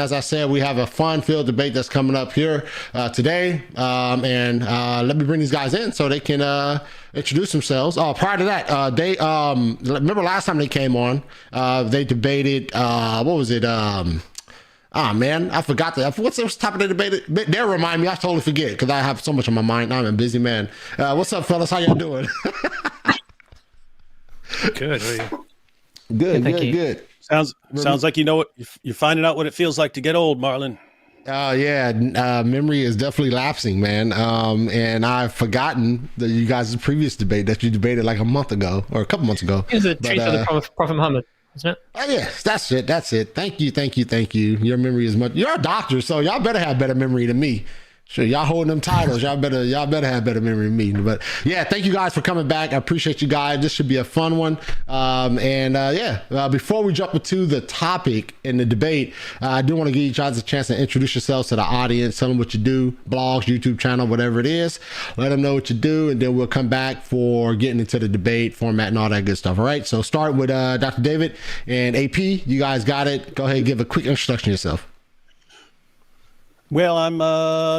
As I said, we have a fun-filled debate that's coming up here today, and let me bring these guys in so they can introduce themselves. Prior to that, they remember last time they came on, they debated what was it? Man, I forgot what's the topic they debated? They'll remind me. I totally forget because I have so much on my mind. I'm a busy man. What's up, fellas? How y'all doing? Good. How are you? Good. Sounds like you know what you're finding out what it feels like to get old, Marlon. Yeah, memory is definitely lapsing, man. And I've forgotten you guys' previous debate that you debated like a month ago or a couple months ago. It was a treat for the Prophet Muhammad, isn't it? Oh yes, that's it. Thank you. Your memory is much. You're a doctor, so y'all better have better memory than me. Sure, y'all holding them titles. Y'all better have better memory than me. But yeah, thank you guys for coming back. I appreciate you guys. This should be a fun one. Before we jump into the topic in the debate, I do want to give you guys a chance to introduce yourselves to the audience. Tell them what you do, blogs, YouTube channel, whatever it is. Let them know what you do, and then we'll come back for getting into the debate format and all that good stuff. All right. So start with Dr. David and AP. You guys got it. Go ahead and give a quick introduction to yourself. Well, I'm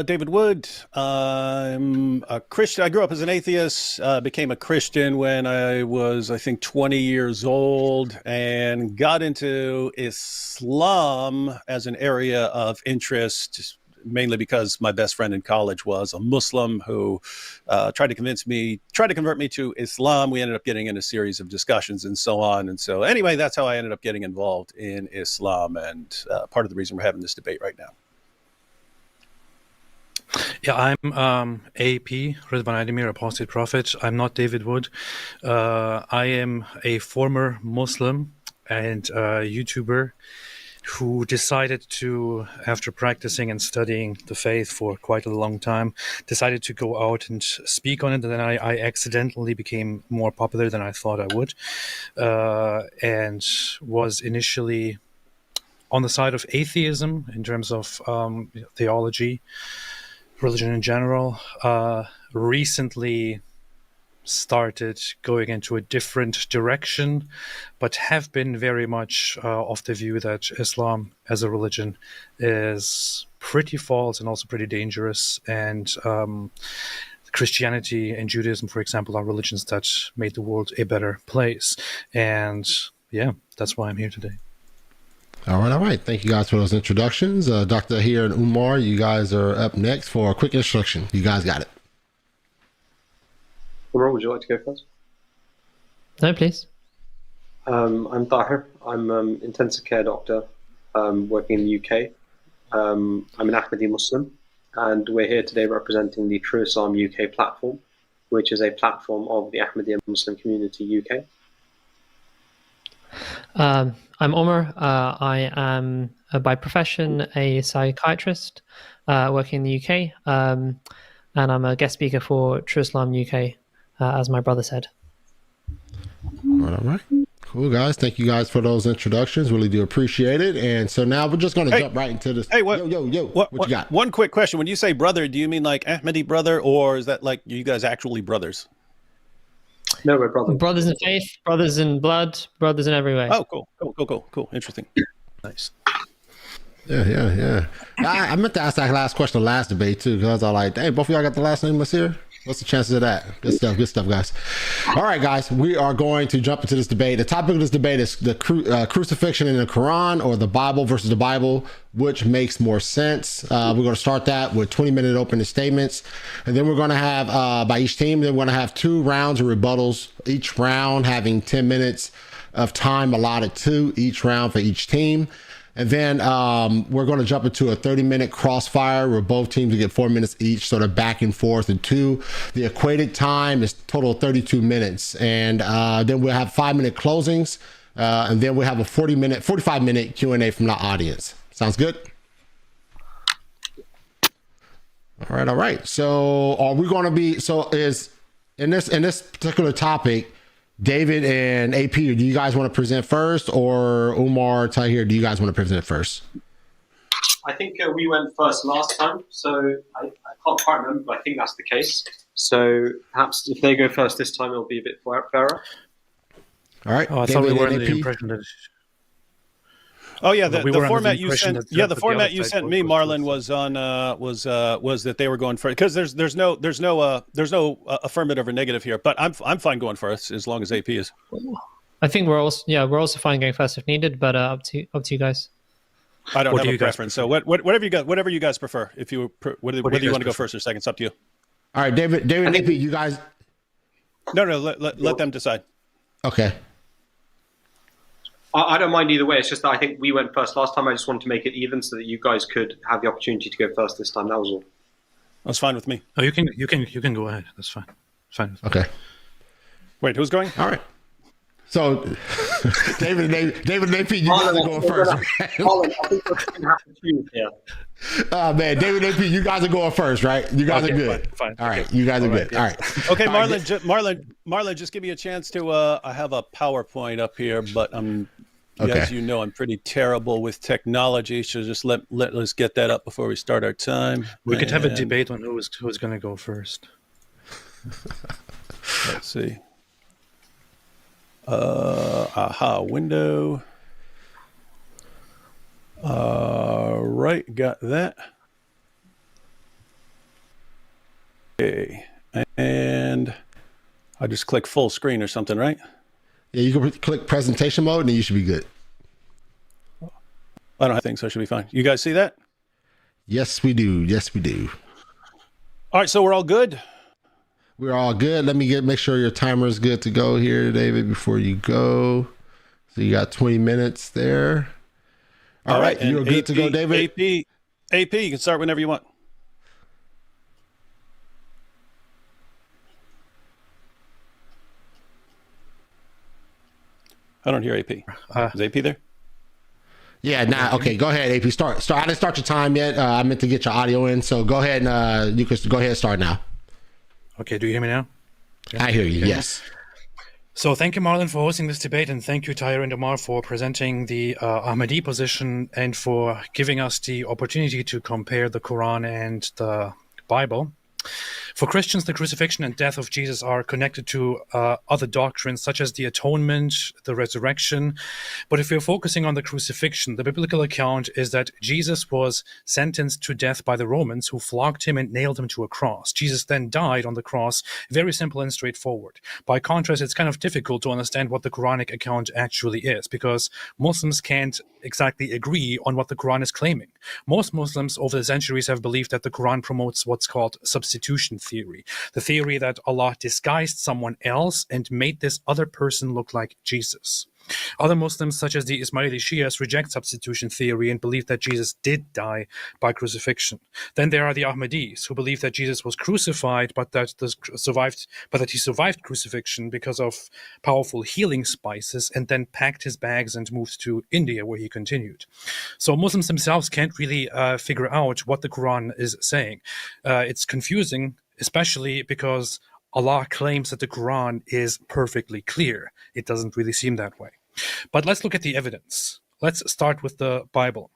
David Wood. I'm a Christian. I grew up as an atheist, became a Christian when I was, I think, 20 years old, and got into Islam as an area of interest, mainly because my best friend in college was a Muslim who tried to convert me to Islam. We ended up getting in a series of discussions and so on. And so anyway, that's how I ended up getting involved in Islam, and part of the reason we're having this debate right now. Yeah, I'm AP, Ridvan Aydemir, Apostate Prophet. I'm not David Wood. I am a former Muslim and YouTuber who decided to, after practicing and studying the faith for quite a long time, decided to go out and speak on it. And then I accidentally became more popular than I thought I would, and was initially on the side of atheism in terms of theology, religion in general. Recently started going into a different direction, but have been very much of the view that Islam as a religion is pretty false and also pretty dangerous. And Christianity and Judaism, for example, are religions that made the world a better place. And yeah, that's why I'm here today. All right. Thank you guys for those introductions. Dr. Ahir and Umar, you guys are up next for a quick introduction. You guys got it. Umar, would you like to go first? No, please. I'm Tahir. I'm an intensive care doctor working in the UK. I'm an Ahmadi Muslim, and we're here today representing the True Islam UK platform, which is a platform of the Ahmadi Muslim community UK. I'm Omar. I am by profession a psychiatrist working in the UK, and I'm a guest speaker for True Islam UK, as my brother said. All right. Cool, guys. Thank you guys for those introductions. Really do appreciate it. And so now we're just going to jump right into this. Hey, what you got? One quick question. When you say brother, do you mean like Ahmadi brother, or is that like you guys actually brothers? No, we're brothers. Brothers in faith, brothers in blood, brothers in every way. Oh, cool. Interesting. Nice. Yeah. I meant to ask that last question last debate too, because I was all like, hey, both of y'all got the last name Masir? What's the chances of that? Good stuff, guys. All right, guys, we are going to jump into this debate. The topic of this debate is the crucifixion in the Qur'an, or the Bible versus the Bible, which makes more sense. We're going to start that with 20-minute opening statements, and then we're going to have, by each team, then we're going to have 2 rounds of rebuttals, each round having 10 minutes of time allotted to each round for each team. And then we're going to jump into a 30-minute crossfire where both teams will get 4 minutes each, sort of back and forth. And the equated time is total 32 minutes. And then we'll have 5-minute closings. And then we'll have a 45-minute Q&A from the audience. Sounds good? All right. So are we going to be, is in this particular topic, David and AP, do you guys want to present first, or Umar, Tahir, do you guys want to present first? I think we went first last time, so I can't quite remember, but I think that's the case. So perhaps if they go first this time, it'll be a bit fairer. All right. Oh, I thought we were under the impression that... Oh yeah, But we the were under format the you impression sent. that Yeah, the the format other you side sent was me, Marlon, truth. was that they were going first because there's no affirmative or negative here. But I'm fine going first as long as AP is. I think we're also fine going first if needed, but up to you guys. I don't What have do a you guys preference. So whatever you guys prefer. If you whether you want to go first or second, it's up to you. All right, David, AP, you guys. No, let them decide. Okay. I don't mind either way. It's just that I think we went first last time. I just wanted to make it even so that you guys could have the opportunity to go first this time. That was all. That's fine with me. Oh, you can go ahead. That's fine. Fine. Okay. Wait, who's going? All right. So, David and AP, you guys are going first. Colin, I think what's going to happen to you here. Oh man, David and AP, you guys are going first, right? You guys are good. Fine. All right, you guys are good. All right. Okay, Marlon, just give me a chance to. I have a PowerPoint up here, but as you know, I'm pretty terrible with technology. So just let us get that up before we start our time. We could have a debate on who's going to go first. Let's see. Window. Right, got that. Okay, and I just click full screen or something, right? Yeah, you can click presentation mode, and then you should be good. I don't think so. I should be fine. You guys see that? Yes, we do. Yes, we do. All right, so we're all good. We're all good. Let me make sure your timer is good to go here, David, before you go. So you got 20 minutes there. All right. You're good to go, David? AP, you can start whenever you want. I don't hear AP. Is AP there? Yeah, okay, go ahead, AP. Start. I didn't start your time yet. I meant to get your audio in. So go ahead and you can go ahead and start now. Okay, do you hear me now? I hear you, yes. So thank you, Marlon, for hosting this debate, and thank you, Tahir and Omar, for presenting the Ahmadi position and for giving us the opportunity to compare the Quran and the Bible. For Christians, the crucifixion and death of Jesus are connected to other doctrines such as the atonement, the resurrection. But if we're focusing on the crucifixion, the biblical account is that Jesus was sentenced to death by the Romans, who flogged him and nailed him to a cross. Jesus then died on the cross. Very simple and straightforward. By contrast, it's kind of difficult to understand what the Quranic account actually is, because Muslims can't exactly agree on what the Quran is claiming. Most Muslims over the centuries have believed that the Quran promotes what's called substitution theory, the theory that Allah disguised someone else and made this other person look like Jesus. Other Muslims, such as the Ismaili Shias, reject substitution theory and believe that Jesus did die by crucifixion. Then there are the Ahmadis, who believe that Jesus was crucified, but that he survived crucifixion because of powerful healing spices, and then packed his bags and moved to India, where he continued. So Muslims themselves can't really figure out what the Quran is saying. It's confusing, especially because Allah claims that the Quran is perfectly clear. It doesn't really seem that way. But let's look at the evidence. Let's start with the Bible.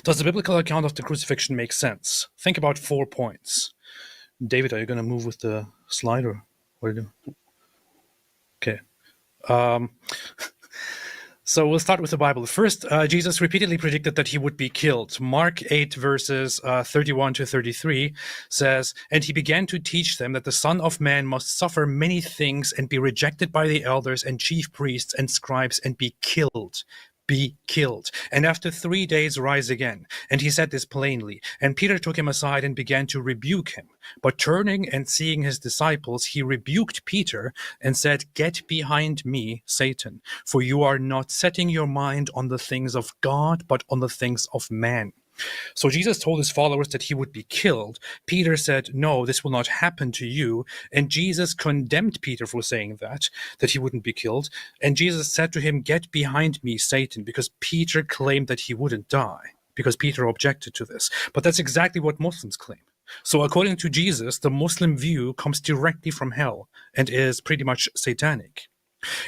Does the biblical account of the crucifixion make sense? Think about 4 points. David, are you going to move with the slide, or what are you doing? Okay. So we'll start with the Bible. First, Jesus repeatedly predicted that he would be killed. Mark 8, verses 31 to 33 says, "And he began to teach them that the Son of Man must suffer many things and be rejected by the elders and chief priests and scribes and be killed. And after 3 days rise again." And he said this plainly. And Peter took him aside and began to rebuke him. But turning and seeing his disciples, he rebuked Peter and said, "Get behind me, Satan, for you are not setting your mind on the things of God, but on the things of man." So Jesus told his followers that he would be killed. Peter said, "No, this will not happen to you." And Jesus condemned Peter for saying that he wouldn't be killed. And Jesus said to him, "Get behind me, Satan," because Peter claimed that he wouldn't die, because Peter objected to this. But that's exactly what Muslims claim. So according to Jesus, the Muslim view comes directly from hell and is pretty much satanic.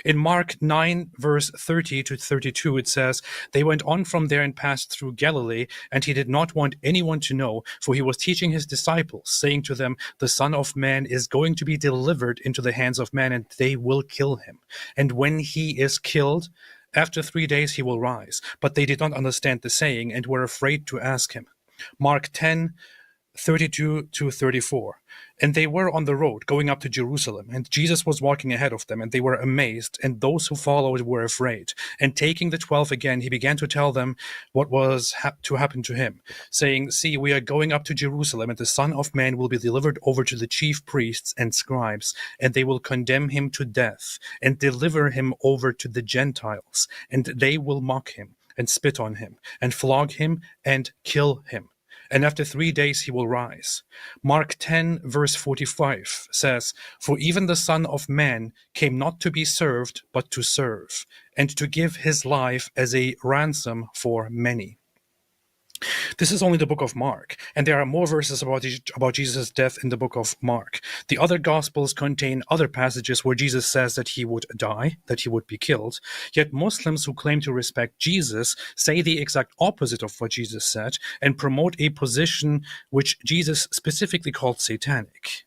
In Mark 9, verse 30 to 32, it says, "They went on from there and passed through Galilee, and he did not want anyone to know, for he was teaching his disciples, saying to them, 'The Son of Man is going to be delivered into the hands of men, and they will kill him. And when he is killed, After 3 days he will rise. But they did not understand the saying and were afraid to ask him. Mark 10:32-34. And they were on the road going up to Jerusalem, and Jesus was walking ahead of them, and they were amazed, and those who followed were afraid. And taking the 12 again, he began to tell them what was to happen to him, saying, "See, we are going up to Jerusalem, and the Son of Man will be delivered over to the chief priests and scribes, and they will condemn him to death, and deliver him over to the Gentiles, and they will mock him, and spit on him, and flog him, and kill him. And after 3 days he will rise." Mark 10, verse 45 says, "For even the Son of Man came not to be served, but to serve, and to give his life as a ransom for many." This is only the book of Mark, and there are more verses about Jesus' death in the book of Mark. The other Gospels contain other passages where Jesus says that he would die, that he would be killed, yet Muslims who claim to respect Jesus say the exact opposite of what Jesus said and promote a position which Jesus specifically called satanic.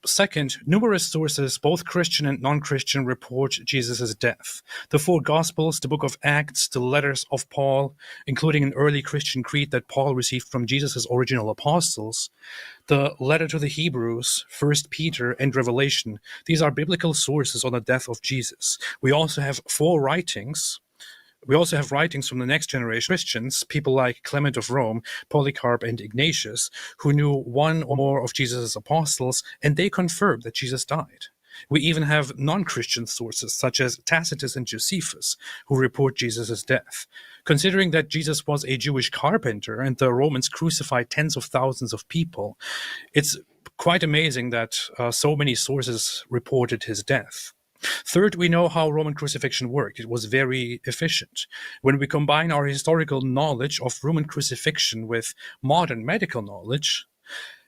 Second, numerous sources, both Christian and non-Christian, report Jesus' death. The four Gospels, the book of Acts, the letters of Paul, including an early Christian creed that Paul received from Jesus' original apostles, the letter to the Hebrews, 1 Peter, and Revelation. These are biblical sources on the death of Jesus. We also have writings from the next generation Christians, people like Clement of Rome, Polycarp, and Ignatius, who knew one or more of Jesus' apostles, and they confirmed that Jesus died. We even have non-Christian sources, such as Tacitus and Josephus, who report Jesus' death. Considering that Jesus was a Jewish carpenter and the Romans crucified tens of thousands of people, it's quite amazing that so many sources reported his death. Third, we know how Roman crucifixion worked. It was very efficient. When we combine our historical knowledge of Roman crucifixion with modern medical knowledge,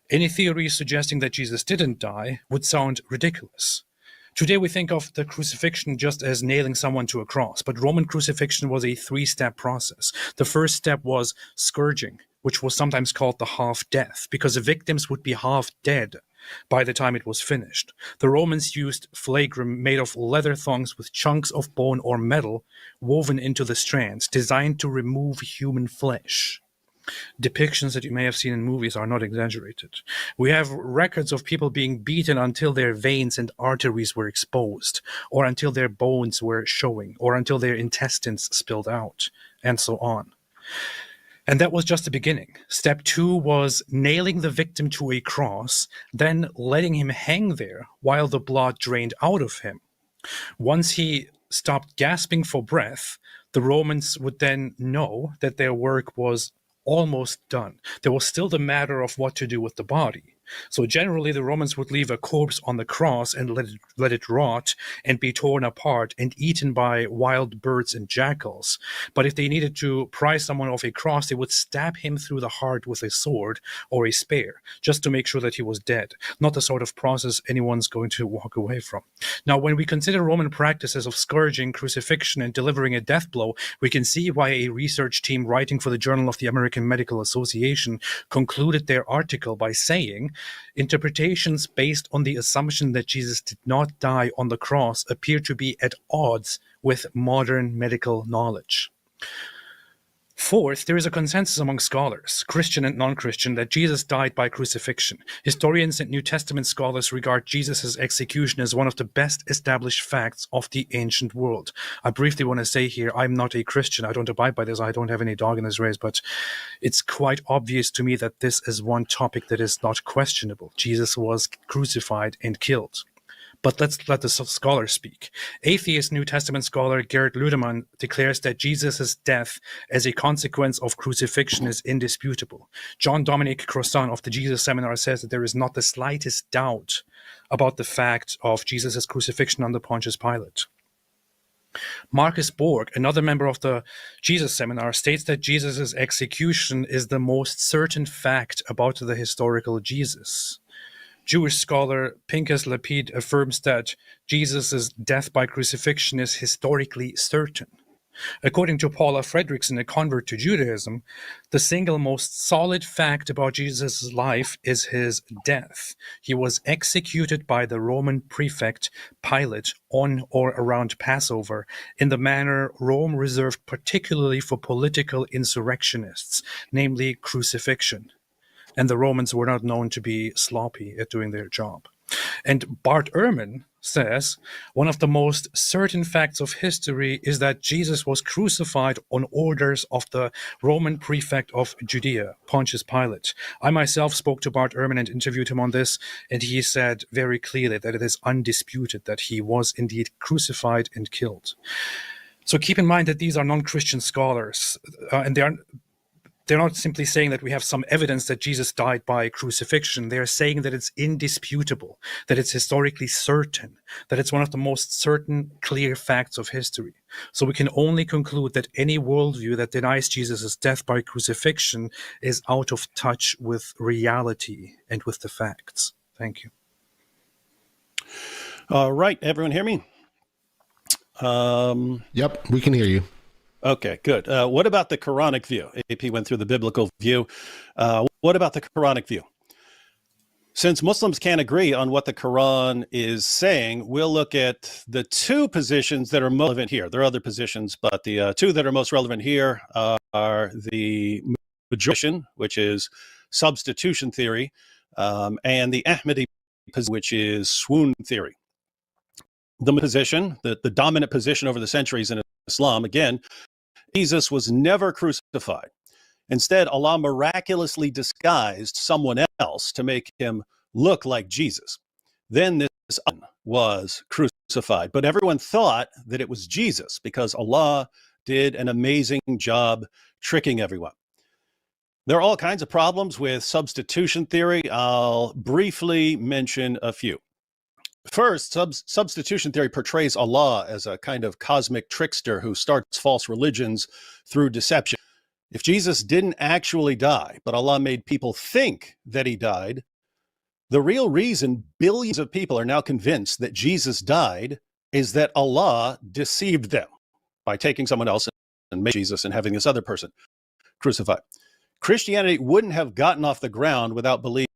any theory suggesting that Jesus didn't die would sound ridiculous. Today we think of the crucifixion just as nailing someone to a cross, but Roman crucifixion was a three-step process. The first step was scourging, which was sometimes called the half-death, because the victims would be half dead by the time it was finished. The Romans used flagrum made of leather thongs with chunks of bone or metal woven into the strands, designed to remove human flesh. Depictions that you may have seen in movies are not exaggerated. We have records of people being beaten until their veins and arteries were exposed, or until their bones were showing, or until their intestines spilled out, and so on. And that was just the beginning. Step 2 was nailing the victim to a cross, then letting him hang there while the blood drained out of him. Once he stopped gasping for breath, the Romans would then know that their work was almost done. There was still the matter of what to do with the body. So generally, the Romans would leave a corpse on the cross and let it rot and be torn apart and eaten by wild birds and jackals. But if they needed to pry someone off a cross, they would stab him through the heart with a sword or a spear, just to make sure that he was dead. Not the sort of process anyone's going to walk away from. Now, when we consider Roman practices of scourging, crucifixion, and delivering a death blow, we can see why a research team writing for the Journal of the American Medical Association concluded their article by saying, "Interpretations based on the assumption that Jesus did not die on the cross appear to be at odds with modern medical knowledge." Fourth, there is a consensus among scholars, Christian and non-Christian, that Jesus died by crucifixion. Historians and New Testament scholars regard Jesus' execution as one of the best established facts of the ancient world. I briefly want to say here, I'm not a Christian. I don't abide by this. I don't have any dog in this race, but it's quite obvious to me that this is one topic that is not questionable. Jesus was crucified and killed. But let's let the scholars speak. Atheist New Testament scholar Gerrit Ludemann declares that Jesus' death as a consequence of crucifixion is indisputable. John Dominic Crossan of the Jesus Seminar says that there is not the slightest doubt about the fact of Jesus' crucifixion under Pontius Pilate. Marcus Borg, another member of the Jesus Seminar, states that Jesus' execution is the most certain fact about the historical Jesus. Jewish scholar Pinchas Lapid affirms that Jesus' death by crucifixion is historically certain. According to Paula Fredrickson, a convert to Judaism, the single most solid fact about Jesus' life is his death. He was executed by the Roman prefect Pilate on or around Passover in the manner Rome reserved particularly for political insurrectionists, namely crucifixion. And the Romans were not known to be sloppy at doing their job. And Bart Ehrman says, one of the most certain facts of history is that Jesus was crucified on orders of the Roman prefect of Judea, Pontius Pilate. I myself spoke to Bart Ehrman and interviewed him on this, and he said very clearly that it is undisputed that he was indeed crucified and killed. So keep in mind that these are non-Christian scholars, and they're not simply saying that we have some evidence that Jesus died by crucifixion. They're saying that it's indisputable, that it's historically certain, that it's one of the most certain, clear facts of history. So we can only conclude that any worldview that denies Jesus' death by crucifixion is out of touch with reality and with the facts. Thank you. All right, everyone hear me? Yep, we can hear you. Okay, good. What about the Quranic view? AP went through the biblical view. What about the Quranic view? Since Muslims can't agree on what the Quran is saying, we'll look at the two positions that are most relevant here. There are other positions, but the two that are most relevant here are the majority, which is substitution theory, and the Ahmadi position, which is swoon theory. The position, the dominant position over the centuries in Islam, again, Jesus was never crucified. Instead, Allah miraculously disguised someone else to make him look like Jesus. Then this was crucified. But everyone thought that it was Jesus because Allah did an amazing job tricking everyone. There are all kinds of problems with substitution theory. I'll briefly mention a few. First, substitution theory portrays Allah as a kind of cosmic trickster who starts false religions through deception. If Jesus didn't actually die, but Allah made people think that he died, the real reason billions of people are now convinced that Jesus died is that Allah deceived them by taking someone else and making Jesus and having this other person crucified. Christianity wouldn't have gotten off the ground without belief,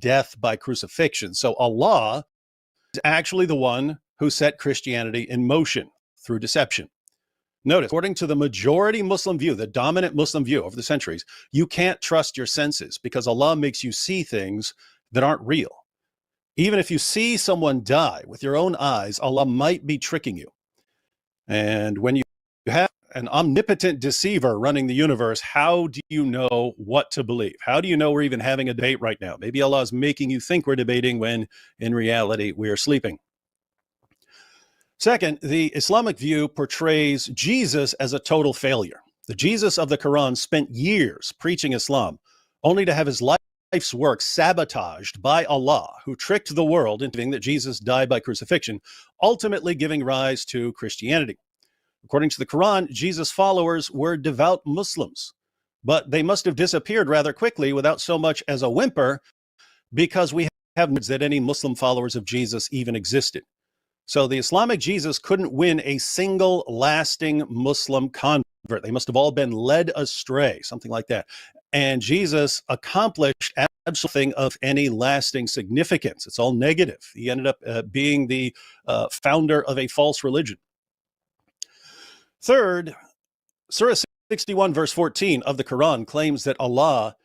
death by crucifixion. So Allah is actually the one who set Christianity in motion through deception. Notice, according to the majority Muslim view, the dominant Muslim view over the centuries, you can't trust your senses because Allah makes you see things that aren't real. Even if you see someone die with your own eyes, Allah might be tricking you. And when you have an omnipotent deceiver running the universe, how do you know what to believe? How do you know we're even having a debate right now? Maybe Allah is making you think we're debating when in reality we're sleeping. Second, the Islamic view portrays Jesus as a total failure. The Jesus of the Quran spent years preaching Islam, only to have his life's work sabotaged by Allah, who tricked the world into thinking that Jesus died by crucifixion, ultimately giving rise to Christianity. According to the Quran, Jesus' followers were devout Muslims, but they must have disappeared rather quickly without so much as a whimper because we have no that any Muslim followers of Jesus even existed. So the Islamic Jesus couldn't win a single lasting Muslim convert. They must have all been led astray, something like that. And Jesus accomplished absolutely nothing of any lasting significance. It's all negative. He ended up being the founder of a false religion. Third, Surah 61 verse 14 of the Quran claims that Allah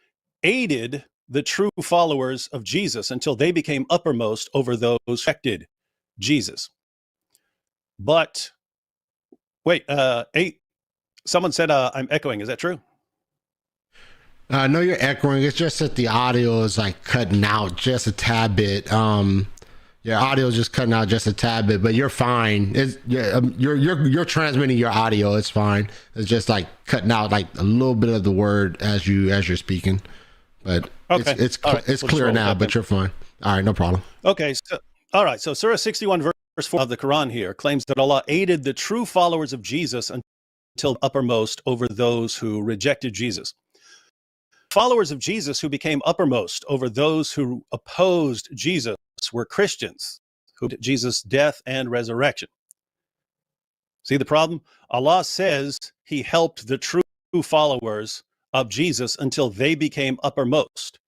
aided the true followers of Jesus until they became uppermost over those who rejected Jesus. But wait, someone said I'm echoing. Is that true? No, you're echoing. It's just that the audio is like cutting out just a tad bit. Your audio is just cutting out just a tad bit, but you're fine. You're transmitting your audio. It's fine. It's just like cutting out like a little bit of the word as you're speaking, but okay. It's clear now. But you're fine. All right, no problem. Okay, so all right. So Surah 61 verse 4 of the Quran here claims that Allah aided the true followers of Jesus until uppermost over those who rejected Jesus. Followers of Jesus who became uppermost over those who opposed Jesus were Christians who did Jesus' death and resurrection. See the problem? Allah says he helped the true followers of Jesus until they became uppermost.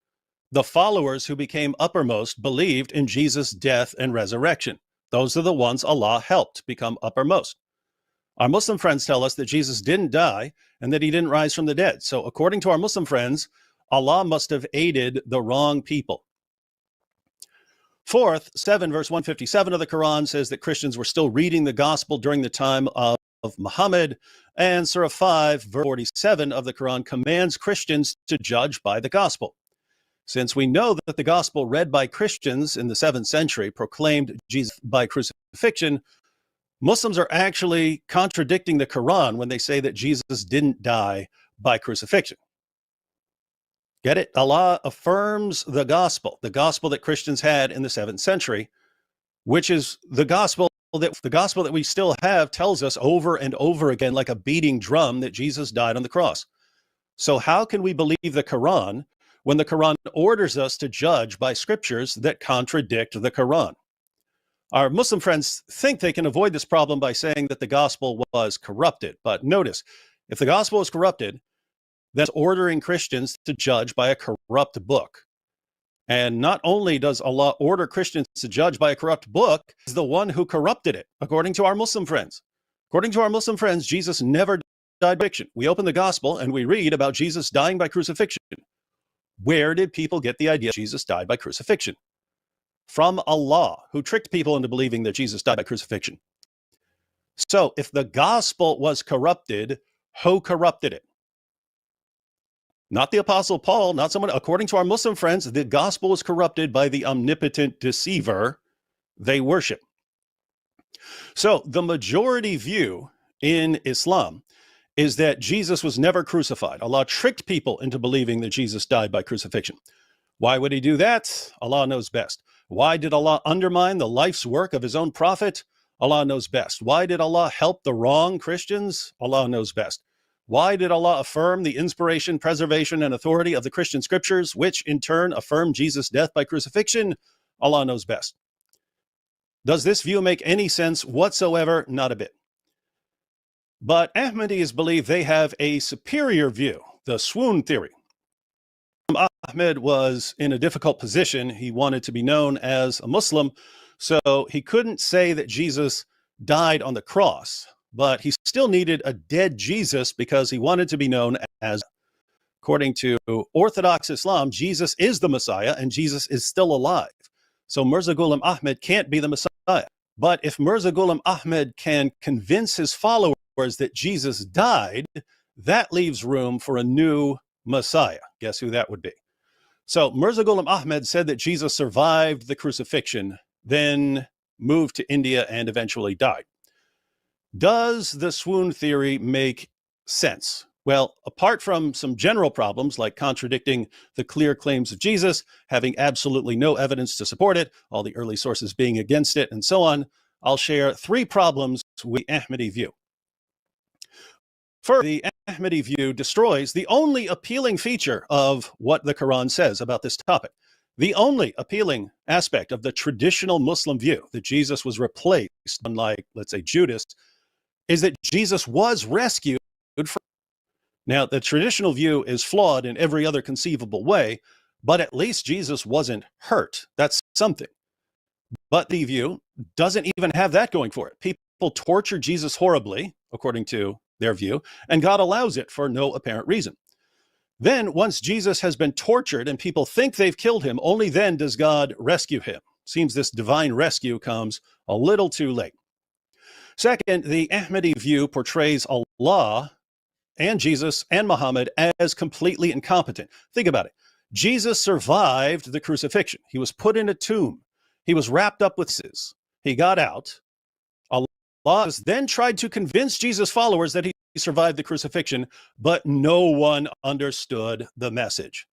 The followers who became uppermost believed in Jesus' death and resurrection. Those are the ones Allah helped become uppermost. Our Muslim friends tell us that Jesus didn't die and that he didn't rise from the dead. So according to our Muslim friends, Allah must have aided the wrong people. Fourth, 7 verse 157 of the Quran says that Christians were still reading the gospel during the time of Muhammad, and Surah 5 verse 47 of the Quran commands Christians to judge by the gospel. Since we know that the gospel read by Christians in the 7th century proclaimed Jesus by crucifixion, Muslims are actually contradicting the Quran when they say that Jesus didn't die by crucifixion. Get it? Allah affirms the gospel that Christians had in the 7th century, which is the gospel that we still have tells us over and over again, like a beating drum, that Jesus died on the cross. So how can we believe the Quran when the Quran orders us to judge by scriptures that contradict the Quran? Our Muslim friends think they can avoid this problem by saying that the gospel was corrupted. But notice, if the gospel is corrupted, that's ordering Christians to judge by a corrupt book. And not only does Allah order Christians to judge by a corrupt book, he's the one who corrupted it, according to our Muslim friends. According to our Muslim friends, Jesus never died by crucifixion. We open the gospel and we read about Jesus dying by crucifixion. Where did people get the idea Jesus died by crucifixion? From Allah, who tricked people into believing that Jesus died by crucifixion. So if the gospel was corrupted, who corrupted it? Not the Apostle Paul, not someone. According to our Muslim friends, the gospel was corrupted by the omnipotent deceiver they worship. So the majority view in Islam is that Jesus was never crucified. Allah tricked people into believing that Jesus died by crucifixion. Why would he do that? Allah knows best. Why did Allah undermine the life's work of his own prophet? Allah knows best. Why did Allah help the wrong Christians? Allah knows best. Why did Allah affirm the inspiration, preservation, and authority of the Christian scriptures, which in turn affirm Jesus' death by crucifixion? Allah knows best. Does this view make any sense whatsoever? Not a bit. But Ahmadis believe they have a superior view, the swoon theory. Ahmed was in a difficult position. He wanted to be known as a Muslim, so he couldn't say that Jesus died on the cross, but he still needed a dead Jesus because he wanted to be known as, according to Orthodox Islam, Jesus is the Messiah and Jesus is still alive. So Mirza Ghulam Ahmed can't be the Messiah. But if Mirza Ghulam Ahmed can convince his followers that Jesus died, that leaves room for a new Messiah. Guess who that would be? So Mirza Ghulam Ahmed said that Jesus survived the crucifixion, then moved to India and eventually died. Does the swoon theory make sense? Well, apart from some general problems like contradicting the clear claims of Jesus, having absolutely no evidence to support it, all the early sources being against it, and so on, I'll share 3 problems with the Ahmadi view. First, the Ahmadi view destroys the only appealing feature of what the Quran says about this topic. The only appealing aspect of the traditional Muslim view that Jesus was replaced, unlike, let's say, Judas, is that Jesus was rescued from. Now, the traditional view is flawed in every other conceivable way, but at least Jesus wasn't hurt. That's something. But the view doesn't even have that going for it. People torture Jesus horribly, according to their view, and God allows it for no apparent reason. Then, once Jesus has been tortured and people think they've killed him, only then does God rescue him. Seems this divine rescue comes a little too late. Second, the Ahmadi view portrays Allah and Jesus and Muhammad as completely incompetent. Think about it. Jesus survived the crucifixion. He was put in a tomb. He was wrapped up with scissors. He got out. Allah then tried to convince Jesus' followers that he survived the crucifixion, but no one understood the message.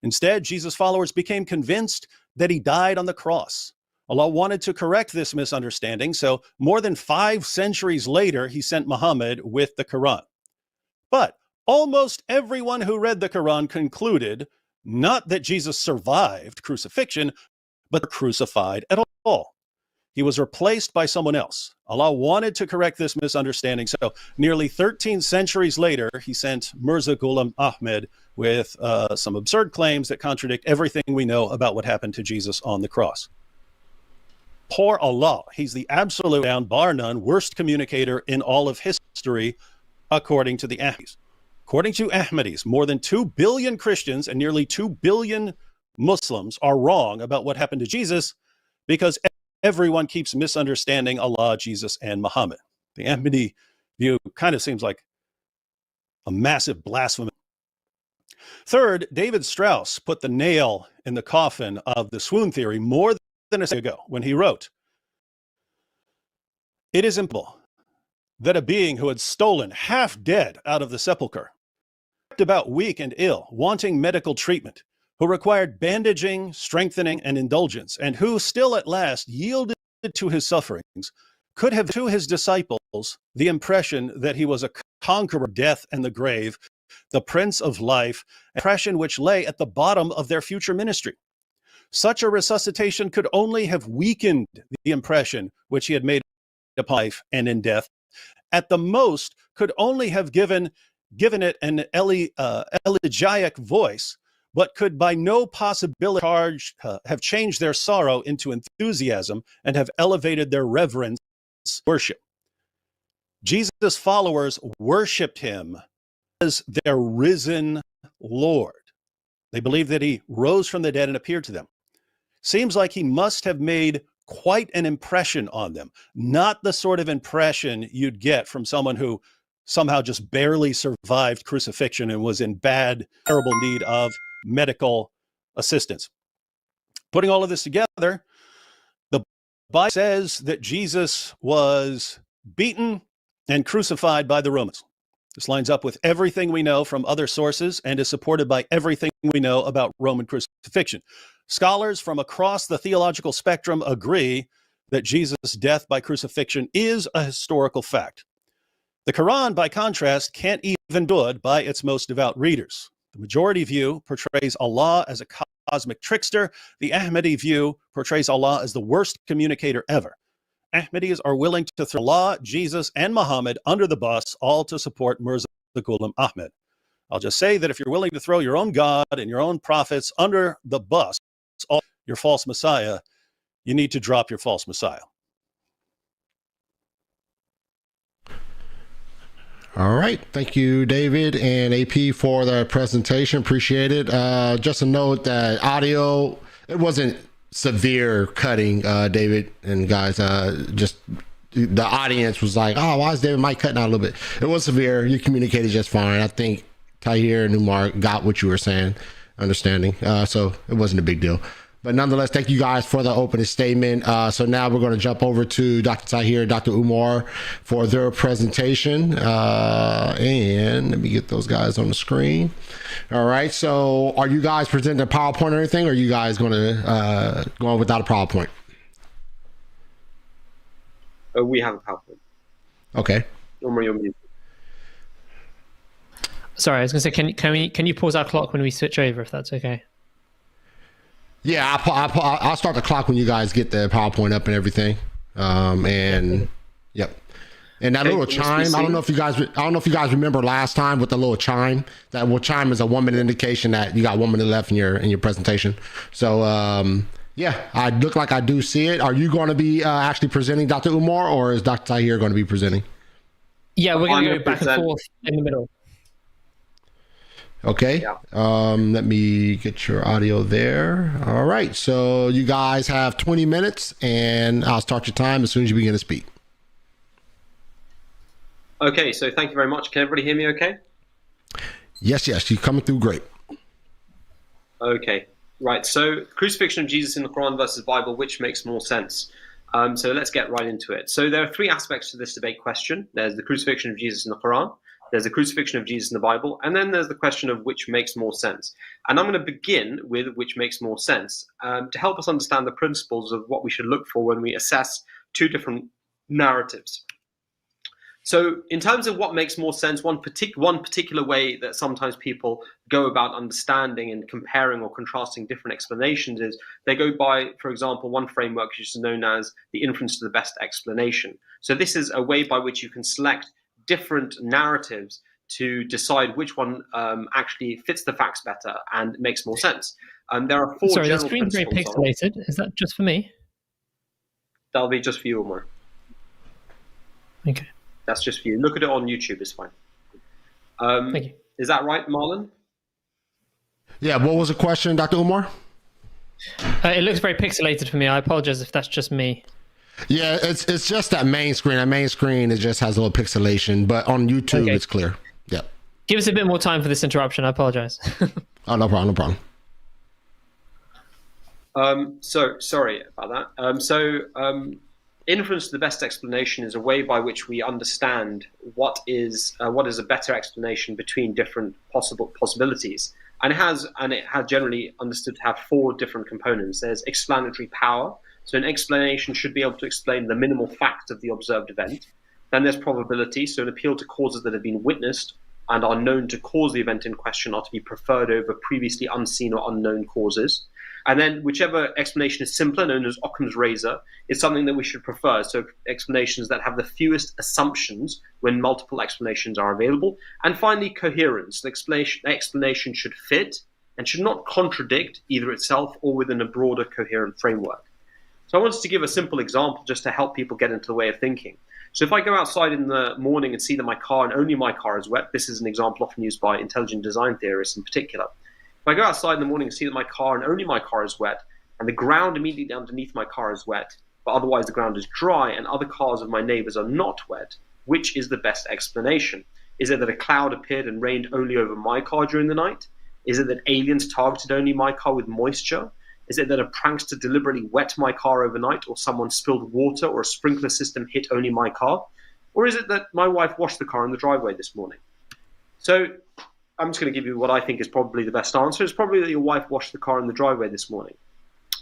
Instead, Jesus' followers became convinced that he died on the cross. Allah wanted to correct this misunderstanding, so more than 5 centuries later, he sent Muhammad with the Quran. But almost everyone who read the Quran concluded not that Jesus survived crucifixion, but crucified at all. he was replaced by someone else. Allah wanted to correct this misunderstanding. So nearly 13 centuries later, he sent Mirza Ghulam Ahmad with some absurd claims that contradict everything we know about what happened to Jesus on the cross. Poor Allah, he's the absolute, down bar none, worst communicator in all of history, according to the Ahmadis. According to Ahmadis, more than 2 billion Christians and nearly 2 billion Muslims are wrong about what happened to Jesus because everyone keeps misunderstanding Allah, Jesus, and Muhammad. The Ahmadi view kind of seems like a massive blasphemy. Third, David Strauss put the nail in the coffin of the swoon theory more than a century ago when he wrote, "It is impossible that a being who had stolen half dead out of the sepulchre, about weak and ill, wanting medical treatment, who required bandaging, strengthening, and indulgence, and who still at last yielded to his sufferings, could have to his disciples the impression that he was a conqueror of death and the grave, the prince of life, an impression which lay at the bottom of their future ministry. Such a resuscitation could only have weakened the impression which he had made upon life and in death. At the most, could only have given it an elegiac voice, but could by no possibility have changed their sorrow into enthusiasm and have elevated their reverence worship. Jesus' followers worshipped him as their risen Lord. They believed that he rose from the dead and appeared to them. Seems like he must have made quite an impression on them, not the sort of impression you'd get from someone who somehow just barely survived crucifixion and was in terrible need of medical assistance. Putting all of this together, the Bible says that Jesus was beaten and crucified by the Romans. This lines up with everything we know from other sources and is supported by everything we know about Roman crucifixion. Scholars from across the theological spectrum agree that Jesus' death by crucifixion is a historical fact. The Qur'an, by contrast, can't even do it by its most devout readers. The majority view portrays Allah as a cosmic trickster. The Ahmadi view portrays Allah as the worst communicator ever. Ahmadis are willing to throw Allah, Jesus, and Muhammad under the bus, all to support Mirza Ghulam Ahmad. I'll just say that if you're willing to throw your own God and your own prophets under the bus, your false messiah, you need to drop your false messiah. All right. Thank you, David and AP, for the presentation. Appreciate it. Just a note that audio, it wasn't severe cutting, David and guys. Just the audience was like, oh, why is David Mike cutting out a little bit? It was severe. You communicated just fine. I think Tahir and Umar got what you were saying, understanding. So it wasn't a big deal. But nonetheless, thank you guys for the opening statement. So now we're going to jump over to Dr. Tahir and Dr. Umar for their presentation. And let me get those guys on the screen. All right. So are you guys presenting a PowerPoint or anything? Or are you guys going to go on without a PowerPoint? We have a PowerPoint. Okay. Umar, you're muted. Sorry, I was going to say, can you pause our clock when we switch over, if that's okay? Yeah, I'll start the clock when you guys get the PowerPoint up and everything. And yep. And that little chime, I don't know if you guys remember last time with the little chime. That little chime is a 1 minute indication that you got 1 minute left in your presentation. So yeah, I look like I do see it. Are you going to be actually presenting, Dr. Umar, or is Dr. Tahir going to be presenting? Yeah, we're going to go back and forth in the middle. Okay. Yeah. Let me get your audio there. All right. So you guys have 20 minutes and I'll start your time as soon as you begin to speak. Okay. So thank you very much. Can everybody hear me okay? Yes. You're coming through great. Okay. Right. So crucifixion of Jesus in the Quran versus Bible, which makes more sense? So let's get right into it. So there are three aspects to this debate question. There's the crucifixion of Jesus in the Quran. There's the crucifixion of Jesus in the Bible, and then there's the question of which makes more sense. And I'm going to begin with which makes more sense to help us understand the principles of what we should look for when we assess two different narratives. So in terms of what makes more sense, one particular way that sometimes people go about understanding and comparing or contrasting different explanations is they go by, for example, one framework which is known as the inference to the best explanation. So this is a way by which you can select different narratives to decide which one actually fits the facts better and makes more sense. There are four Sorry, the general screen's very principles. pixelated. Is that just for me? That'll be just for you, Omar. Okay. That's just for you. Look at it on YouTube, it's fine. Thank you. Is that right, Marlon? Yeah, what was the question, Dr. Umar? It looks very pixelated for me. I apologize if that's just me. Yeah, it's just that main screen. That main screen, it just has a little pixelation, but on YouTube, it's clear. Yeah. Give us a bit more time for this interruption. I apologize. Oh, no problem, no problem. So sorry about that. Inference to the best explanation is a way by which we understand what is a better explanation between different possibilities, and it has generally understood to have four different components. There's explanatory power, so an explanation should be able to explain the minimal fact of the observed event. Then there's probability, so an appeal to causes that have been witnessed and are known to cause the event in question are to be preferred over previously unseen or unknown causes. And then whichever explanation is simpler, known as Occam's razor, is something that we should prefer. So explanations that have the fewest assumptions when multiple explanations are available. And finally, coherence. The explanation should fit and should not contradict either itself or within a broader coherent framework. So I wanted to give a simple example just to help people get into the way of thinking. So if I go outside in the morning and see that my car and only my car is wet, this is an example often used by intelligent design theorists in particular. If I go outside in the morning and see that my car and only my car is wet, and the ground immediately underneath my car is wet, but otherwise the ground is dry and other cars of my neighbors are not wet, which is the best explanation? Is it that a cloud appeared and rained only over my car during the night? Is it that aliens targeted only my car with moisture? Is it that a prankster deliberately wet my car overnight, or someone spilled water, or a sprinkler system hit only my car? Or is it that my wife washed the car in the driveway this morning? So I'm just going to give you what I think is probably the best answer. It's probably that your wife washed the car in the driveway this morning.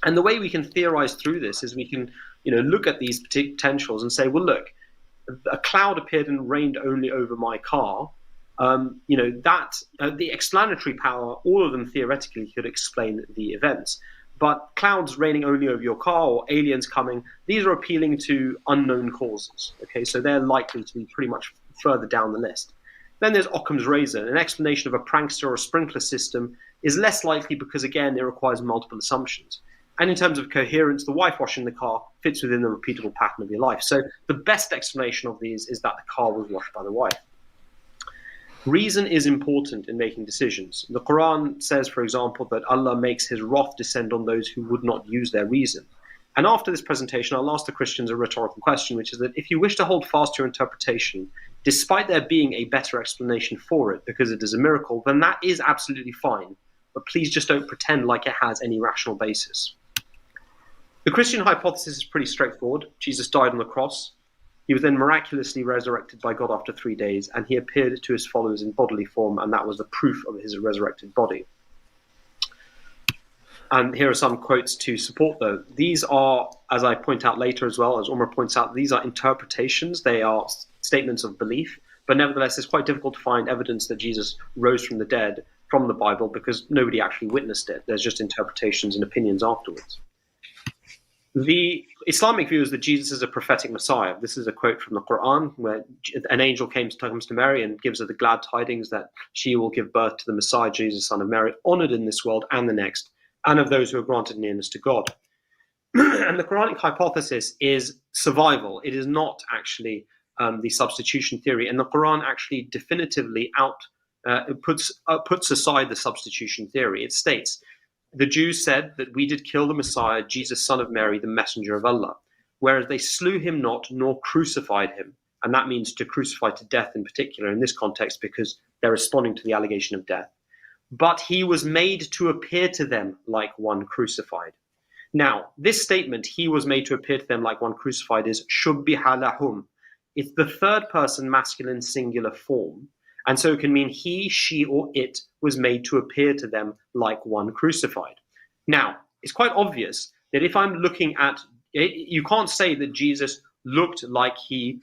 And the way we can theorize through this is we can, look at these potentials and say, well, look, a cloud appeared and rained only over my car. The explanatory power, all of them theoretically could explain the events. But clouds raining only over your car or aliens coming, these are appealing to unknown causes. Okay, so they're likely to be pretty much further down the list. Then there's Occam's razor. An explanation of a prankster or a sprinkler system is less likely because, again, it requires multiple assumptions. And in terms of coherence, the wife washing the car fits within the repeatable pattern of your life. So the best explanation of these is that the car was washed by the wife. Reason is important in making decisions. The Qur'an says, for example, that Allah makes his wrath descend on those who would not use their reason. And after this presentation, I'll ask the Christians a rhetorical question, which is that if you wish to hold fast to your interpretation, despite there being a better explanation for it because it is a miracle, then that is absolutely fine. But please just don't pretend like it has any rational basis. The Christian hypothesis is pretty straightforward. Jesus died on the cross. He was then miraculously resurrected by God after 3 days, and he appeared to his followers in bodily form, and that was the proof of his resurrected body. And here are some quotes to support those. These are, as I point out later as well, as Umar points out, these are interpretations. They are statements of belief, but nevertheless, it's quite difficult to find evidence that Jesus rose from the dead from the Bible because nobody actually witnessed it. There's just interpretations and opinions afterwards. The Islamic view is that Jesus is a prophetic Messiah. This is a quote from the Qur'an, where an angel comes to Mary and gives her the glad tidings that she will give birth to the Messiah, Jesus, son of Mary, honored in this world and the next, and of those who are granted nearness to God. And the Quranic hypothesis is survival. It is not actually the substitution theory. And the Quran actually definitively puts aside the substitution theory. It states, the Jews said that we did kill the Messiah, Jesus, son of Mary, the messenger of Allah, whereas they slew him not, nor crucified him. And that means to crucify to death in particular in this context because they're responding to the allegation of death. But he was made to appear to them like one crucified. Now, this statement, he was made to appear to them like one crucified, is shubbiha lahum. It's the third person masculine singular form. And so it can mean he, she, or it was made to appear to them like one crucified. Now, it's quite obvious that if I'm looking at, you can't say that Jesus looked like he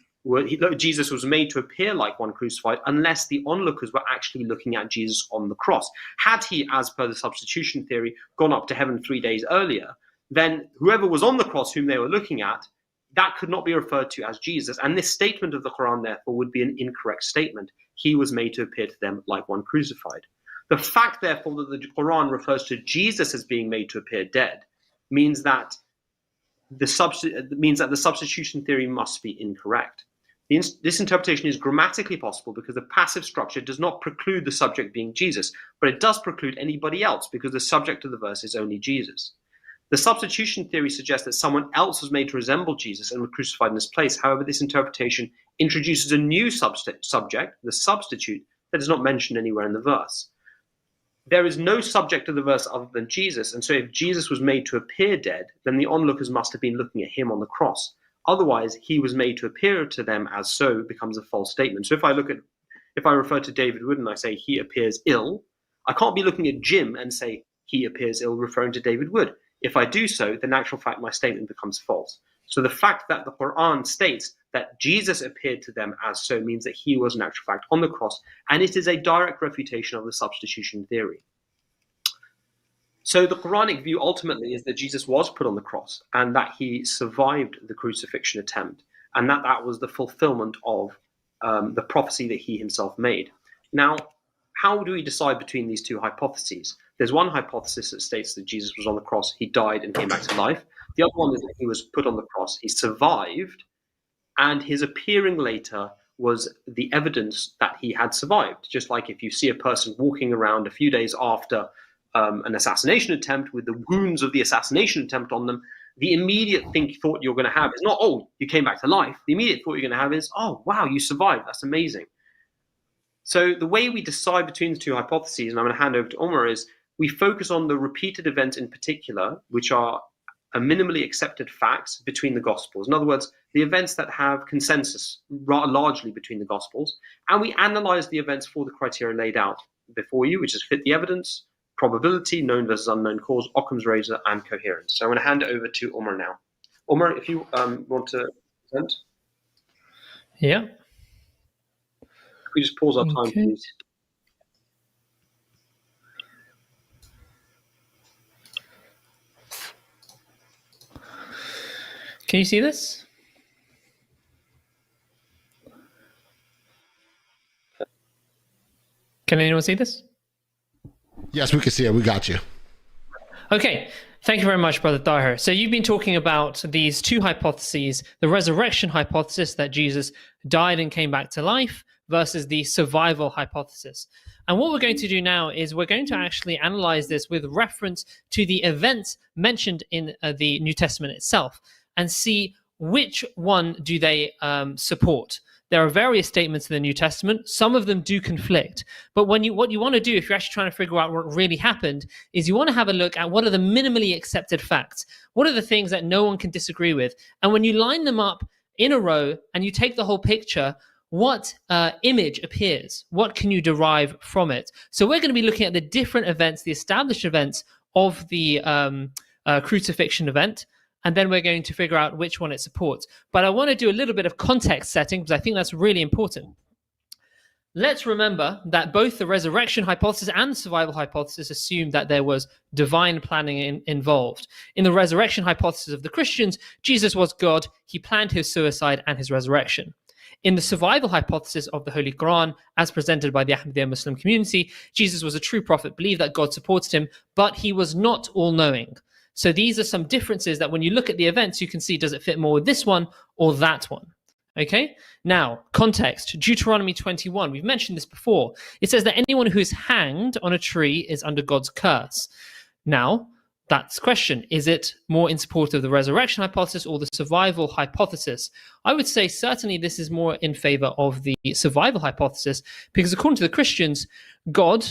Jesus was made to appear like one crucified unless the onlookers were actually looking at Jesus on the cross. Had he, as per the substitution theory, gone up to heaven 3 days earlier, then whoever was on the cross whom they were looking at, that could not be referred to as Jesus. And this statement of the Quran, therefore, would be an incorrect statement. He was made to appear to them like one crucified. The fact, therefore, that the Quran refers to Jesus as being made to appear dead means that the substitution theory must be incorrect. This interpretation is grammatically possible because the passive structure does not preclude the subject being Jesus, but it does preclude anybody else because the subject of the verse is only Jesus. The substitution theory suggests that someone else was made to resemble Jesus and was crucified in his place. However, this interpretation introduces a new subject, the substitute, that is not mentioned anywhere in the verse. There is no subject of the verse other than Jesus, and so if Jesus was made to appear dead, then the onlookers must have been looking at him on the cross. Otherwise, he was made to appear to them as so becomes a false statement. So if I refer to David Wood and I say he appears ill, I can't be looking at Jim and say he appears ill referring to David Wood. If I do so, then in actual fact my statement becomes false. So the fact that the Quran states that Jesus appeared to them as so means that he was in actual fact on the cross, and it is a direct refutation of the substitution theory. So the Quranic view ultimately is that Jesus was put on the cross and that he survived the crucifixion attempt, and that was the fulfillment of the prophecy that he himself made. Now, how do we decide between these two hypotheses? There's one hypothesis that states that Jesus was on the cross, he died and came back to life. The other one is that he was put on the cross, he survived, and his appearing later was the evidence that he had survived. Just like if you see a person walking around a few days after an assassination attempt with the wounds of the assassination attempt on them, the immediate thought you're going to have is not, oh, you came back to life. The immediate thought you're going to have is, oh, wow, you survived. That's amazing. So the way we decide between the two hypotheses, and I'm going to hand over to Omar, is we focus on the repeated events in particular, which are a minimally accepted facts between the Gospels. In other words, the events that have consensus largely between the Gospels, and we analyze the events for the criteria laid out before you, which is fit the evidence, probability, known versus unknown cause, Occam's razor, and coherence. So I'm going to hand it over to Omar now. Omar, if you want to present. Yeah. Could we just pause our time, please? Can you see this? Can anyone see this? Yes, we can see it. We got you. Okay. Thank you very much, Brother Tahir. So you've been talking about these two hypotheses, the resurrection hypothesis that Jesus died and came back to life versus the survival hypothesis. And what we're going to do now is we're going to actually analyze this with reference to the events mentioned in the New Testament itself and see which one do they support. There are various statements in the New Testament. Some of them do conflict. But what you want to do, if you're actually trying to figure out what really happened, is you want to have a look at what are the minimally accepted facts. What are the things that no one can disagree with? And when you line them up in a row and you take the whole picture, what image appears? What can you derive from it? So we're going to be looking at the different events, the established events of the crucifixion event, and then we're going to figure out which one it supports. But I want to do a little bit of context setting because I think that's really important. Let's remember that both the resurrection hypothesis and the survival hypothesis assume that there was divine planning involved. In the resurrection hypothesis of the Christians, Jesus was God. He planned his suicide and his resurrection. In the survival hypothesis of the Holy Qur'an, as presented by the Ahmadi Muslim community, Jesus was a true prophet, believed that God supported him, but he was not all-knowing. So these are some differences that when you look at the events, you can see, does it fit more with this one or that one? Okay, now context, Deuteronomy 21. We've mentioned this before. It says that anyone who is hanged on a tree is under God's curse. Now, that's the question. Is it more in support of the resurrection hypothesis or the survival hypothesis? I would say certainly this is more in favor of the survival hypothesis because according to the Christians, God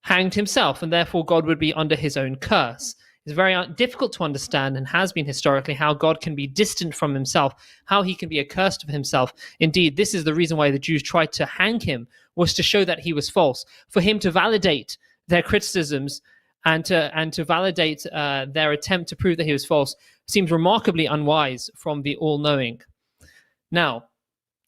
hanged himself and therefore God would be under his own curse. It's very difficult to understand and has been historically how God can be distant from himself, how he can be accursed of himself. Indeed, this is the reason why the Jews tried to hang him, was to show that he was false, for him to validate their criticisms and to validate their attempt to prove that he was false seems remarkably unwise from the all-knowing. Now,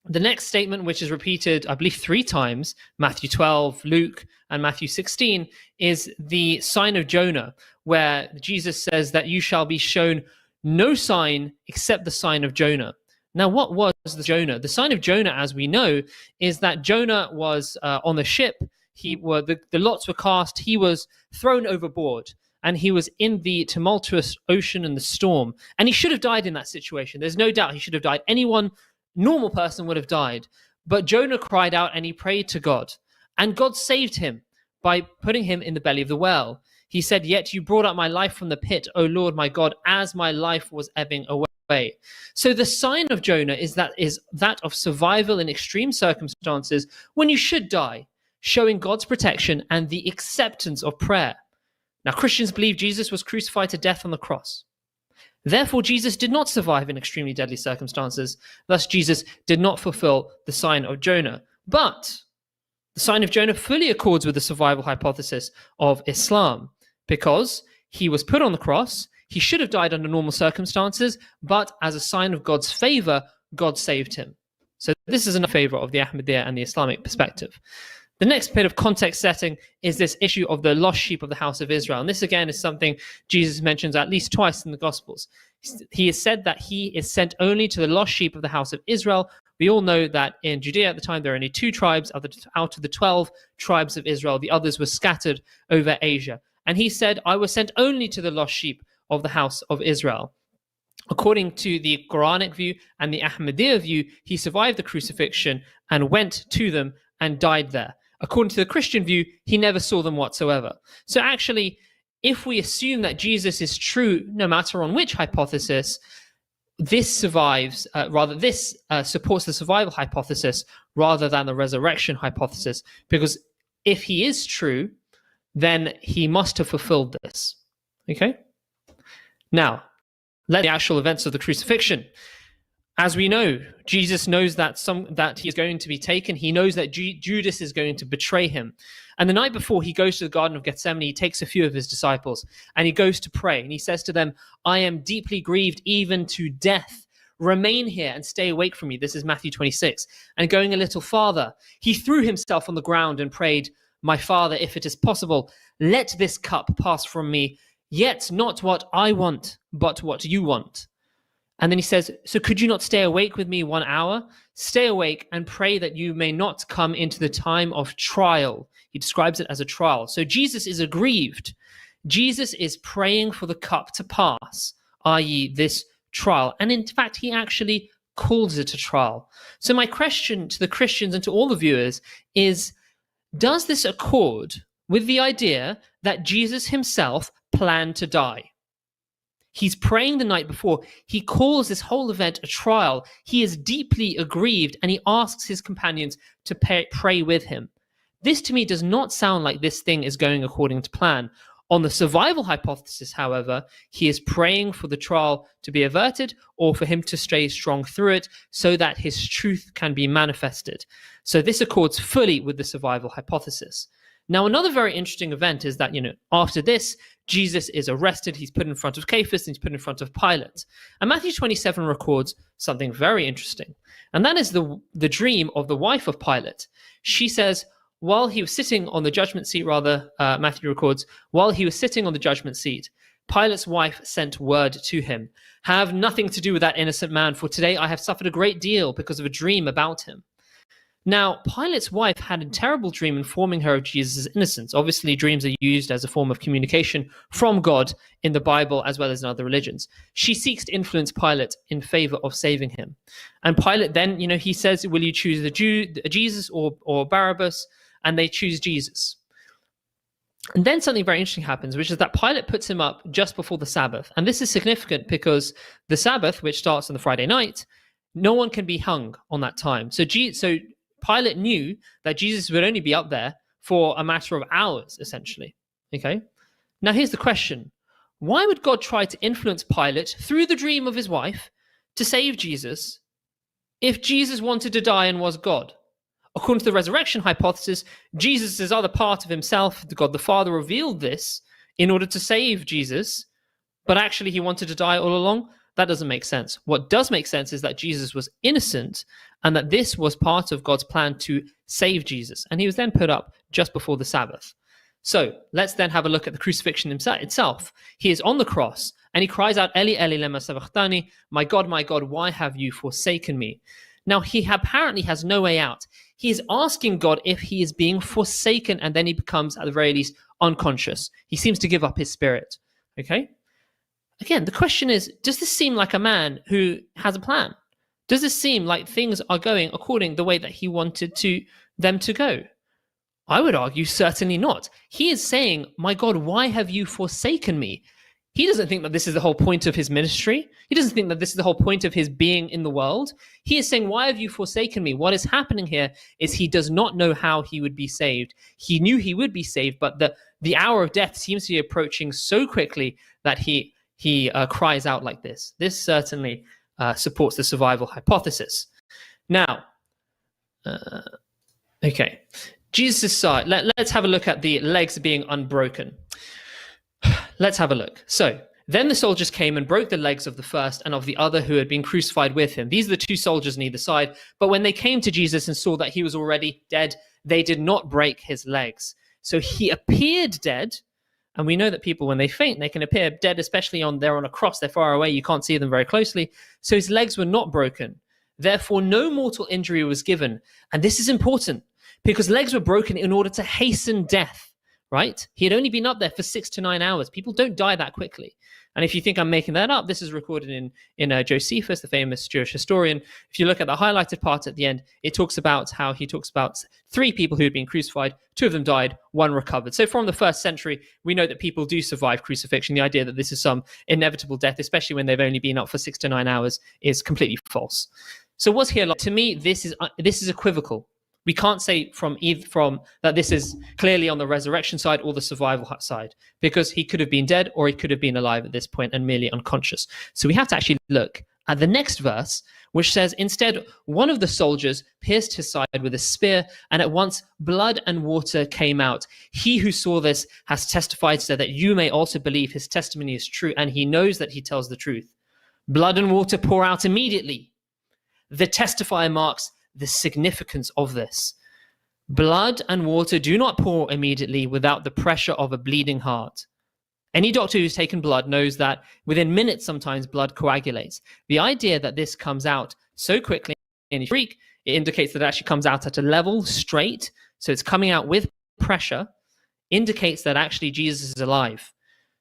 The next statement, which is repeated, I believe, 3 times, Matthew 12, Luke, and Matthew 16, is the sign of Jonah, where Jesus says that you shall be shown no sign except the sign of Jonah. Now, what was the Jonah? The sign of Jonah, as we know, is that Jonah was on the ship. The lots were cast. He was thrown overboard, and he was in the tumultuous ocean and the storm. And he should have died in that situation. There's no doubt he should have died. Anyone, normal person, would have died. But Jonah cried out and he prayed to God. And God saved him by putting him in the belly of the whale. He said, "Yet you brought up my life from the pit, O Lord my God, as my life was ebbing away." So the sign of Jonah is that of survival in extreme circumstances when you should die, showing God's protection and the acceptance of prayer. Now, Christians believe Jesus was crucified to death on the cross. Therefore, Jesus did not survive in extremely deadly circumstances. Thus, Jesus did not fulfill the sign of Jonah. But the sign of Jonah fully accords with the survival hypothesis of Islam, because he was put on the cross. He should have died under normal circumstances, but as a sign of God's favor, God saved him. So this is in favor of the Ahmadiyya and the Islamic perspective. The next bit of context setting is this issue of the lost sheep of the house of Israel. And this, again, is something Jesus mentions at least twice in the Gospels. He has said that he is sent only to the lost sheep of the house of Israel. We all know that in Judea at the time, there are only 2 tribes out of the 12 tribes of Israel. The others were scattered over Asia. And he said, "I was sent only to the lost sheep of the house of Israel." According to the Quranic view and the Ahmadiyya view, he survived the crucifixion and went to them and died there. According to the Christian view, he never saw them whatsoever. So actually, if we assume that Jesus is true, no matter on which hypothesis, this supports the survival hypothesis rather than the resurrection hypothesis, because if he is true, then he must have fulfilled this. Okay? Now, let's the actual events of the crucifixion. As we know, Jesus knows that he is going to be taken. He knows that Judas is going to betray him. And the night before, he goes to the Garden of Gethsemane. He takes a few of his disciples and he goes to pray. And he says to them, "I am deeply grieved even to death. Remain here and stay awake from me." This is Matthew 26. And going a little farther, he threw himself on the ground and prayed, "My Father, if it is possible, let this cup pass from me, yet not what I want, but what you want." And then he says, "So could you not stay awake with me 1 hour? Stay awake and pray that you may not come into the time of trial." He describes it as a trial. So Jesus is aggrieved. Jesus is praying for the cup to pass, i.e. this trial. And in fact, he actually calls it a trial. So my question to the Christians and to all the viewers is, does this accord with the idea that Jesus himself planned to die? He's praying the night before. He calls this whole event a trial. He is deeply aggrieved and he asks his companions to pray with him. This to me does not sound like this thing is going according to plan. On the survival hypothesis, however, he is praying for the trial to be averted or for him to stay strong through it so that his truth can be manifested. So this accords fully with the survival hypothesis. Now, another very interesting event is that, after this, Jesus is arrested. He's put in front of Caiaphas and he's put in front of Pilate. And Matthew 27 records something very interesting. And that is the dream of the wife of Pilate. She says, while he was sitting on the judgment seat, Matthew records, while he was sitting on the judgment seat, Pilate's wife sent word to him, "Have nothing to do with that innocent man, for today I have suffered a great deal because of a dream about him." Now, Pilate's wife had a terrible dream informing her of Jesus' innocence. Obviously, dreams are used as a form of communication from God in the Bible as well as in other religions. She seeks to influence Pilate in favor of saving him. And Pilate then, he says, "Will you choose Jesus or Barabbas?" And they choose Jesus. And then something very interesting happens, which is that Pilate puts him up just before the Sabbath. And this is significant because the Sabbath, which starts on the Friday night, no one can be hung on that time. So Pilate knew that Jesus would only be up there for a matter of hours, essentially. Okay? Now, here's the question. Why would God try to influence Pilate through the dream of his wife to save Jesus if Jesus wanted to die and was God? According to the resurrection hypothesis, Jesus' other part of himself, God the Father, revealed this in order to save Jesus, but actually he wanted to die all along. That doesn't make sense. What does make sense is that Jesus was innocent and that this was part of God's plan to save Jesus. And he was then put up just before the Sabbath. So let's then have a look at the crucifixion itself. He is on the cross and he cries out, Eli, Eli, lema sabachthani, my God, why have you forsaken me? Now, he apparently has no way out. He is asking God if he is being forsaken, and then he becomes, at the very least, unconscious. He seems to give up his spirit. Okay? Again, the question is, does this seem like a man who has a plan? Does this seem like things are going according the way that he wanted them to go? I would argue certainly not. He is saying, my God, why have you forsaken me? He doesn't think that this is the whole point of his ministry. He doesn't think that this is the whole point of his being in the world. He is saying, why have you forsaken me? What is happening here is he does not know how he would be saved. He knew he would be saved, but the hour of death seems to be approaching so quickly that he cries out like this. This certainly supports the survival hypothesis. Now, okay, Jesus' side. Let's have a look at the legs being unbroken. Let's have a look. So then the soldiers came and broke the legs of the first and of the other who had been crucified with him. These are the two soldiers on either side. But when they came to Jesus and saw that he was already dead, they did not break his legs. So he appeared dead. And we know that people, when they faint, they can appear dead, especially they're on a cross. They're far away. You can't see them very closely. So his legs were not broken. Therefore, no mortal injury was given. And this is important because legs were broken in order to hasten death. Right? He had only been up there for 6 to 9 hours. People don't die that quickly. And if you think I'm making that up, this is recorded in Josephus, the famous Jewish historian. If you look at the highlighted part at the end, it talks about how he talks about 3 people who had been crucified. 2 of them died, 1 recovered. So from the first century, we know that people do survive crucifixion. The idea that this is some inevitable death, especially when they've only been up for 6 to 9 hours, is completely false. So what's here? To me, this is equivocal. We can't say from that this is clearly on the resurrection side or the survival side, because he could have been dead or he could have been alive at this point and merely unconscious. So we have to actually look at the next verse, which says, instead, one of the soldiers pierced his side with a spear, and at once blood and water came out. He who saw this has testified so that you may also believe his testimony is true, and he knows that he tells the truth. Blood and water pour out immediately. The testifier marks the significance of this. Blood and water do not pour immediately without the pressure of a bleeding heart. Any doctor who's taken blood knows that within minutes, sometimes blood coagulates. The idea that this comes out so quickly in Greek, it indicates that it actually comes out at a level straight. So it's coming out with pressure, indicates that actually Jesus is alive.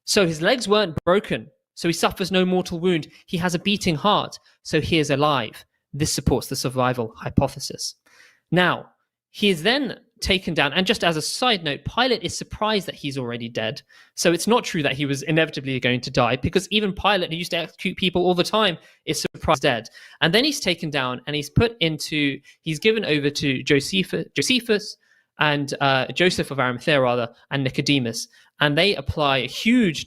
So his legs weren't broken. So he suffers no mortal wound. He has a beating heart. So he is alive. This supports the survival hypothesis. Now, he is then taken down. And just as a side note, Pilate is surprised that he's already dead. So it's not true that he was inevitably going to die, because even Pilate, who used to execute people all the time, is surprised dead. And then he's taken down and he's given over to Josephus and Joseph of Arimathea, and Nicodemus. And they apply a huge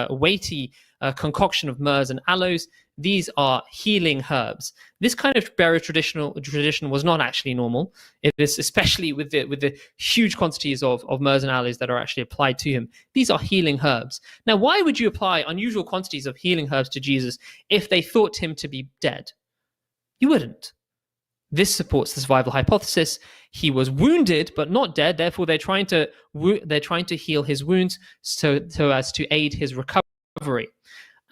weighty concoction of myrrhs and aloes. These are healing herbs. This kind of burial tradition was not actually normal. It is, especially with the huge quantities of myrrhs and aloes that are actually applied to him. These are healing herbs. Now, why would you apply unusual quantities of healing herbs to Jesus if they thought him to be dead? You wouldn't. This supports the survival hypothesis. He was wounded but not dead. Therefore, they're trying to heal his wounds so as to aid his recovery.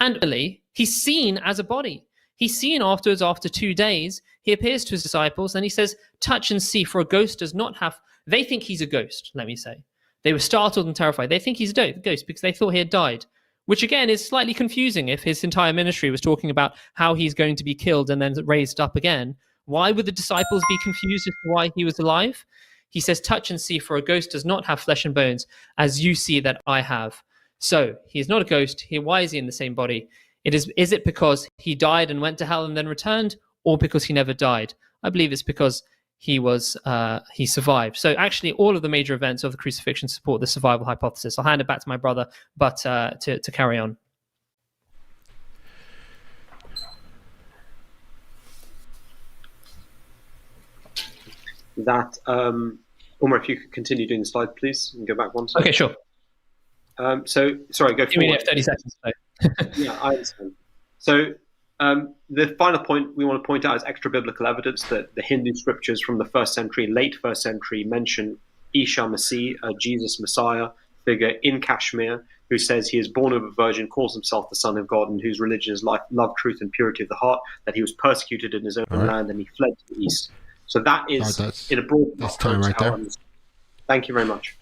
And really, he's seen as a body. He's seen afterwards, after 2 days, he appears to his disciples and he says, touch and see, for a ghost does not have... They think he's a ghost, let me say. They were startled and terrified. They think he's a ghost because they thought he had died, which again is slightly confusing. If his entire ministry was talking about how he's going to be killed and then raised up again, why would the disciples be confused as to why he was alive? He says, touch and see, for a ghost does not have flesh and bones, as you see that I have. So he is not a ghost. Why is he in the same body? Is it because he died and went to hell and then returned, or because he never died? I believe it's because he survived. So actually, all of the major events of the crucifixion support the survival hypothesis. I'll hand it back to my brother, but to carry on. That Umar, if you could continue doing the slide, please, and go back one slide. Okay, sure. So, sorry, go forward. You mean you have 30 seconds? Yeah, I understand. So the final point we want to point out is extra biblical evidence that the Hindu scriptures from the late first century, mention Isa Masih, a Jesus Messiah figure in Kashmir, who says he is born of a virgin, calls himself the Son of God, and whose religion is life, love, truth, and purity of the heart, that he was persecuted in his own land and he fled to the east. So that is, in a broad that's time right there. Thank you very much.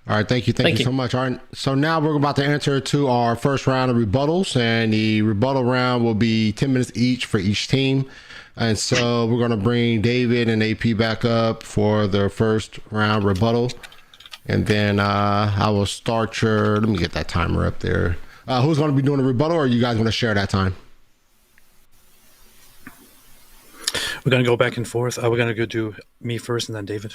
All right, thank you so much. All right, so now we're about to enter to our first round of rebuttals, and the rebuttal round will be 10 minutes each for each team. And so we're going to bring David and AP back up for the first round rebuttal. And then I will start let me get that timer up there. Who's going to be doing the rebuttal, or are you guys going to share that time? We're going to go back and forth. We're going to go do me first and then David.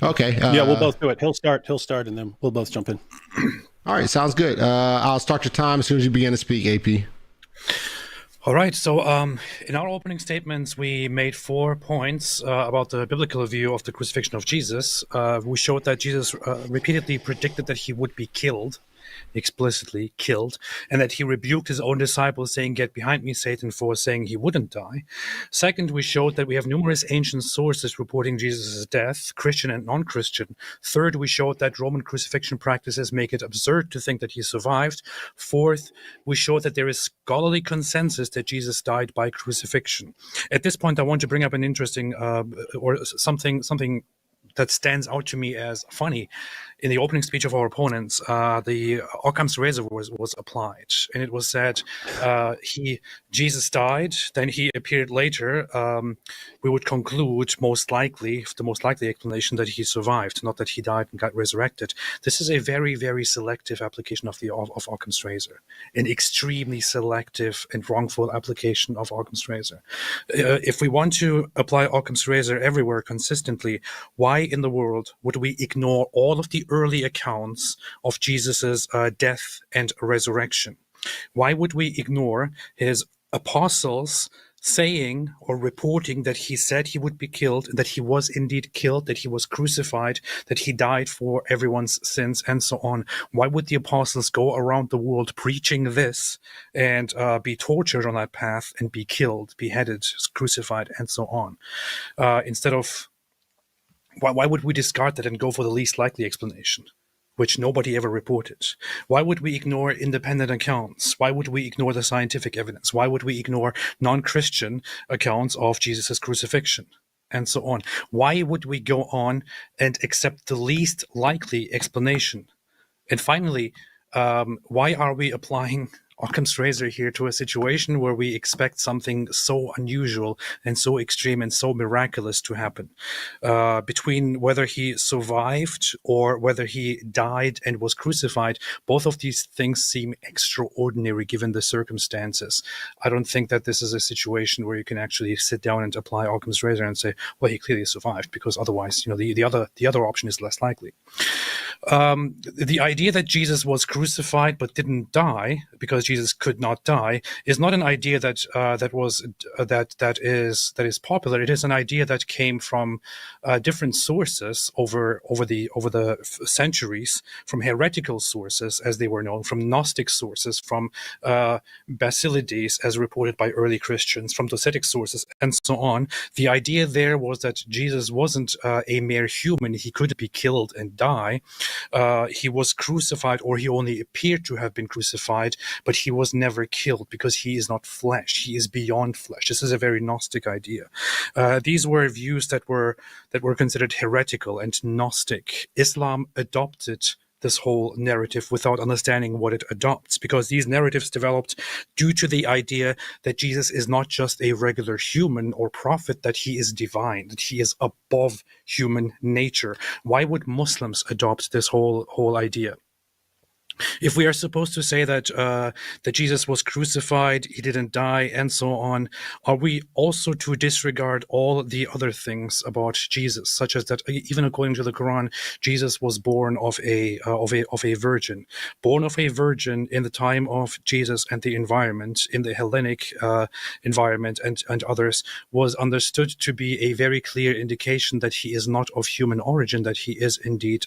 Okay. Yeah, we'll both do it. He'll start, and then we'll both jump in. All right, sounds good. I'll start your time as soon as you begin to speak, AP. All right. So in our opening statements, we made 4 points about the biblical view of the crucifixion of Jesus. We showed that Jesus repeatedly predicted that he would be killed, explicitly killed, and that he rebuked his own disciples, saying, "Get behind me, Satan," for saying he wouldn't die. Second, we showed that we have numerous ancient sources reporting Jesus' death, Christian and non-Christian. Third, we showed that Roman crucifixion practices make it absurd to think that he survived. Fourth, we showed that there is scholarly consensus that Jesus died by crucifixion. At this point, I want to bring up an interesting or something that stands out to me as funny. In the opening speech of our opponents, the Occam's razor was applied, and it was said Jesus died, then he appeared later. We would conclude the most likely explanation that he survived, not that he died and got resurrected. This is a very, very selective application of Occam's razor, an extremely selective and wrongful application of Occam's razor. If we want to apply Occam's razor everywhere consistently, why in the world would we ignore all of the early accounts of Jesus's death and resurrection? Why would we ignore his apostles saying or reporting that he said he would be killed, that he was indeed killed, that he was crucified, that he died for everyone's sins, and so on? Why would the apostles go around the world preaching this and be tortured on that path and be killed, beheaded, crucified, and so on? Instead of why would we discard that and go for the least likely explanation, which nobody ever reported? Why would we ignore independent accounts? Why would we ignore the scientific evidence? Why would we ignore non-Christian accounts of Jesus' crucifixion, and so on? Why would we go on and accept the least likely explanation? And finally, why are we applying Occam's razor here to a situation where we expect something so unusual and so extreme and so miraculous to happen? Between whether he survived or whether he died and was crucified, both of these things seem extraordinary given the circumstances. I don't think that this is a situation where you can actually sit down and apply Occam's razor and say, well, he clearly survived, because otherwise, the other option is less likely. The idea that Jesus was crucified but didn't die because Jesus could not die is not an idea that is popular. It is an idea that came from different sources over the centuries, from heretical sources as they were known, from Gnostic sources, from Basilides as reported by early Christians, from Docetic sources, and so on. The idea there was that Jesus wasn't a mere human. He could be killed and die. He was crucified, or he only appeared to have been crucified, but he was never killed because he is not flesh. He is beyond flesh. This is a very Gnostic idea. These were views that were considered heretical and Gnostic. Islam adopted this whole narrative without understanding what it adopts, because these narratives developed due to the idea that Jesus is not just a regular human or prophet, that he is divine, that he is above human nature. Why would Muslims adopt this whole idea? If we are supposed to say that Jesus was crucified, he didn't die, and so on, are we also to disregard all the other things about Jesus, such as that even according to the Qur'an, Jesus was born of a virgin, born of a virgin in the time of Jesus and the environment, in the Hellenic environment and others, was understood to be a very clear indication that he is not of human origin, that he is indeed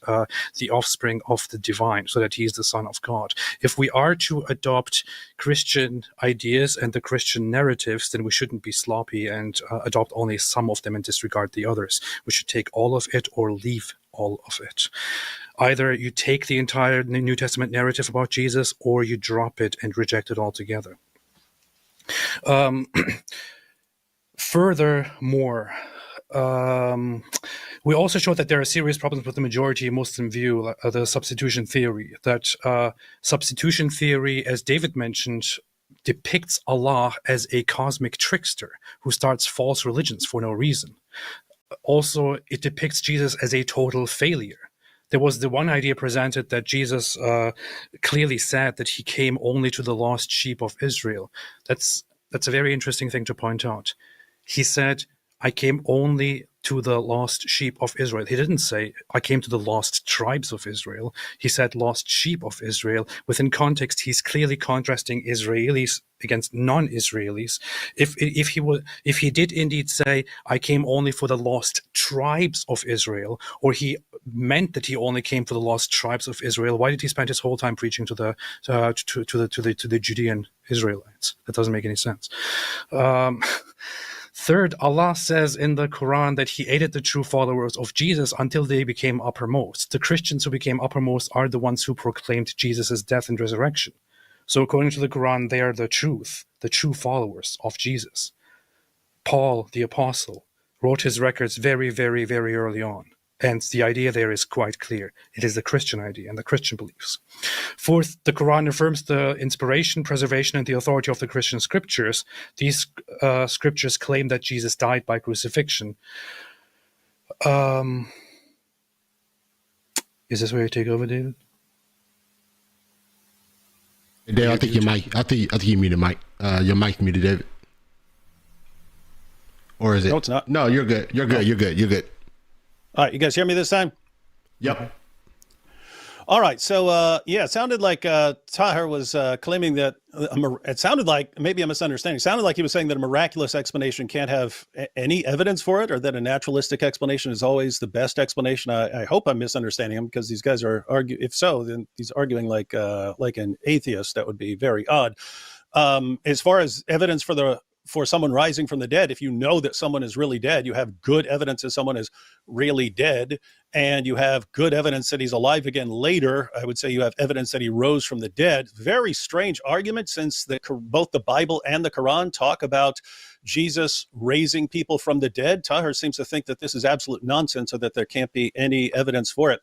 the offspring of the divine, so that he is the son Son of God. If we are to adopt Christian ideas and the Christian narratives, then we shouldn't be sloppy and adopt only some of them and disregard the others. We should take all of it or leave all of it. Either you take the entire New Testament narrative about Jesus, or you drop it and reject it altogether. Furthermore, we also show that there are serious problems with the majority Muslim view, the substitution theory. That substitution theory, as David mentioned, depicts Allah as a cosmic trickster who starts false religions for no reason. Also, it depicts Jesus as a total failure. There was the one idea presented that Jesus clearly said that he came only to the lost sheep of Israel. That's a very interesting thing to point out. He said, I came only to the lost sheep of Israel. He didn't say, I came to the lost tribes of Israel. He said, lost sheep of Israel. Within context, he's clearly contrasting Israelis against non-Israelis. If he did indeed say, I came only for the lost tribes of Israel, or he meant that he only came for the lost tribes of Israel, why did he spend his whole time preaching to the Judean Israelites? That doesn't make any sense. Third, Allah says in the Quran that he aided the true followers of Jesus until they became uppermost. The Christians who became uppermost are the ones who proclaimed Jesus' death and resurrection. So according to the Quran, they are the true followers of Jesus. Paul, the apostle, wrote his records very, very, very early on. And the idea there is quite clear. It is the Christian idea and the Christian beliefs. Fourth, the Quran affirms the inspiration, preservation, and the authority of the Christian scriptures. These scriptures claim that Jesus died by crucifixion. Is this where you take over, David? Dave, I think you might. I think you muted Mike. Your mic's muted, David. Or is it? No, it's not. No, you're good. You're good. You're good. You're good. All right, you guys hear me this time? Yep. All right, so it sounded like Tahir was claiming that it sounded like, maybe I'm misunderstanding, it sounded like he was saying that a miraculous explanation can't have any evidence for it, or that a naturalistic explanation is always the best explanation. I hope I'm misunderstanding him, because these guys are arguing. If so, then he's arguing like an atheist. That would be very odd. As far as evidence for someone rising from the dead, if you know that someone is really dead, you have good evidence that someone is really dead, and you have good evidence that he's alive again later. I would say you have evidence that he rose from the dead. Very strange argument, since both the Bible and the Quran talk about Jesus raising people from the dead. Tahir seems to think that this is absolute nonsense, or that there can't be any evidence for it.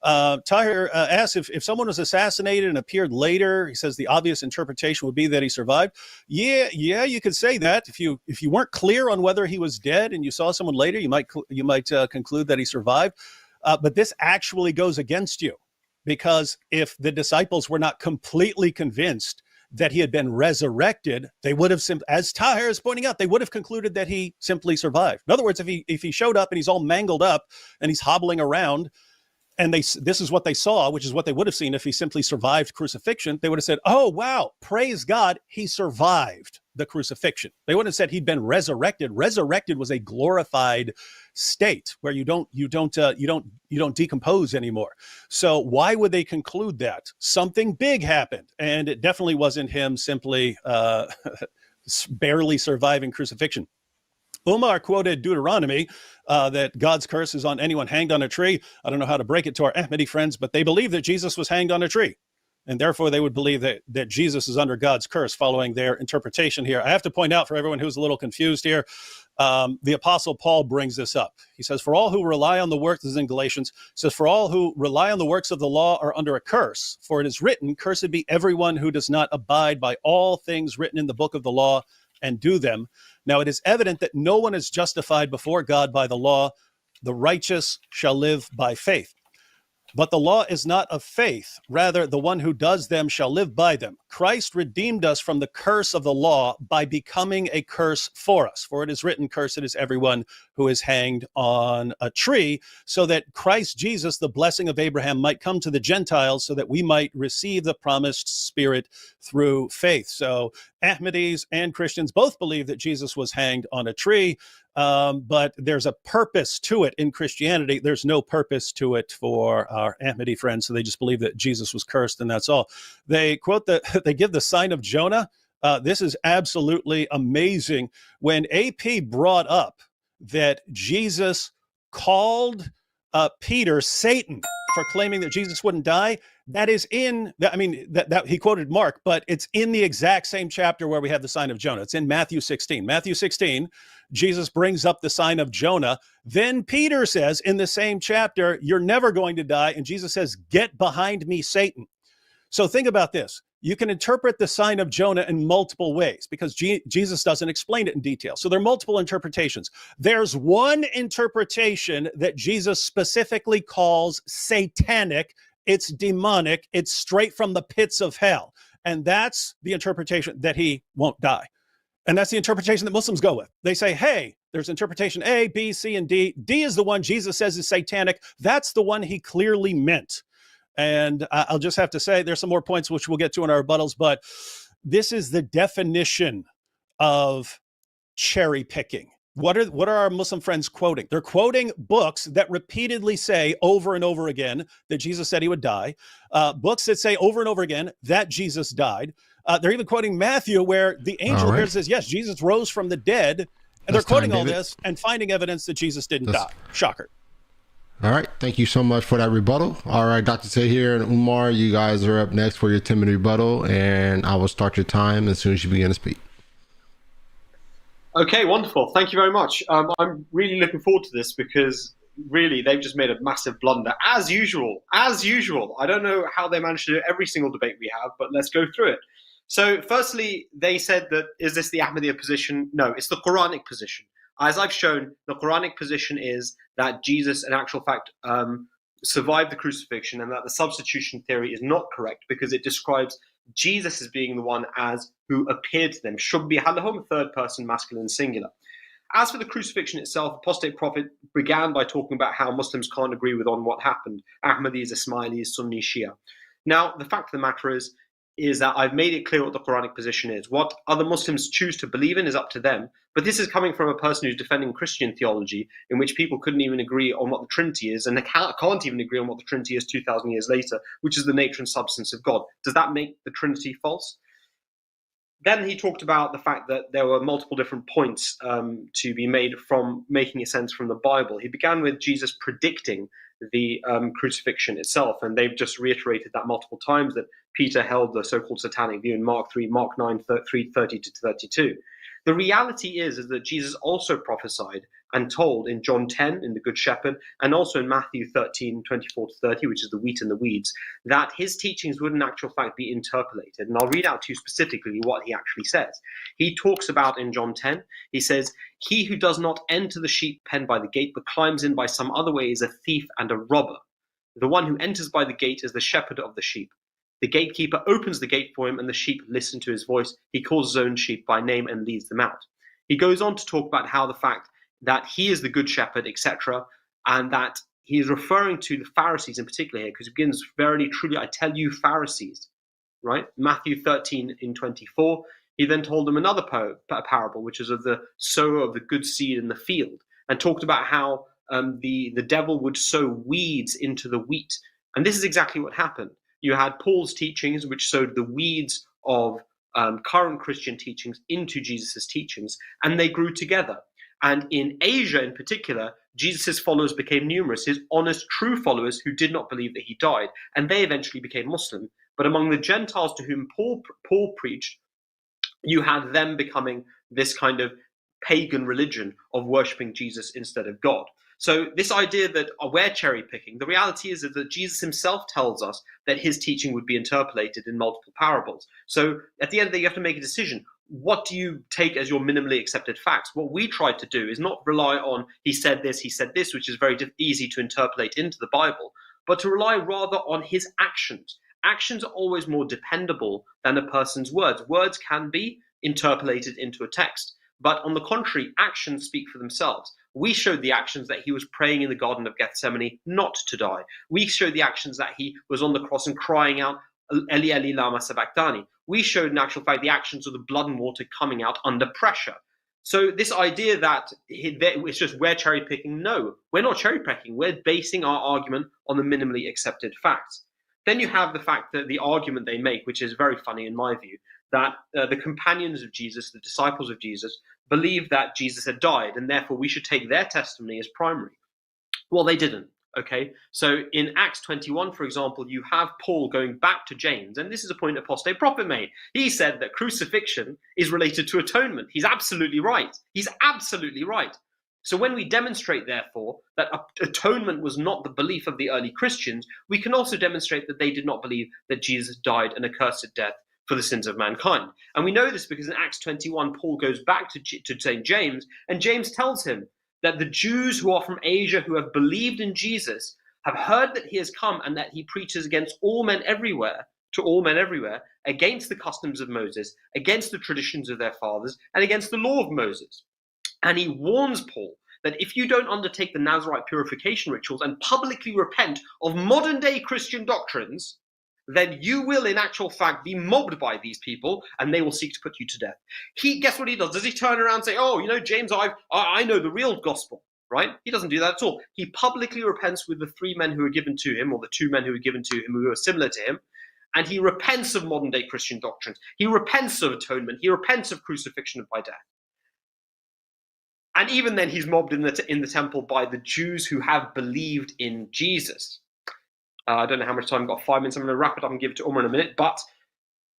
Tahir asks if someone was assassinated and appeared later. He says the obvious interpretation would be that he survived. Yeah, you could say that. If you weren't clear on whether he was dead and you saw someone later, you might conclude that he survived. But this actually goes against you, because if the disciples were not completely convinced that he had been resurrected, they would have, as Tahir is pointing out, they would have concluded that he simply survived. In other words, if he showed up and he's all mangled up and he's hobbling around, and this is what they saw, which is what they would have seen if he simply survived crucifixion, they would have said, oh, wow, praise God, he survived the crucifixion. They wouldn't have said he'd been resurrected. Resurrected was a glorified state where you don't decompose anymore. So why would they conclude that? Something big happened, and it definitely wasn't him simply barely surviving crucifixion. Umar quoted Deuteronomy that God's curse is on anyone hanged on a tree. I don't know how to break it to our Ahmadi friends, but they believe that Jesus was hanged on a tree. And therefore, they would believe that Jesus is under God's curse, following their interpretation here. I have to point out for everyone who's a little confused here, the Apostle Paul brings this up. He says, for all who rely on the works, this is in Galatians, says, for all who rely on the works of the law are under a curse. For it is written, cursed be everyone who does not abide by all things written in the book of the law and do them. Now it is evident that no one is justified before God by the law. The righteous shall live by faith. But the law is not of faith. Rather, the one who does them shall live by them. Christ redeemed us from the curse of the law by becoming a curse for us. For it is written, cursed is everyone who is hanged on a tree, so that Christ Jesus, the blessing of Abraham, might come to the Gentiles, so that we might receive the promised Spirit through faith. So Ahmadis and Christians both believe that Jesus was hanged on a tree. But there's a purpose to it in Christianity. There's no purpose to it for our Ahmadi friends. So they just believe that Jesus was cursed and that's all. They quote they give the sign of Jonah. This is absolutely amazing. When AP brought up that Jesus called Peter Satan for claiming that Jesus wouldn't die, that is in, I mean, that he quoted Mark, but it's in the exact same chapter where we have the sign of Jonah. It's in Matthew 16. Matthew 16, Jesus brings up the sign of Jonah. Then Peter says in the same chapter, you're never going to die. And Jesus says, get behind me, Satan. So think about this. You can interpret the sign of Jonah in multiple ways because Jesus doesn't explain it in detail. So there are multiple interpretations. There's one interpretation that Jesus specifically calls satanic. It's demonic. It's straight from the pits of hell. And that's the interpretation that he won't die. And that's the interpretation that Muslims go with. They say, hey, there's interpretation A, B, C, and D. D is the one Jesus says is satanic. That's the one he clearly meant. And I'll just have to say, there's some more points which we'll get to in our rebuttals, but this is the definition of cherry picking. What are our Muslim friends quoting? They're quoting books that repeatedly say over and over again that Jesus said he would die. Books that say over and over again that Jesus died. They're even quoting Matthew where the angel here says, yes, Jesus rose from the dead. And they're quoting all this and finding evidence that Jesus didn't die. Shocker. All right. Thank you so much for that rebuttal. All right, Dr. Tahir and Umar, you guys are up next for your 10-minute rebuttal, and I will start your time as soon as you begin to speak. Okay, wonderful. Thank you very much. I'm really looking forward to this because really they've just made a massive blunder, as usual. As usual. I don't know how they managed to do every single debate we have, but let's go through it. So firstly, they said that, is this the Ahmadiyya position? No, it's the Quranic position. As I've shown, the Quranic position is that Jesus, in actual fact, survived the crucifixion and that the substitution theory is not correct because it describes Jesus as being the one as who appeared to them. Shubbi halahum, third person, masculine, singular. As for the crucifixion itself, Apostate Prophet began by talking about how Muslims can't agree with on what happened. Ahmadis, Ismailis, Sunni, Shia. Now, the fact of the matter is that I've made it clear what the Quranic position is. What other Muslims choose to believe in is up to them. But this is coming from a person who's defending Christian theology in which people couldn't even agree on what the Trinity is and they can't even agree on what the Trinity is 2,000 years later, which is the nature and substance of God. Does that make the Trinity false? Then he talked about the fact that there were multiple different points to be made from making sense from the Bible. He began with Jesus predicting the crucifixion itself, and they've just reiterated that multiple times that Peter held the so-called satanic view in Mark 3, Mark 9, 3, 30 to 32. The reality is that Jesus also prophesied and told in John 10 in the Good Shepherd and also in Matthew 13, 24 to 30, which is the wheat and the weeds, that his teachings would in actual fact be interpolated. And I'll read out to you specifically what he actually says. He talks about in John 10, he says, he who does not enter the sheep pen by the gate but climbs in by some other way is a thief and a robber. The one who enters by the gate is the shepherd of the sheep. The gatekeeper opens the gate for him and the sheep listen to his voice. He calls his own sheep by name and leads them out. He goes on to talk about how the fact that he is the good shepherd, etc., and that he is referring to the Pharisees in particular here, because he begins, verily, truly, I tell you, Pharisees, right? Matthew 13 in 24. He then told them another parable, which is of the sower of the good seed in the field, and talked about how the devil would sow weeds into the wheat. And this is exactly what happened. You had Paul's teachings, which sowed the weeds of current Christian teachings into Jesus' teachings, and they grew together. And in Asia in particular, Jesus' followers became numerous, his honest, true followers who did not believe that he died, and they eventually became Muslim. But among the Gentiles to whom Paul preached, you had them becoming this kind of pagan religion of worshipping Jesus instead of God. So this idea that we're cherry picking, the reality is that Jesus himself tells us that his teaching would be interpolated in multiple parables. So at the end of the day, you have to make a decision. What do you take as your minimally accepted facts? What we try to do is not rely on he said this, which is very easy to interpolate into the Bible, but to rely rather on his actions. Actions are always more dependable than a person's words. Words can be interpolated into a text, but on the contrary, actions speak for themselves. We showed the actions that he was praying in the Garden of Gethsemane not to die. We showed the actions that he was on the cross and crying out, Eli, Eli, lama sabachthani. We showed in actual fact the actions of the blood and water coming out under pressure. So this idea that it's just we're cherry picking, no, we're not cherry picking. We're basing our argument on the minimally accepted facts. Then you have the fact that the argument they make, which is very funny in my view, that the companions of Jesus, the disciples of Jesus, believed that Jesus had died, and therefore we should take their testimony as primary. Well, they didn't. Okay, so in Acts 21, for example, you have Paul going back to James, and this is a point Apostate Prophet made. He said that crucifixion is related to atonement. He's absolutely right. He's absolutely right. So when we demonstrate, therefore, that atonement was not the belief of the early Christians, we can also demonstrate that they did not believe that Jesus died an accursed death for the sins of mankind. And we know this because in Acts 21, Paul goes back to St. James, and James tells him that the Jews who are from Asia who have believed in Jesus have heard that he has come and that he preaches against all men everywhere, to all men everywhere, against the customs of Moses, against the traditions of their fathers, and against the law of Moses. And he warns Paul that if you don't undertake the Nazirite purification rituals and publicly repent of modern day Christian doctrines, then you will in actual fact be mobbed by these people and they will seek to put you to death. Guess what he does? Does he turn around and say, oh, James, I know the real gospel, right? He doesn't do that at all. He publicly repents with the 3 men who were given to him, or the 2 men who were given to him who were similar to him, and he repents of modern day Christian doctrines. He repents of atonement. He repents of crucifixion by death. And even then he's mobbed in the temple by the Jews who have believed in Jesus. I don't know how much time I've got, 5 minutes. I'm going to wrap it up and give it to Umar in a minute. But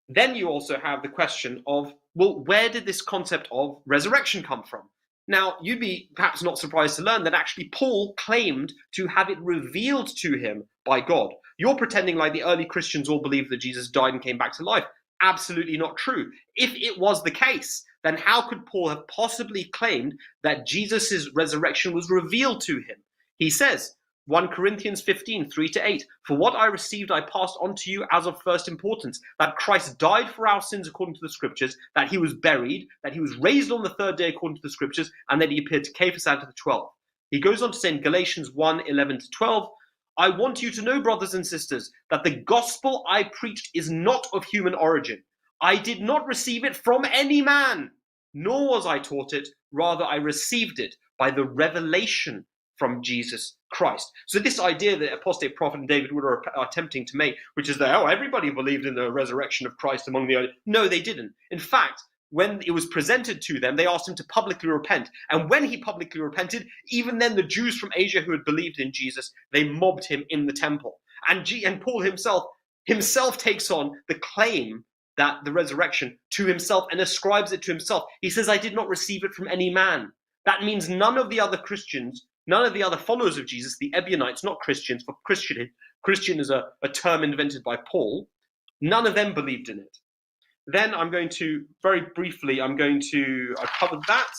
then you also have the question of, well, where did this concept of resurrection come from? Now, you'd be perhaps not surprised to learn that actually Paul claimed to have it revealed to him by God. You're pretending like the early Christians all believed that Jesus died and came back to life. Absolutely not true. If it was the case, then how could Paul have possibly claimed that Jesus' resurrection was revealed to him? He says, 1 Corinthians 15, 3-8, for what I received I passed on to you as of first importance, that Christ died for our sins according to the scriptures, that he was buried, that he was raised on the 3rd day according to the scriptures, and that he appeared to Cephas and to the 12. He goes on to say in Galatians 1, 11-12, I want you to know, brothers and sisters, that the gospel I preached is not of human origin. I did not receive it from any man, nor was I taught it, rather I received it by the revelation from Jesus Christ. So this idea that Apostate Prophet and David Wood are attempting to make, which is that, everybody believed in the resurrection of Christ among the early. No, they didn't. In fact, when it was presented to them, they asked him to publicly repent. And when he publicly repented, even then the Jews from Asia who had believed in Jesus, they mobbed him in the temple. And Paul himself takes on the claim that the resurrection to himself and ascribes it to himself. He says, I did not receive it from any man. That means none of the other Christians, none of the other followers of Jesus, the Ebionites, not Christians, for Christian is a term invented by Paul, none of them believed in it. Then I'm going to, very briefly, I covered that.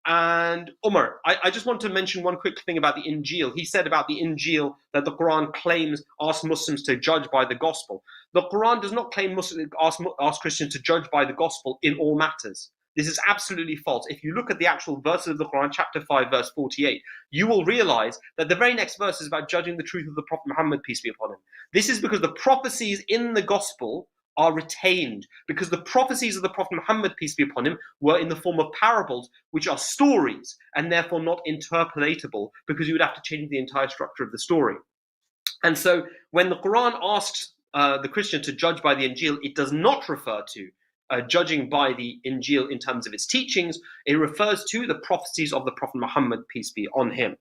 And Umar, I just want to mention one quick thing about the Injil. He said about the Injil that the Quran asks Muslims to judge by the gospel. The Quran does not claim ask Christians to judge by the gospel in all matters. This is absolutely false. If you look at the actual verses of the Quran, chapter 5, verse 48, you will realize that the very next verse is about judging the truth of the Prophet Muhammad, peace be upon him. This is because the prophecies in the gospel are retained, because the prophecies of the Prophet Muhammad, peace be upon him, were in the form of parables, which are stories, and therefore not interpolatable, because you would have to change the entire structure of the story. And so when the Quran asks the Christian to judge by the Injil, it does not refer to judging by the Injil in terms of its teachings. It refers to the prophecies of the Prophet Muhammad, peace be on him.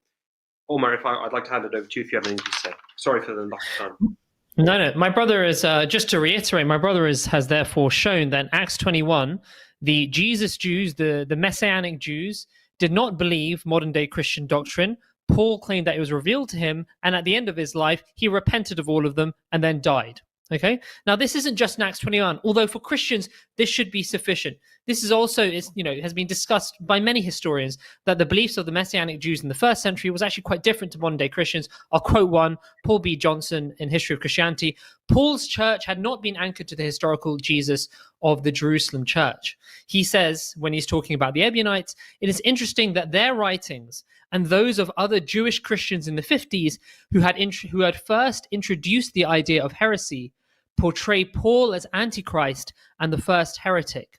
Omar, I'd like to hand it over to you if you have anything to say. Sorry for the loss of time. No. My brother is, just to reiterate, my brother has therefore shown that in Acts 21, the Jesus Jews, the Messianic Jews, did not believe modern-day Christian doctrine. Paul claimed that it was revealed to him, and at the end of his life, he repented of all of them and then died. Okay. Now, this isn't just in Acts 21, although for Christians, this should be sufficient. This is also, has been discussed by many historians that the beliefs of the Messianic Jews in the first century was actually quite different to modern day Christians. I'll quote one, Paul B. Johnson in History of Christianity. Paul's church had not been anchored to the historical Jesus of the Jerusalem church. He says, when he's talking about the Ebionites, it is interesting that their writings and those of other Jewish Christians in the 50s who had first introduced the idea of heresy portray Paul as Antichrist and the first heretic.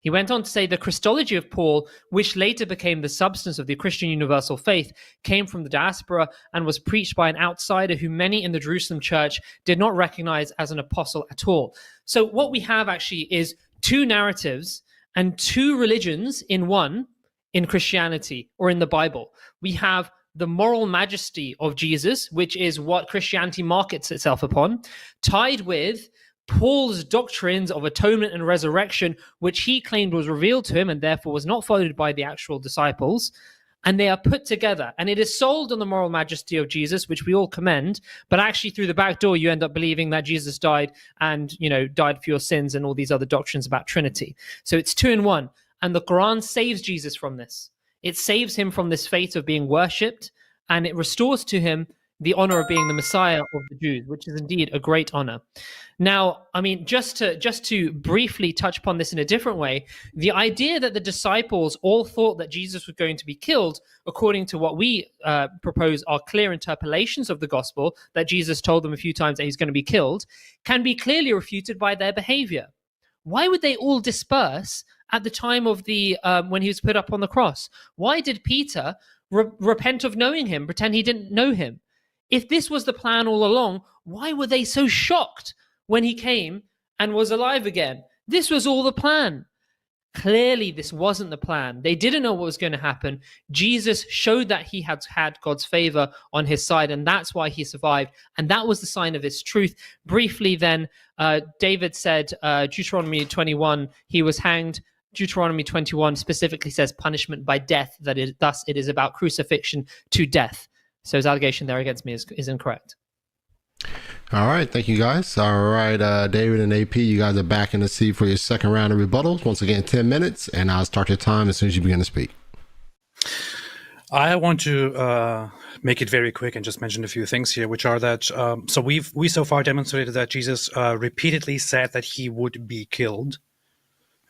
He went on to say the Christology of Paul, which later became the substance of the Christian universal faith, came from the diaspora and was preached by an outsider who many in the Jerusalem church did not recognize as an apostle at all. So what we have actually is two narratives and two religions in one in Christianity or in the Bible. We have the moral majesty of Jesus, which is what Christianity markets itself upon, tied with Paul's doctrines of atonement and resurrection, which he claimed was revealed to him and therefore was not followed by the actual disciples. And they are put together. And it is sold on the moral majesty of Jesus, which we all commend. But actually, through the back door, you end up believing that Jesus died and, died for your sins and all these other doctrines about Trinity. So it's two in one. And the Qur'an saves Jesus from this. It saves him from this fate of being worshipped, and it restores to him the honor of being the Messiah of the Jews, which is indeed a great honor. Now, I mean, just to briefly touch upon this in a different way, the idea that the disciples all thought that Jesus was going to be killed, according to what we propose are clear interpolations of the gospel, that Jesus told them a few times that he's going to be killed, can be clearly refuted by their behavior. Why would they all disperse at the time of the when he was put up on the cross? Why did Peter repent of knowing him, pretend he didn't know him? If this was the plan all along, why were they so shocked when he came and was alive again? This was all the plan. Clearly, this wasn't the plan. They didn't know what was going to happen. Jesus showed that he had God's favor on his side, and that's why he survived. And that was the sign of his truth. Briefly, then, David said, Deuteronomy 21, he was hanged. Deuteronomy 21 specifically says punishment by death, thus it is about crucifixion to death. So his allegation there against me is incorrect. All right. Thank you, guys. All right. David and AP, you guys are back in the seat for your second round of rebuttals. Once again, 10 minutes, and I'll start your time as soon as you begin to speak. I want to make it very quick and just mention a few things here, which are that, so we so far demonstrated that Jesus repeatedly said that he would be killed.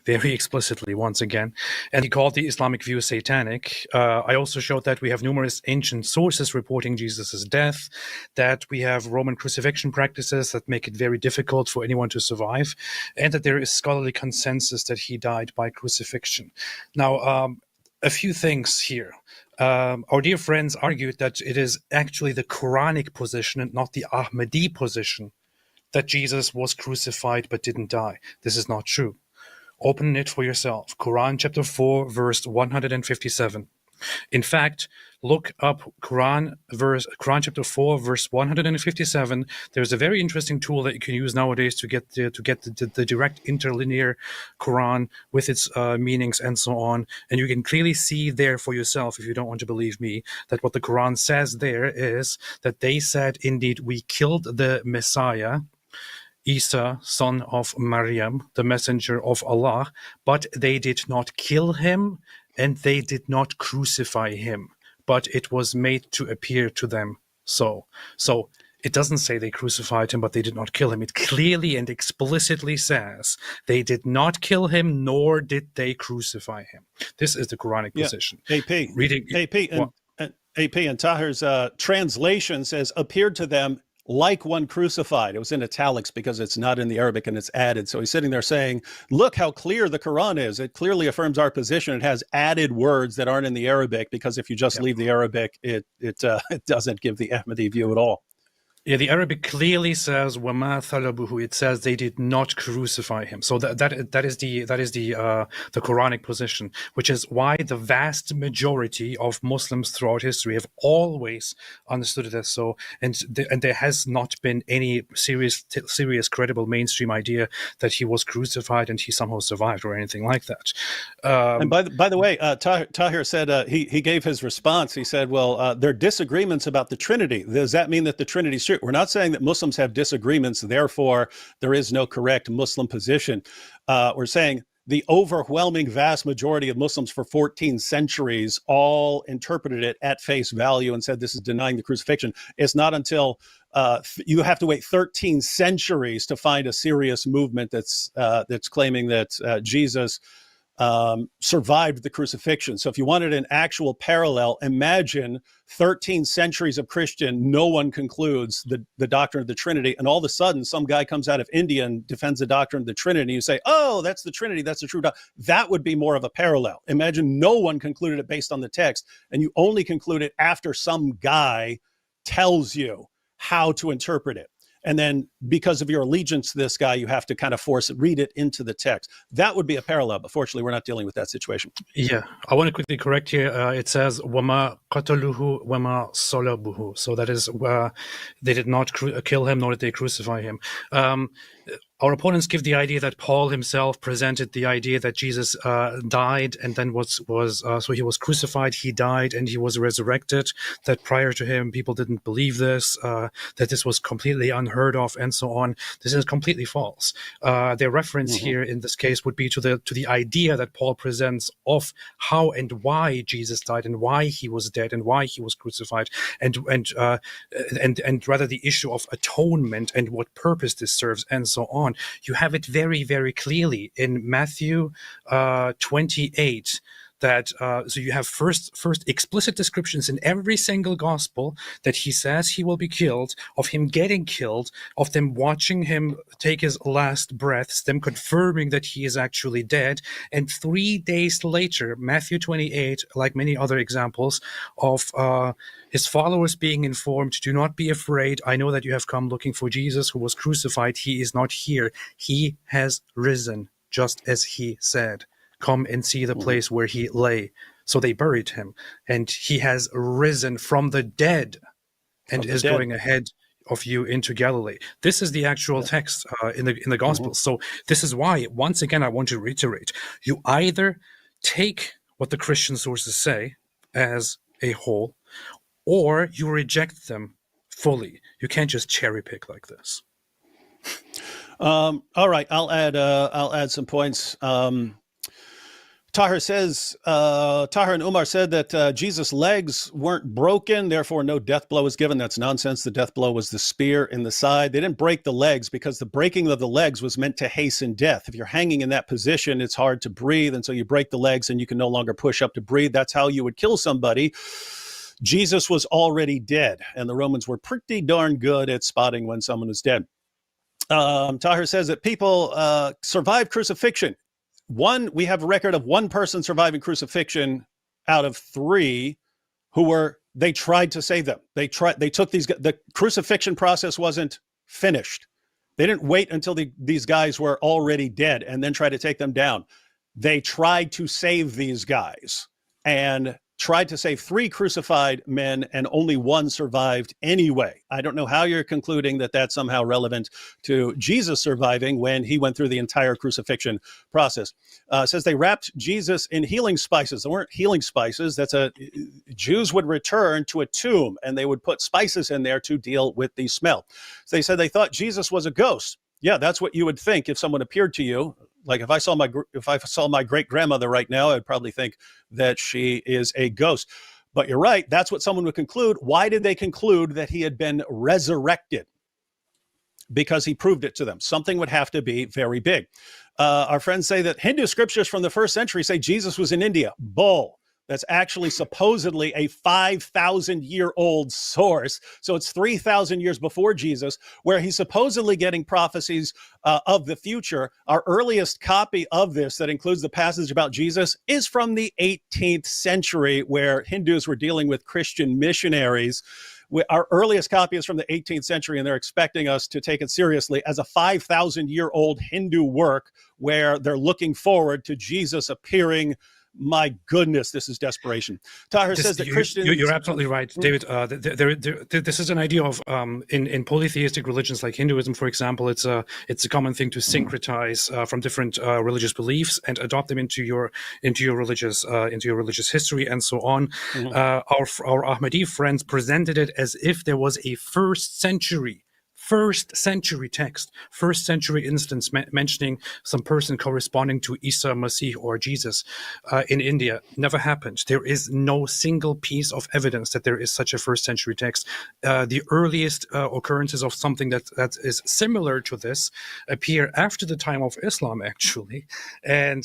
Very explicitly, once again, and he called the Islamic view satanic. I also showed that we have numerous ancient sources reporting Jesus' death, that we have Roman crucifixion practices that make it very difficult for anyone to survive, and that there is scholarly consensus that he died by crucifixion. Now, a few things here. Our dear friends argued that it is actually the Quranic position and not the Ahmadi position that Jesus was crucified but didn't die. This is not true. Open it for yourself. Quran chapter 4, verse 157. In fact, look up Quran chapter 4, verse 157. There's a very interesting tool that you can use nowadays to get the direct interlinear Quran with its meanings and so on. And you can clearly see there for yourself, if you don't want to believe me, that what the Quran says there is that they said, indeed, we killed the Messiah, Isa, son of Maryam, the messenger of Allah, but they did not kill him and they did not crucify him, but it was made to appear to them so. So it doesn't say they crucified him, but they did not kill him. It clearly and explicitly says they did not kill him, nor did they crucify him. This is the Quranic position. AP and Tahir's translation says, appeared to them like one crucified. It was in italics because it's not in the Arabic and it's added. So he's sitting there saying, look how clear the Quran is. It clearly affirms our position. It has added words that aren't in the Arabic, because if you just leave the Arabic, it doesn't give the Ahmadi view at all. Yeah, the Arabic clearly says "Wama thalabuhu." It says they did not crucify him. So that is the Quranic position, which is why the vast majority of Muslims throughout history have always understood it as so, and there has not been any serious, credible mainstream idea that he was crucified and he somehow survived or anything like that. And by the way, Tahir said he gave his response. He said, "Well, there are disagreements about the Trinity. Does that mean that the Trinity is true?" We're not saying that Muslims have disagreements, therefore there is no correct Muslim position. We're saying the overwhelming vast majority of Muslims for 14 centuries all interpreted it at face value and said this is denying the crucifixion. It's not until you have to wait 13 centuries to find a serious movement that's claiming that Jesus survived the crucifixion. So if you wanted an actual parallel, imagine 13 centuries of Christian, no one concludes the doctrine of the Trinity, and all of a sudden some guy comes out of India and defends the doctrine of the Trinity, and you say, oh, that's the Trinity, that's the true doctrine. That would be more of a parallel. Imagine no one concluded it based on the text, and you only conclude it after some guy tells you how to interpret it. And then because of your allegiance to this guy, you have to kind of read it into the text. That would be a parallel, but fortunately, we're not dealing with that situation. Yeah, I want to quickly correct here. It says "wama qataluhu wama salabuhu," so that is they did not kill him, nor did they crucify him. Our opponents give the idea that Paul himself presented the idea that Jesus died and then so he was crucified, he died, and he was resurrected, that prior to him people didn't believe this, that this was completely unheard of, and so on. This is completely false. Their reference here in this case would be to the idea that Paul presents of how and why Jesus died and why he was dead and why he was crucified, and rather the issue of atonement and what purpose this serves, and so on. You have it very, very clearly in Matthew 28. That so you have first explicit descriptions in every single gospel that he says he will be killed, of him getting killed, of them watching him take his last breaths, them confirming that he is actually dead, and 3 days later, Matthew 28, like many other examples of his followers being informed, do not be afraid. I know that you have come looking for Jesus who was crucified. He is not here. He has risen, just as he said. Come and see the place where he lay. So they buried him, and he has risen from the dead and is going ahead of you into Galilee. This is the actual text in the Gospels. So this is why, once again, I want to reiterate, you either take what the Christian sources say as a whole, or you reject them fully. You can't just cherry pick like this. All right, I'll add some points. Tahir and Umar said that Jesus' legs weren't broken, therefore no death blow was given. That's nonsense. The death blow was the spear in the side. They didn't break the legs because the breaking of the legs was meant to hasten death. If you're hanging in that position, it's hard to breathe, and so you break the legs and you can no longer push up to breathe. That's how you would kill somebody. Jesus was already dead, and the Romans were pretty darn good at spotting when someone was dead. Tahir says that people survived crucifixion. We have a record of one person surviving crucifixion out of 3 they tried to save them. They took the crucifixion process wasn't finished. They didn't wait until these guys were already dead and then try to take them down. They tried to save these guys and tried to save 3 crucified men, and only 1 survived anyway. I don't know how you're concluding that that's somehow relevant to Jesus surviving when he went through the entire crucifixion process. Says they wrapped Jesus in healing spices. They weren't healing spices. Jews would return to a tomb and they would put spices in there to deal with the smell. So they said they thought Jesus was a ghost. Yeah, that's what you would think if someone appeared to you. Like if I saw my great grandmother right now, I'd probably think that she is a ghost. But you're right, that's what someone would conclude. Why did they conclude that he had been resurrected? Because he proved it to them. Something would have to be very big. Our friends say that Hindu scriptures from the 1st century say Jesus was in India. Bull. That's actually supposedly a 5,000-year-old source. So it's 3,000 years before Jesus, where he's supposedly getting prophecies of the future. Our earliest copy of this that includes the passage about Jesus is from the 18th century, where Hindus were dealing with Christian missionaries. Our earliest copy is from the 18th century, and they're expecting us to take it seriously as a 5,000-year-old Hindu work where they're looking forward to Jesus appearing. My goodness, this is desperation. Tahir says that Christians... You're absolutely right, David. This is an idea of, in polytheistic religions like Hinduism, for example, it's a common thing to syncretize from different religious beliefs and adopt them into your religious history and so on. Our Ahmadi friends presented it as if there was a 1st century first century text, first century instance mentioning some person corresponding to Isa, Masih, or Jesus in India. Never happened. There is no single piece of evidence that there is such a first century text. The earliest occurrences of something that is similar to this appear after the time of Islam, actually. And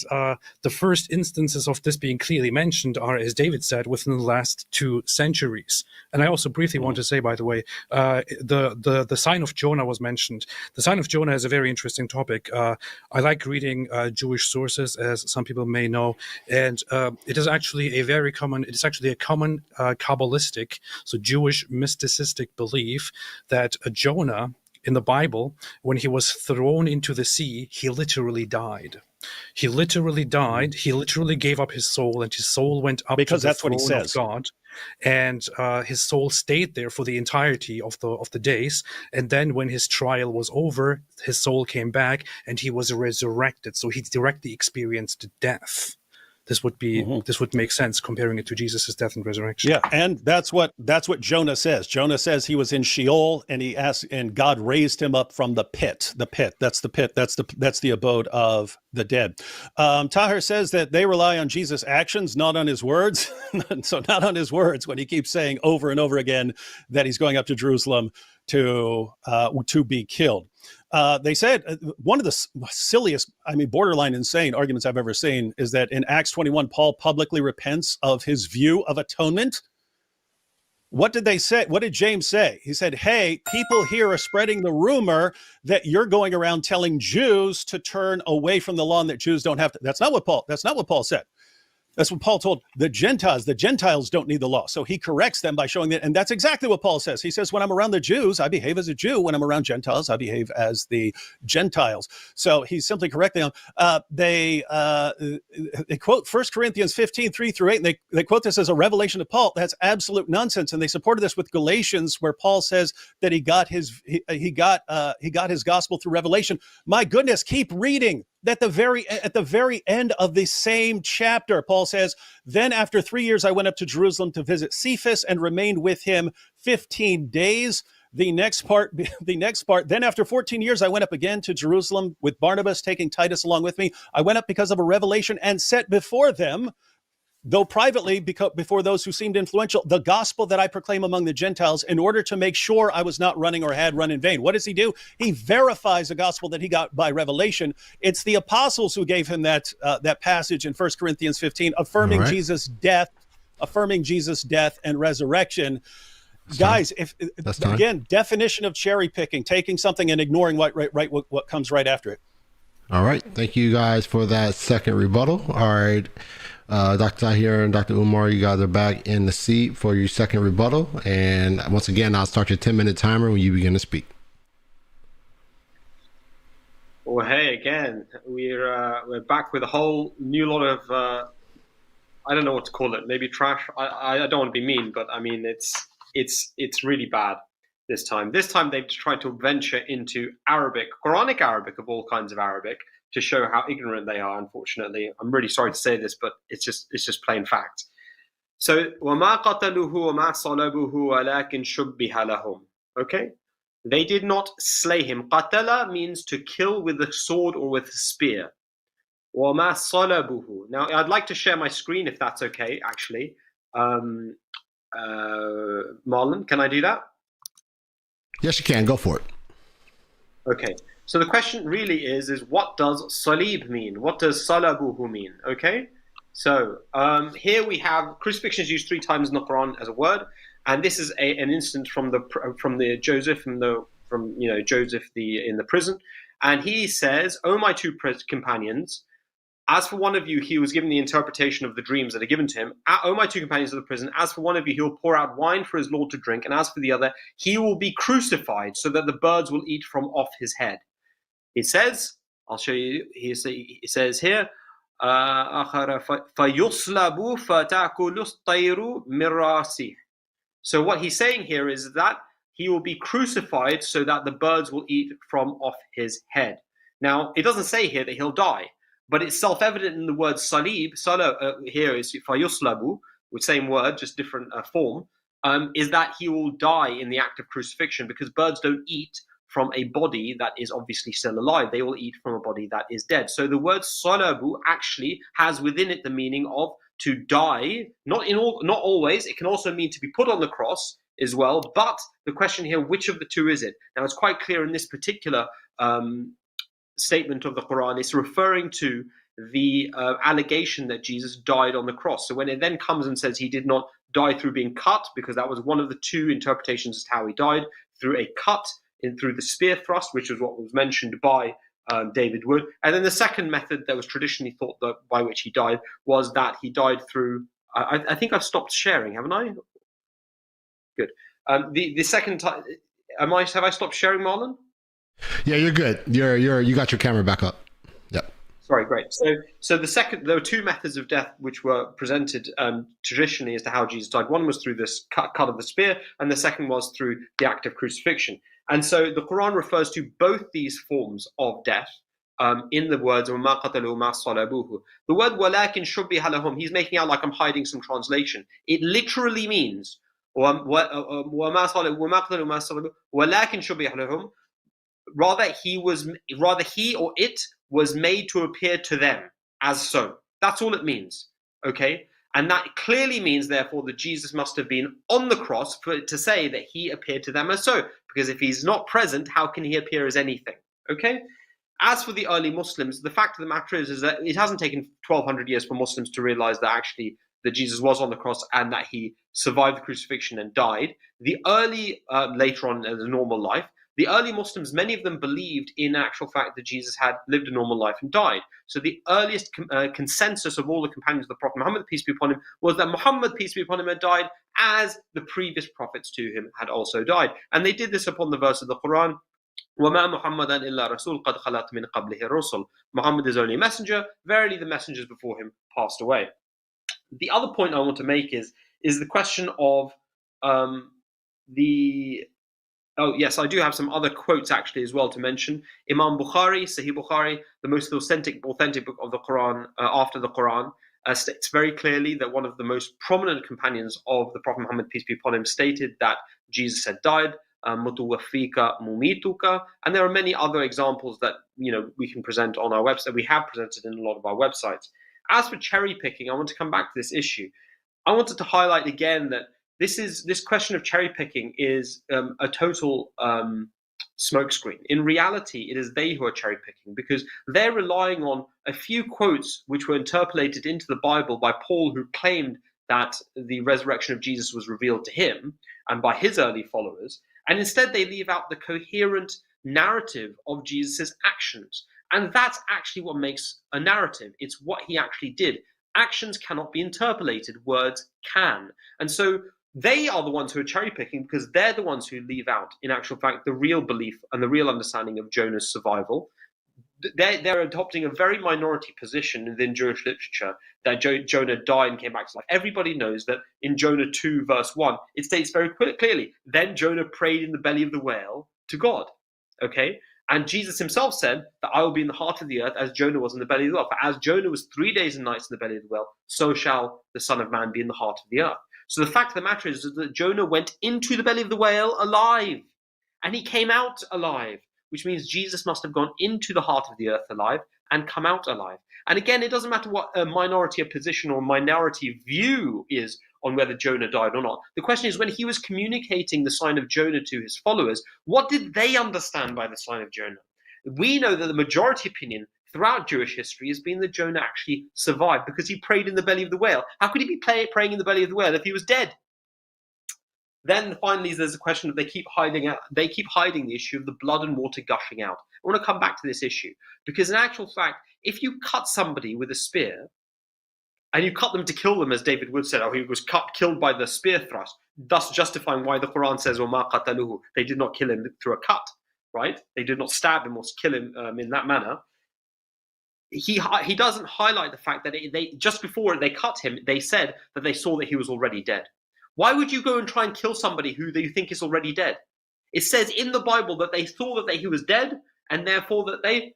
the first instances of this being clearly mentioned are, as David said, within the last 2 centuries. And I also briefly want to say, by the way, the sign of Jonah was mentioned. The sign of Jonah is a very interesting topic. I like reading Jewish sources, as some people may know, and it is actually a common Kabbalistic, so Jewish mysticistic belief that Jonah in the Bible, when he was thrown into the sea, he literally died. He literally died. He literally gave up his soul, and his soul went up because to the that's what he throne of says. God. And his soul stayed there for the entirety of the days. And then when his trial was over, his soul came back and he was resurrected. So he directly experienced death. This would be this would make sense comparing it to Jesus' death and resurrection. Yeah, and that's what Jonah says. Jonah says he was in Sheol, and God raised him up from the pit. The pit. That's the pit. That's the abode of the dead. Tahir says that they rely on Jesus' actions, not on his words. So not on his words when he keeps saying over and over again that he's going up to Jerusalem to be killed. They said one of the silliest, borderline insane arguments I've ever seen is that in Acts 21, Paul publicly repents of his view of atonement. What did they say? What did James say? He said, hey, people here are spreading the rumor that you're going around telling Jews to turn away from the law and that Jews don't have to. That's not what Paul said. That's what Paul told the Gentiles. The Gentiles don't need the law. So he corrects them by showing that. And that's exactly what Paul says. He says, when I'm around the Jews, I behave as a Jew. When I'm around Gentiles, I behave as the Gentiles. So he's simply correcting them. They quote 1 Corinthians 15, 3-8, and they quote this as a revelation of Paul. That's absolute nonsense. And they supported this with Galatians, where Paul says that he got his gospel through revelation. My goodness, keep reading. At the very end of the same chapter, Paul says, then after 3 years, I went up to Jerusalem to visit Cephas and remained with him 15 days. The next part, then after 14 years, I went up again to Jerusalem with Barnabas, taking Titus along with me. I went up because of a revelation and set before them, though privately, before those who seemed influential, the gospel that I proclaim among the Gentiles, in order to make sure I was not running or had run in vain. What does he do? He verifies the gospel that he got by revelation. It's the apostles who gave him that passage in 1 Corinthians 15, affirming Jesus' death and resurrection. Guys, again, definition of cherry picking, taking something and ignoring what comes right after it. All right. Thank you guys for that second rebuttal. All right. Dr. Tahir and Dr. Umar, you guys are back in the seat for your second rebuttal. And once again, I'll start your 10-minute timer when you begin to speak. Well, hey, again, we're back with a whole new lot of, I don't know what to call it, maybe trash. I don't want to be mean, but I mean, it's really bad this time. This time they've tried to venture into Arabic, Quranic Arabic of all kinds of Arabic, to show how ignorant they are, unfortunately. I'm really sorry to say this, but it's just plain fact. So, وَمَا قَتَلُوهُ وَمَا صَلَبُوهُ وَلَكِنْ شُبِّهَ لَهُمْ. Okay? They did not slay him. قَتَلَ means to kill with a sword or with a spear. وَمَا صَلَبُوهُ. Now, I'd like to share my screen if that's okay, actually. Marlon, can I do that? Yes, you can. Go for it. Okay. So the question really is what does salib mean? What does salabuhu mean? Okay, so here we have crucifixion is used 3 times in the Quran as a word, and this is an instance from the Joseph Joseph in the prison, and he says, "O my 2 companions, as for one of you, he was given the interpretation of the dreams that are given to him. O my 2 companions of the prison, as for one of you, he will pour out wine for his Lord to drink, and as for the other, he will be crucified, so that the birds will eat from off his head." He says, I'll show you, he says here, فَيُصْلَبُ فَتَأْكُلُ الطَّيْرُ مِنْ رَأْسِهِ. So what he's saying here is that he will be crucified so that the birds will eat from off his head. Now, it doesn't say here that he'll die, but it's self-evident in the word salib. Here is فَيُصْلَبُ, with same word, just different form, is that he will die in the act of crucifixion, because birds don't eat from a body that is obviously still alive. They will eat from a body that is dead. So the word salabu actually has within it the meaning of to die, not always. It can also mean to be put on the cross as well. But the question here, which of the two is it? Now, it's quite clear in this particular statement of the Qur'an, it's referring to the allegation that Jesus died on the cross. So when it then comes and says he did not die through being cut, because that was one of the two interpretations as to how he died, through a cut, through the spear thrust, which was what was mentioned by David Wood. And then the second method that was traditionally thought that by which he died was that he died through, I think I've stopped sharing, haven't I? Good. The second time, have I stopped sharing, Marlon? Yeah, you're good. You got your camera back up. Yep. Sorry, great. So there were two methods of death which were presented traditionally as to how Jesus died. One was through this cut of the spear, and the second was through the act of crucifixion. And so the Quran refers to both these forms of death in the words وَمَا قَتَلُوا مَا صَلَبُوهُ. The word وَلَكِنْ شُبِّهَ لَهُمْ, he's making out like I'm hiding some translation. It literally means وَمَا قَتَلُوا مَا صَلَبُوهُ وَلَكِنْ شُبِّهَ لَهُمْ. Rather he or it was made to appear to them as so. That's all it means. Okay? And that clearly means, therefore, that Jesus must have been on the cross for it to say that he appeared to them as so. Because if he's not present, how can he appear as anything? Okay? As for the early Muslims, the fact of the matter is that it hasn't taken 1,200 years for Muslims to realize that actually that Jesus was on the cross and that he survived the crucifixion and died. The early, later on in the normal life, the early Muslims, many of them believed in actual fact that Jesus had lived a normal life and died. So the earliest consensus of all the companions of the Prophet Muhammad, peace be upon him, was that Muhammad, peace be upon him, had died as the previous prophets to him had also died. And they did this upon the verse of the Quran, وَمَا مُحَمَّدًا إِلَّا رَسُولٌ قَدْ خَلَتْ مِنْ قَبْلِهِ الرُّسُلُ. Muhammad is only a messenger. Verily the messengers before him passed away. The other point I want to make is the question of Oh, yes, I do have some other quotes actually as well to mention. Imam Bukhari, Sahih Bukhari, the most authentic book of the Quran after the Quran, states very clearly that one of the most prominent companions of the Prophet Muhammad, peace be upon him, stated that Jesus had died, mutuwaffika mumituka, and there are many other examples that we can present on our website. We have presented in a lot of our websites. As for cherry picking, I want to come back to this issue. I wanted to highlight again that this question of cherry picking is a total smokescreen. In reality, it is they who are cherry picking because they're relying on a few quotes which were interpolated into the Bible by Paul, who claimed that the resurrection of Jesus was revealed to him and by his early followers. And instead, they leave out the coherent narrative of Jesus's actions. And that's actually what makes a narrative. It's what he actually did. Actions cannot be interpolated, words can. And so they are the ones who are cherry picking because they're the ones who leave out, in actual fact, the real belief and the real understanding of Jonah's survival. They're adopting a very minority position within Jewish literature that Jonah died and came back to life. Everybody knows that in Jonah 2, verse 1, it states very clearly, then Jonah prayed in the belly of the whale to God. Okay? And Jesus himself said that I will be in the heart of the earth as Jonah was in the belly of the whale. For as Jonah was 3 days and nights in the belly of the whale, so shall the Son of Man be in the heart of the earth. So the fact of the matter is that Jonah went into the belly of the whale alive, and he came out alive, which means Jesus must have gone into the heart of the earth alive and come out alive. And again, it doesn't matter what a minority of position or minority view is on whether Jonah died or not. The question is, when he was communicating the sign of Jonah to his followers, what did they understand by the sign of Jonah? We know that the majority opinion throughout Jewish history has been that Jonah actually survived because he prayed in the belly of the whale. How could he be praying in the belly of the whale if he was dead? Then finally, there's a question of they keep hiding the issue of the blood and water gushing out. I want to come back to this issue because in actual fact, if you cut somebody with a spear and you cut them to kill them, as David Wood said, he was killed by the spear thrust, thus justifying why the Quran says, وَمَا قَتَلُوهُ, they did not kill him through a cut, right? They did not stab him or kill him in that manner. He doesn't highlight the fact that they just before they cut him, they said that they saw that he was already dead. Why would you go and try and kill somebody who you think is already dead? It says in the Bible that they saw that he was dead, and therefore that they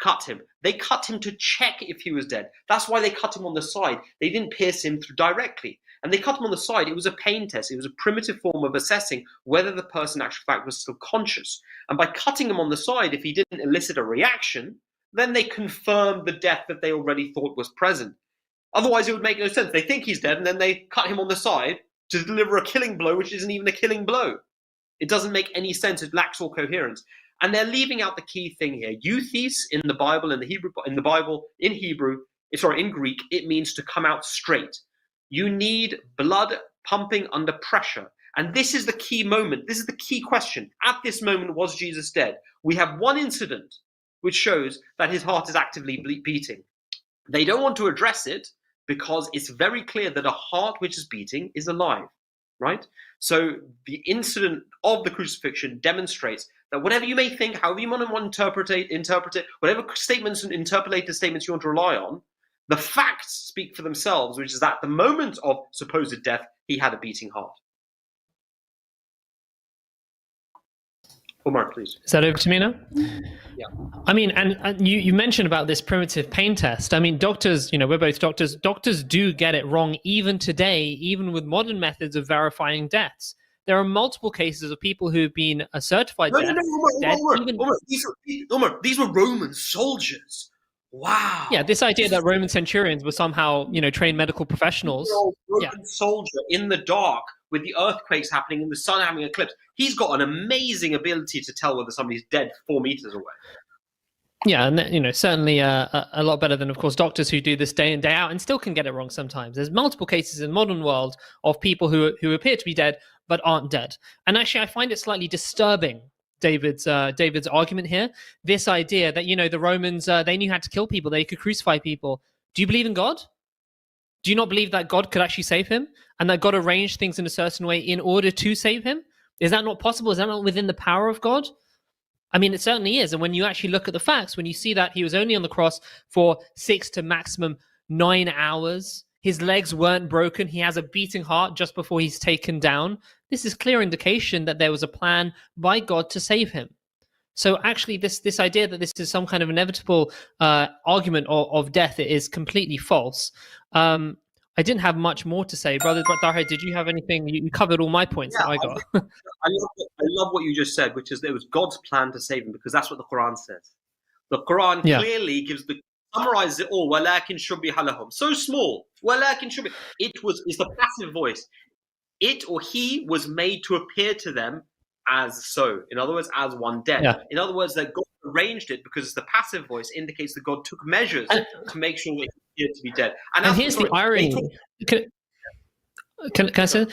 cut him. They cut him to check if he was dead. That's why they cut him on the side. They didn't pierce him through directly. And they cut him on the side. It was a pain test. It was a primitive form of assessing whether the person, in actual fact, was still conscious. And by cutting him on the side, if he didn't elicit a reaction, then they confirmed the death that they already thought was present. Otherwise, it would make no sense. They think he's dead, and then they cut him on the side to deliver a killing blow, which isn't even a killing blow. It doesn't make any sense. It lacks all coherence. And they're leaving out the key thing here. Euthys in the Bible, in Greek, it means to come out straight. You need blood pumping under pressure. And this is the key moment. This is the key question. At this moment, was Jesus dead? We have one incident which shows that his heart is actively beating. They don't want to address it because it's very clear that a heart which is beating is alive, right? So the incident of the crucifixion demonstrates that whatever you may think, however you want to interpret it, whatever statements and interpolated statements you want to rely on, the facts speak for themselves, which is that at the moment of supposed death, he had a beating heart. Omar, please. Is that over to me now? Yeah. I mean, and you mentioned about this primitive pain test. I mean, doctors, we're both doctors. Doctors do get it wrong even today, even with modern methods of verifying deaths. There are multiple cases of people who've been certified dead. Omar, these were Roman soldiers. Wow. Yeah, this idea that Roman centurions were somehow, trained medical professionals. Roman soldier in the dark with the earthquakes happening and the sun having an eclipse. He's got an amazing ability to tell whether somebody's dead 4 meters away. Yeah, and certainly a lot better than, of course, doctors who do this day in, day out and still can get it wrong sometimes. There's multiple cases in the modern world of people who appear to be dead but aren't dead. And actually, I find it slightly disturbing, David's argument here. This idea that, the Romans, they knew how to kill people. They could crucify people. Do you believe in God? Do you not believe that God could actually save him and that God arranged things in a certain way in order to save him? Is that not possible? Is that not within the power of God? I mean, it certainly is. And when you actually look at the facts, when you see that he was only on the cross for 6 to maximum 9 hours, his legs weren't broken, he has a beating heart just before he's taken down, this is clear indication that there was a plan by God to save him. So actually, this idea that this is some kind of inevitable argument of death is completely false. I didn't have much more to say. Brother Darhead, did you have anything? You covered all my points that I got. I love what you just said, which is it was God's plan to save him, because that's what the Quran says. The Quran clearly summarizes it all. وَلَكِنْ شُبِّهَ لَهُمْ. So small. وَلَكِنْ شُبِّهَ. It's the passive voice. It or he was made to appear to them as so. In other words, as one dead. Yeah. In other words, that God arranged it because the passive voice indicates that God took measures to make sure that he appeared to be dead. And here's the irony. Can I say?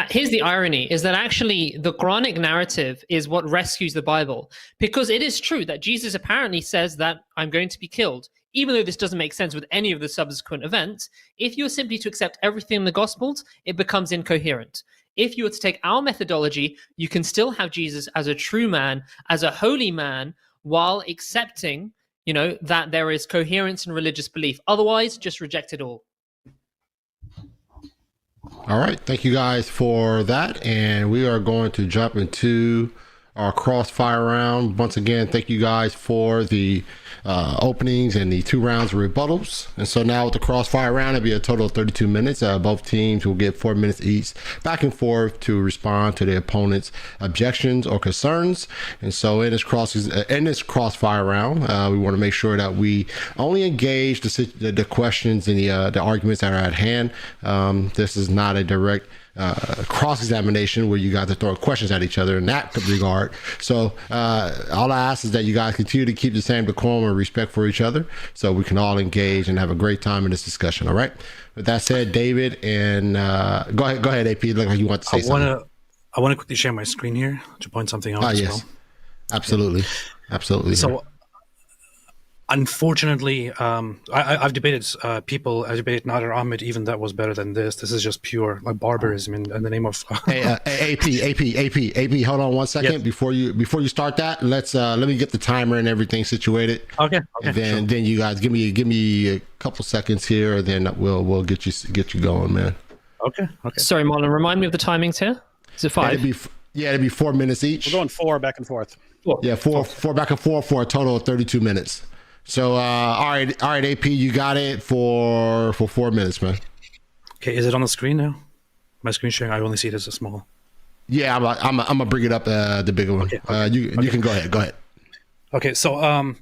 Here's the irony, is that actually the Quranic narrative is what rescues the Bible. Because it is true that Jesus apparently says that I'm going to be killed. Even though this doesn't make sense with any of the subsequent events, if you were simply to accept everything in the Gospels, it becomes incoherent. If you were to take our methodology, you can still have Jesus as a true man, as a holy man, while accepting, that there is coherence in religious belief. Otherwise, just reject it all. All right. Thank you guys for that. And we are going to jump into our crossfire round. Once again, thank you guys for the openings and the 2 rounds of rebuttals. And so now with the crossfire round, it'll be a total of 32 minutes. Both teams will get 4 minutes each, back and forth, to respond to the opponent's objections or concerns. And so in this crossfire round, we want to make sure that we only engage the questions and the arguments that are at hand. This is not a direct cross-examination where you guys are throwing questions at each other in that regard. So all I ask is that you guys continue to keep the same decorum and respect for each other so we can all engage and have a great time in this discussion. All right. With that said, David, and go ahead, AP. Look like you want to say something. I want to quickly share my screen here to point something out as well. Absolutely. So unfortunately, I've debated I've debated Nader Ahmed, even that was better than this. This is just pure barbarism in the name of Hey, AP, hold on 1 second. Yes. Before you start that, let me get the timer and everything situated. Okay. And then you guys give me a couple seconds here, and then we'll get you going, man. Okay. Sorry, Marlon, remind me of the timings here. Is it 5? It'd be 4 minutes each. We're going 4 back and forth. Yeah, four back and forth for a total of 32 minutes. So, all right, AP, you got it for 4 minutes, man. Okay, is it on the screen now? My screen sharing, I only see it as a small. Yeah, I'm gonna bring it up, the bigger one. Okay. You can go ahead. Go ahead. Okay, so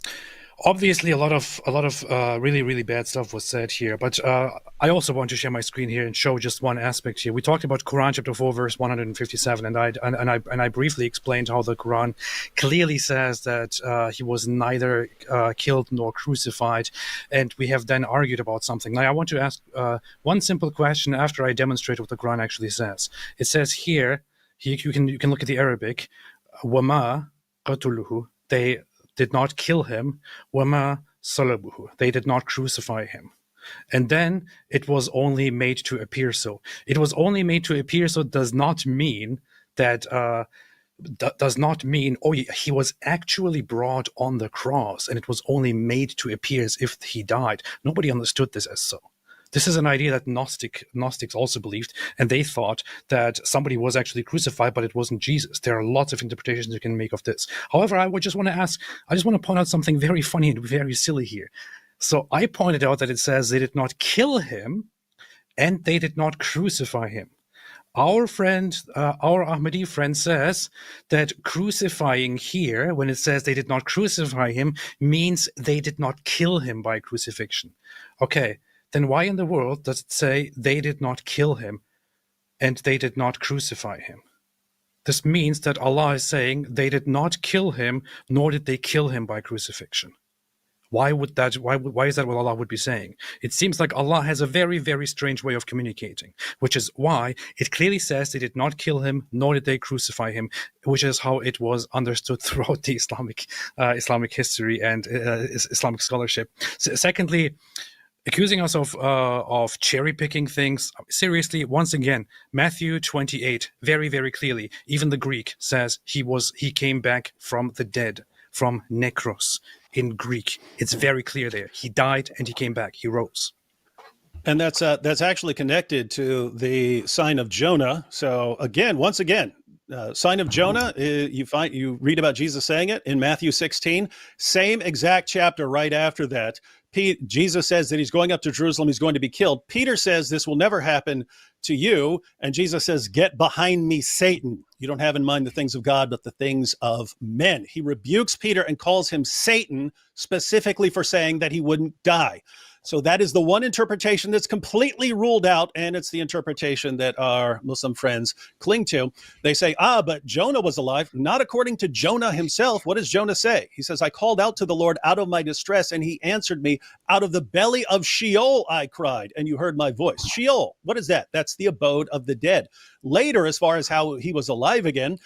obviously a lot of really, really bad stuff was said here, but I also want to share my screen here and show just one aspect here. We talked about Quran chapter 4 verse 157, and I briefly explained how the Quran clearly says that he was neither killed nor crucified, and we have then argued about something. Now I want to ask one simple question after I demonstrate what the Quran actually says. It says here, you can look at the Arabic, wama qatuluhu, they did not kill him, wama salabuhu, they did not crucify him. And then it was only made to appear so. It was only made to appear so does not mean that he was actually brought on the cross and it was only made to appear as if he died. Nobody understood this as so. This is an idea that Gnostics also believed, and they thought that somebody was actually crucified, but it wasn't Jesus. There are lots of interpretations you can make of this. However, I just want to point out something very funny and very silly here. So I pointed out that it says they did not kill him, and they did not crucify him. Our Ahmadi friend says that crucifying here, when it says they did not crucify him, means they did not kill him by crucifixion. Okay. Then why in the world does it say they did not kill him and they did not crucify him? This means that Allah is saying they did not kill him, nor did they kill him by crucifixion. Why is that what Allah would be saying? It seems like Allah has a very, very strange way of communicating, which is why it clearly says they did not kill him, nor did they crucify him, which is how it was understood throughout the Islamic history and Islamic scholarship. Secondly, accusing us of cherry picking things. Seriously, once again, Matthew 28, very, very clearly, even the Greek says he came back from the dead, from nekros in Greek. It's very clear there. He died and he came back. He rose. And that's actually connected to the sign of Jonah. So again, once again, sign of Jonah, you read about Jesus saying it in Matthew 16, same exact chapter right after that. Jesus says that he's going up to Jerusalem, he's going to be killed. Peter says this will never happen to you. And Jesus says, get behind me, Satan. You don't have in mind the things of God, but the things of men. He rebukes Peter and calls him Satan specifically for saying that he wouldn't die. So that is the one interpretation that's completely ruled out, and it's the interpretation that our Muslim friends cling to. They say, but Jonah was alive. Not according to Jonah himself. What does Jonah say? He says, I called out to the Lord out of my distress, and he answered me. Out of the belly of Sheol I cried, and you heard my voice. Sheol, what is that? That's the abode of the dead. Later, as far as how he was alive again,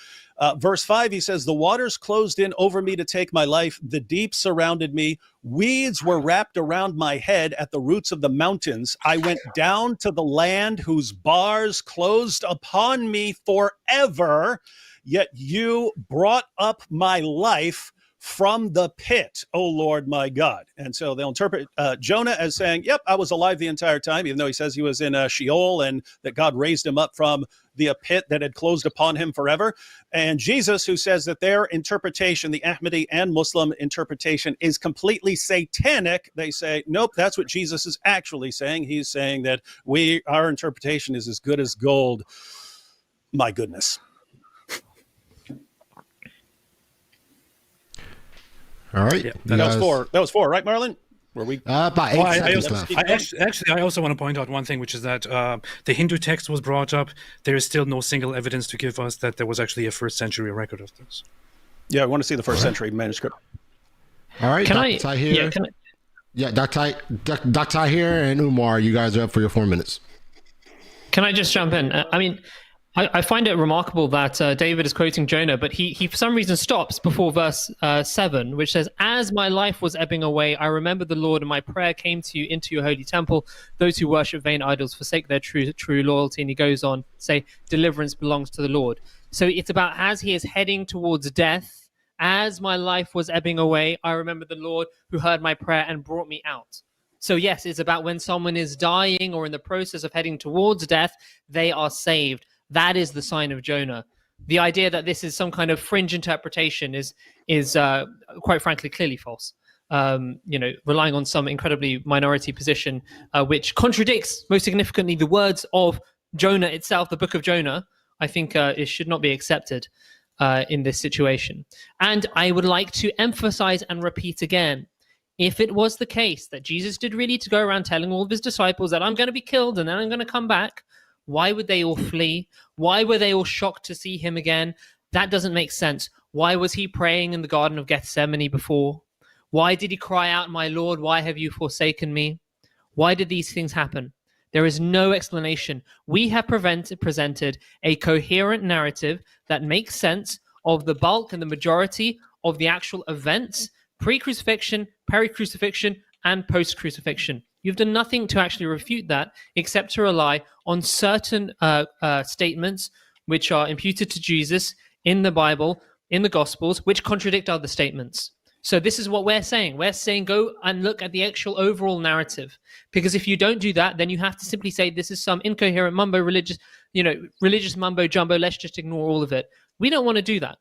verse 5, he says, the waters closed in over me to take my life. The deep surrounded me. Weeds were wrapped around my head at the roots of the mountains. I went down to the land whose bars closed upon me forever. Yet you brought up my life from the pit, O Lord my God. And so they'll interpret Jonah as saying, yep, I was alive the entire time, even though he says he was in Sheol and that God raised him up from the pit that had closed upon him forever. And Jesus, who says that their interpretation, the Ahmadi and Muslim interpretation, is completely satanic. They say, nope, that's what Jesus is actually saying. He's saying that our interpretation is as good as gold. My goodness. All right. Yeah, that was four, right, Marlon? Were we? About 8 seconds left. I also want to point out one thing, which is that the Hindu text was brought up. There is still no single evidence to give us that there was actually a first century record of this. Yeah, I want to see the first century manuscript. All right. Can Dr. Tahir. Yeah, Dr. Tahir and Umar, you guys are up for your 4 minutes. Can I just jump in? I find it remarkable that David is quoting Jonah, but he for some reason stops before verse 7, which says, as my life was ebbing away, I remembered the Lord, and my prayer came to you into your holy temple. Those who worship vain idols forsake their true loyalty. And he goes on to say, deliverance belongs to the Lord. So it's about as he is heading towards death, as my life was ebbing away, I remember the Lord who heard my prayer and brought me out. So yes, it's about when someone is dying or in the process of heading towards death, they are saved. That is the sign of Jonah. The idea that this is some kind of fringe interpretation is quite frankly, clearly false. relying on some incredibly minority position, which contradicts most significantly the words of Jonah itself, the book of Jonah, I think it should not be accepted in this situation. And I would like to emphasize and repeat again, if it was the case that Jesus did really to go around telling all of his disciples that I'm going to be killed and then I'm going to come back, why would they all flee? Why were they all shocked to see him again? That doesn't make sense. Why was he praying in the Garden of Gethsemane before? Why did he cry out, my Lord, why have you forsaken me? Why did these things happen? There is no explanation. We have presented a coherent narrative that makes sense of the bulk and the majority of the actual events, pre-crucifixion, peri-crucifixion, and post-crucifixion. You've done nothing to actually refute that except to rely on certain statements which are imputed to Jesus in the Bible, in the Gospels, which contradict other statements. So this is what we're saying. We're saying go and look at the actual overall narrative. Because if you don't do that, then you have to simply say this is some incoherent religious mumbo jumbo. Let's just ignore all of it. We don't want to do that.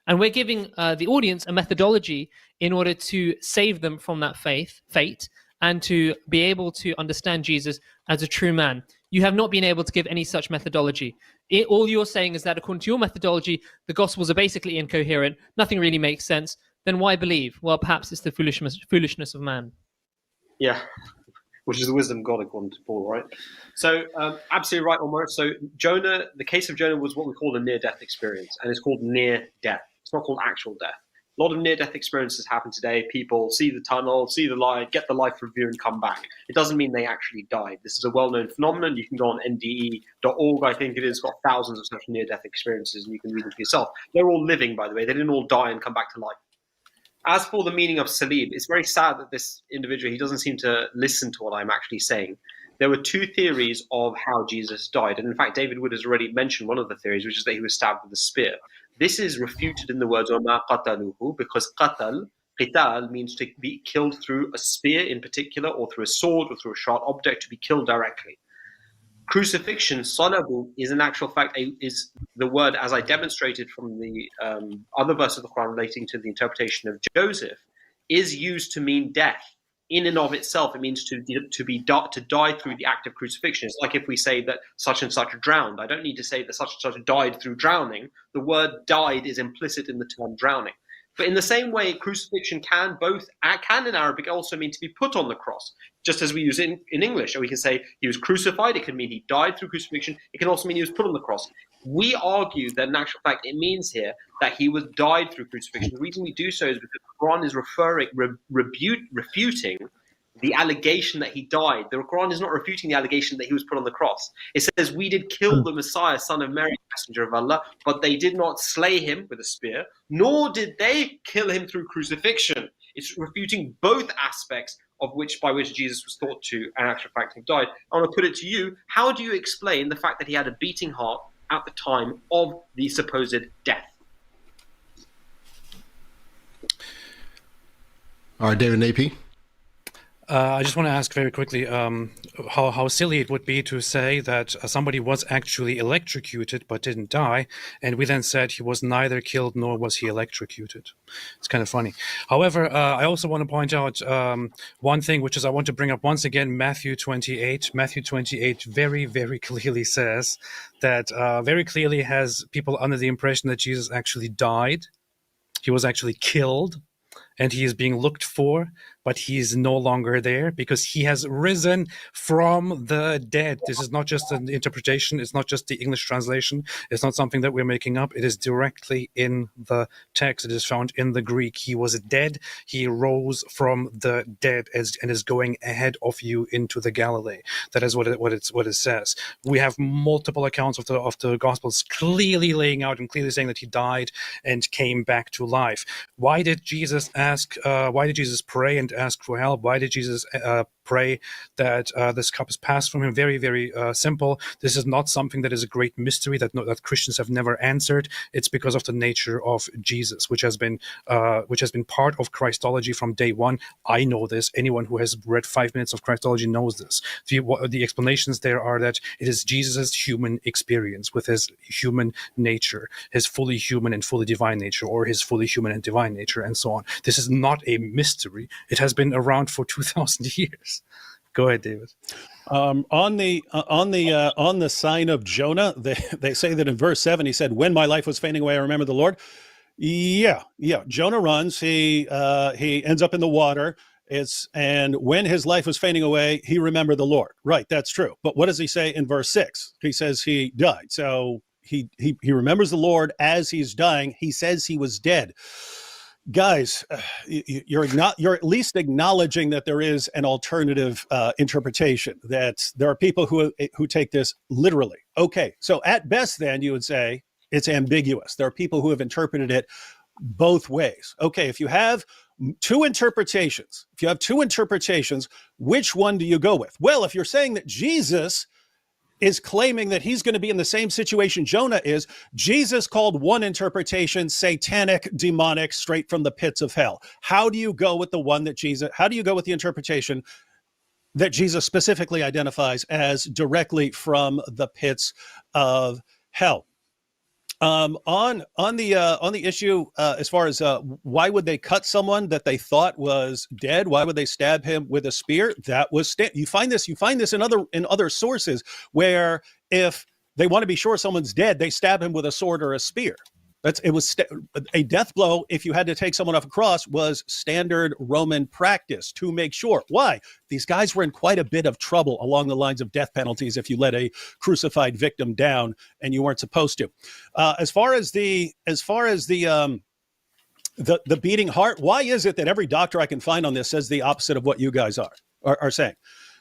And we're giving the audience a methodology in order to save them from that fate and to be able to understand Jesus as a true man. You have not been able to give any such methodology. All you're saying is that according to your methodology, the Gospels are basically incoherent. Nothing really makes sense. Then why believe? Well, perhaps it's the foolishness of man. Yeah, which is the wisdom of God, according to Paul, right? So, absolutely right, Omar. So, Jonah, the case of Jonah was what we call a near-death experience, and it's called near death. It's not called actual death. A lot of near-death experiences happen today. People see the tunnel, see the light, get the life review, and come back. It doesn't mean they actually died. This is a well-known phenomenon. You can go on nde.org, I think it is, got thousands of such near-death experiences, and you can read them for yourself. They're all living, by the way. They didn't all die and come back to life. As for the meaning of Salib, it's very sad that this individual, he doesn't seem to listen to what I'm actually saying. There were two theories of how Jesus died. And in fact, David Wood has already mentioned one of the theories, which is that he was stabbed with a spear. This is refuted in the words وَمَا قَتَلُوهُ, because qital means to be killed through a spear in particular, or through a sword, or through a sharp object, to be killed directly. Crucifixion, salabu, is in actual fact is the word, as I demonstrated from the other verse of the Quran relating to the interpretation of Joseph, is used to mean death. In and of itself, it means to die through the act of crucifixion. It's like if we say that such and such drowned. I don't need to say that such and such died through drowning. The word died is implicit in the term drowning. But in the same way, crucifixion can in Arabic also mean to be put on the cross, just as we use it in English. Or we can say he was crucified. It can mean he died through crucifixion. It can also mean he was put on the cross. We argue that in actual fact it means here that he was died through crucifixion. The reason we do so is because the Quran is refuting the allegation that he died. The Quran is not refuting the allegation that he was put on the cross. It says, we did kill the Messiah, son of Mary, messenger of Allah, but they did not slay him with a spear, nor did they kill him through crucifixion. It's refuting both aspects by which Jesus was thought to, in actual fact, have died. I want to put it to you, how do you explain the fact that he had a beating heart at the time of the supposed death? All right, David AP. I just want to ask very quickly how silly it would be to say that somebody was actually electrocuted but didn't die, and we then said he was neither killed nor was he electrocuted. It's kind of funny. However, I also want to point out one thing, which is I want to bring up once again Matthew 28. Matthew 28 very, very clearly says that very clearly has people under the impression that Jesus actually died. He was actually killed, and he is being looked for, but he is no longer there because he has risen from the dead. This is not just an interpretation. It's not just the English translation. It's not something that we're making up. It is directly in the text. It is found in the Greek. He was dead. He rose from the dead and is going ahead of you into the Galilee. That is what it says. We have multiple accounts of the Gospels clearly laying out and clearly saying that he died and came back to life. Why did Jesus pray and ask for help? Why did Jesus pray that this cup is passed from him. Very, very simple. This is not something that is a great mystery that Christians have never answered. It's because of the nature of Jesus, which has been part of Christology from day one. I know this. Anyone who has read 5 minutes of Christology knows this. The explanations there are that it is Jesus's human experience with his human nature, his fully human and fully divine nature, or his fully human and divine nature, and so on. This is not a mystery. It has been around for 2,000 years. Go ahead, David. On the sign of Jonah, they say that in verse 7 he said, "When my life was fading away, I remember the Lord." Yeah. Jonah runs. He ends up in the water. And when his life was fading away, he remembered the Lord. Right, that's true. But what does he say in verse 6? He says he died. So he remembers the Lord as he's dying. He says he was dead. Guys, you're at least acknowledging that there is an alternative interpretation, that there are people who take this literally. Okay, so at best then you would say it's ambiguous. There are people who have interpreted it both ways. Okay, if you have two interpretations, which one do you go with? Well, if you're saying that Jesus is claiming that he's going to be in the same situation Jonah is, Jesus called one interpretation satanic, demonic, straight from the pits of hell. How do you go with the interpretation that Jesus specifically identifies as directly from the pits of hell? On the issue as far as why would they cut someone that they thought was dead? Why would they stab him with a spear? That was you find this in other sources where if they want to be sure someone's dead, they stab him with a sword or a spear. A death blow, if you had to take someone off a cross, was standard Roman practice to make sure. Why? These guys were in quite a bit of trouble along the lines of death penalties if you let a crucified victim down and you weren't supposed to. As far as the beating heart, why is it that every doctor I can find on this says the opposite of what you guys are saying?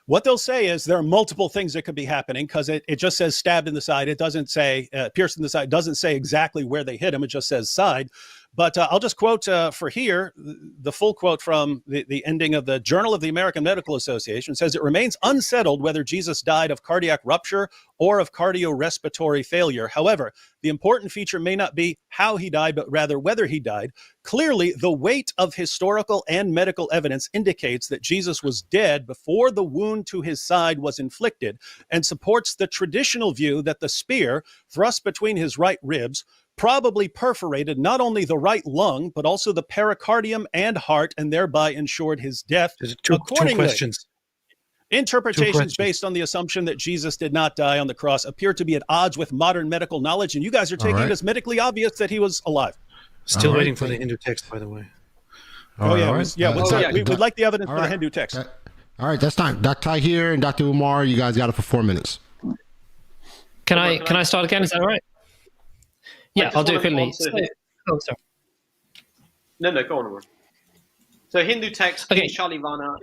What they'll say is there are multiple things that could be happening, because it just says stabbed in the side. It doesn't say pierced in the side. It doesn't say exactly where they hit him. It just says side. But I'll just quote for here, the full quote from the ending of the Journal of the American Medical Association says, "It remains unsettled whether Jesus died of cardiac rupture or of cardiorespiratory failure. However, the important feature may not be how he died, but rather whether he died. Clearly, the weight of historical and medical evidence indicates that Jesus was dead before the wound to his side was inflicted, and supports the traditional view that the spear thrust between his right ribs probably perforated not only the right lung, but also the pericardium and heart, and thereby ensured his death." Two questions. Interpretations based on the assumption that Jesus did not die on the cross appear to be at odds with modern medical knowledge, and you guys are taking it as medically obvious that he was alive. Still waiting for the Hindu text, by the way. We'd like the evidence for the Hindu text. All right, that's time. Dr. Tahir and Dr. Umar, you guys got it for 4 minutes. Can I start again? Is that all right? Yeah, I'll do it quickly. Sorry. No, go on, Umar. So Hindu text, okay. King Shalivana.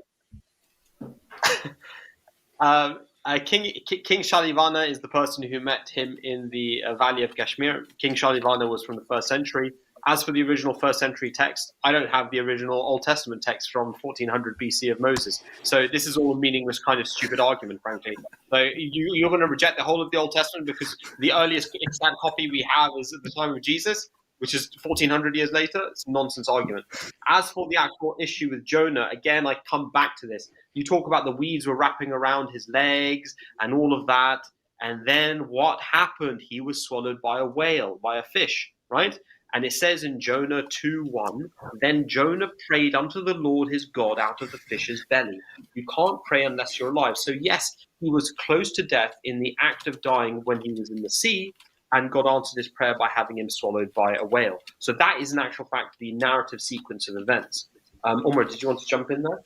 King Shalivana is the person who met him in the valley of Kashmir. King Shalivana was from the 1st century. As for the original 1st century text, I don't have the original Old Testament text from 1400 BC of Moses. So this is all a meaningless kind of stupid argument, frankly. So you're going to reject the whole of the Old Testament because the earliest exact copy we have is at the time of Jesus, which is 1400 years later. It's a nonsense argument. As for the actual issue with Jonah, again, I come back to this. You talk about the weeds were wrapping around his legs and all of that. And then what happened? He was swallowed by a whale, by a fish, right? And it says in Jonah 2:1, "Then Jonah prayed unto the Lord his God out of the fish's belly." You can't pray unless you're alive. So yes, he was close to death in the act of dying when he was in the sea, and God answered his prayer by having him swallowed by a whale. So that is in actual fact the narrative sequence of events. Umar, did you want to jump in there?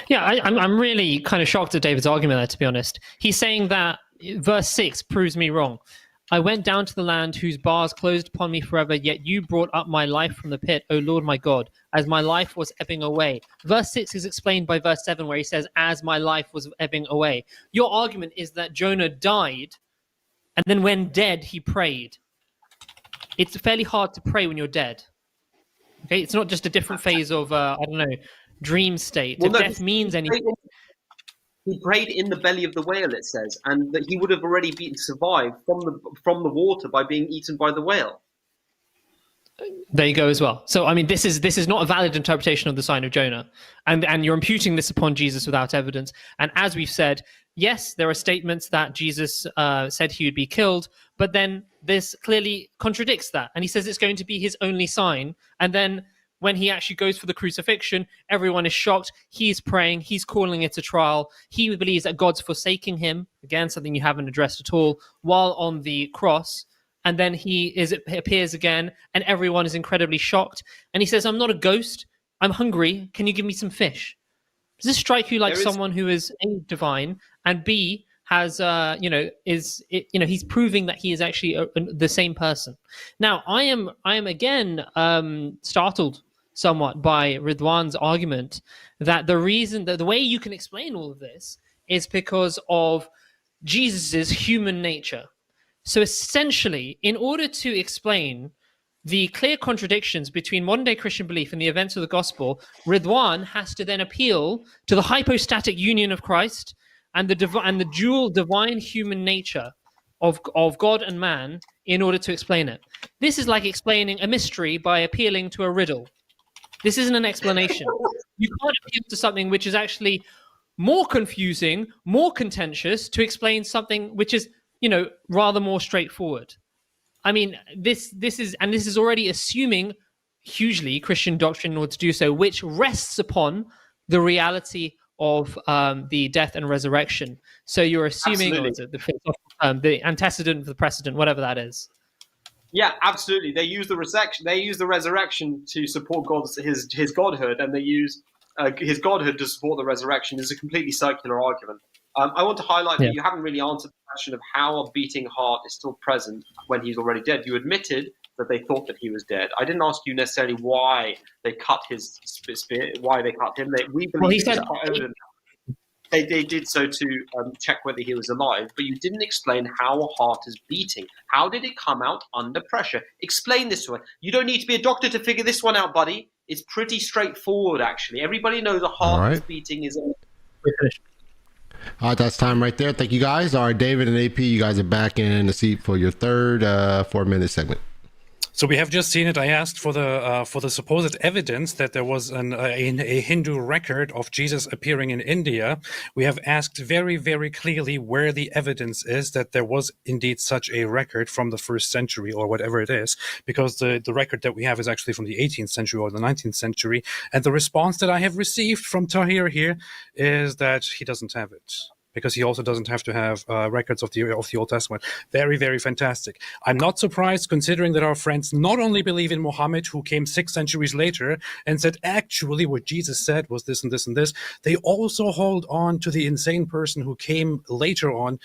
Yeah, I'm really kind of shocked at David's argument there, to be honest. He's saying that verse 6 proves me wrong. "I went down to the land whose bars closed upon me forever, yet you brought up my life from the pit, O Lord my God, as my life was ebbing away." Verse 6 is explained by verse 7, where he says, "As my life was ebbing away." Your argument is that Jonah died, and then when dead, he prayed. It's fairly hard to pray when you're dead. Okay, it's not just a different phase of, dream state. If death means anything... He prayed in the belly of the whale, it says, and that he would have already survived from the water by being eaten by the whale. There you go as well. So, I mean, this is not a valid interpretation of the sign of Jonah, and you're imputing this upon Jesus without evidence. And as we've said, yes, there are statements that Jesus said he would be killed, but then this clearly contradicts that, and he says it's going to be his only sign. And then when he actually goes for the crucifixion, everyone is shocked. He's praying. He's calling it a trial. He believes that God's forsaking him. Again, something you haven't addressed at all. While on the cross. And then he appears again, and everyone is incredibly shocked. And he says, "I'm not a ghost. I'm hungry. Can you give me some fish?" Does this strike you like someone who is A, divine, and B, has he's proving that he is actually the same person? Now, I am again startled somewhat by Ridwan's argument that the reason that the way you can explain all of this is because of Jesus's human nature. So essentially, in order to explain the clear contradictions between modern-day Christian belief and the events of the gospel, Ridwan has to then appeal to the hypostatic union of Christ and the dual divine human nature of God and man in order to explain it. This is like explaining a mystery by appealing to a riddle. This isn't an explanation. You can't appeal to something which is actually more confusing, more contentious to explain something which is rather more straightforward. I mean, this is already assuming hugely Christian doctrine in order to do so, which rests upon the reality of the death and resurrection. So you're assuming the antecedent for the precedent, whatever that is. Yeah, absolutely. They use the resurrection. They use the resurrection to support his godhood, and they use his godhood to support the resurrection. Is a completely circular argument. I want to highlight that you haven't really answered the question of how a beating heart is still present when he's already dead. You admitted that they thought that he was dead. I didn't ask you necessarily why they cut his spear, why they cut him. We believe they did so to check whether he was alive, but you didn't explain how a heart is beating. How did it come out under pressure? Explain this to us. You don't need to be a doctor to figure this one out, buddy. It's pretty straightforward, actually. Everybody knows a heart is beating is. We're finished. All right, that's time right there. Thank you guys. All right, David and AP, you guys are back in the seat for your third 4-minute segment. So we have just seen it. I asked for the supposed evidence that there was a Hindu record of Jesus appearing in India. We have asked very, very clearly where the evidence is that there was indeed such a record from the 1st century or whatever it is, because the record that we have is actually from the 18th century or the 19th century. And the response that I have received from Tahir here is that he doesn't have it, because he also doesn't have to have records of the Old Testament. Very, very fantastic. I'm not surprised, considering that our friends not only believe in Muhammad, who came 6 centuries later and said, actually, what Jesus said was this and this and this. They also hold on to the insane person who came later on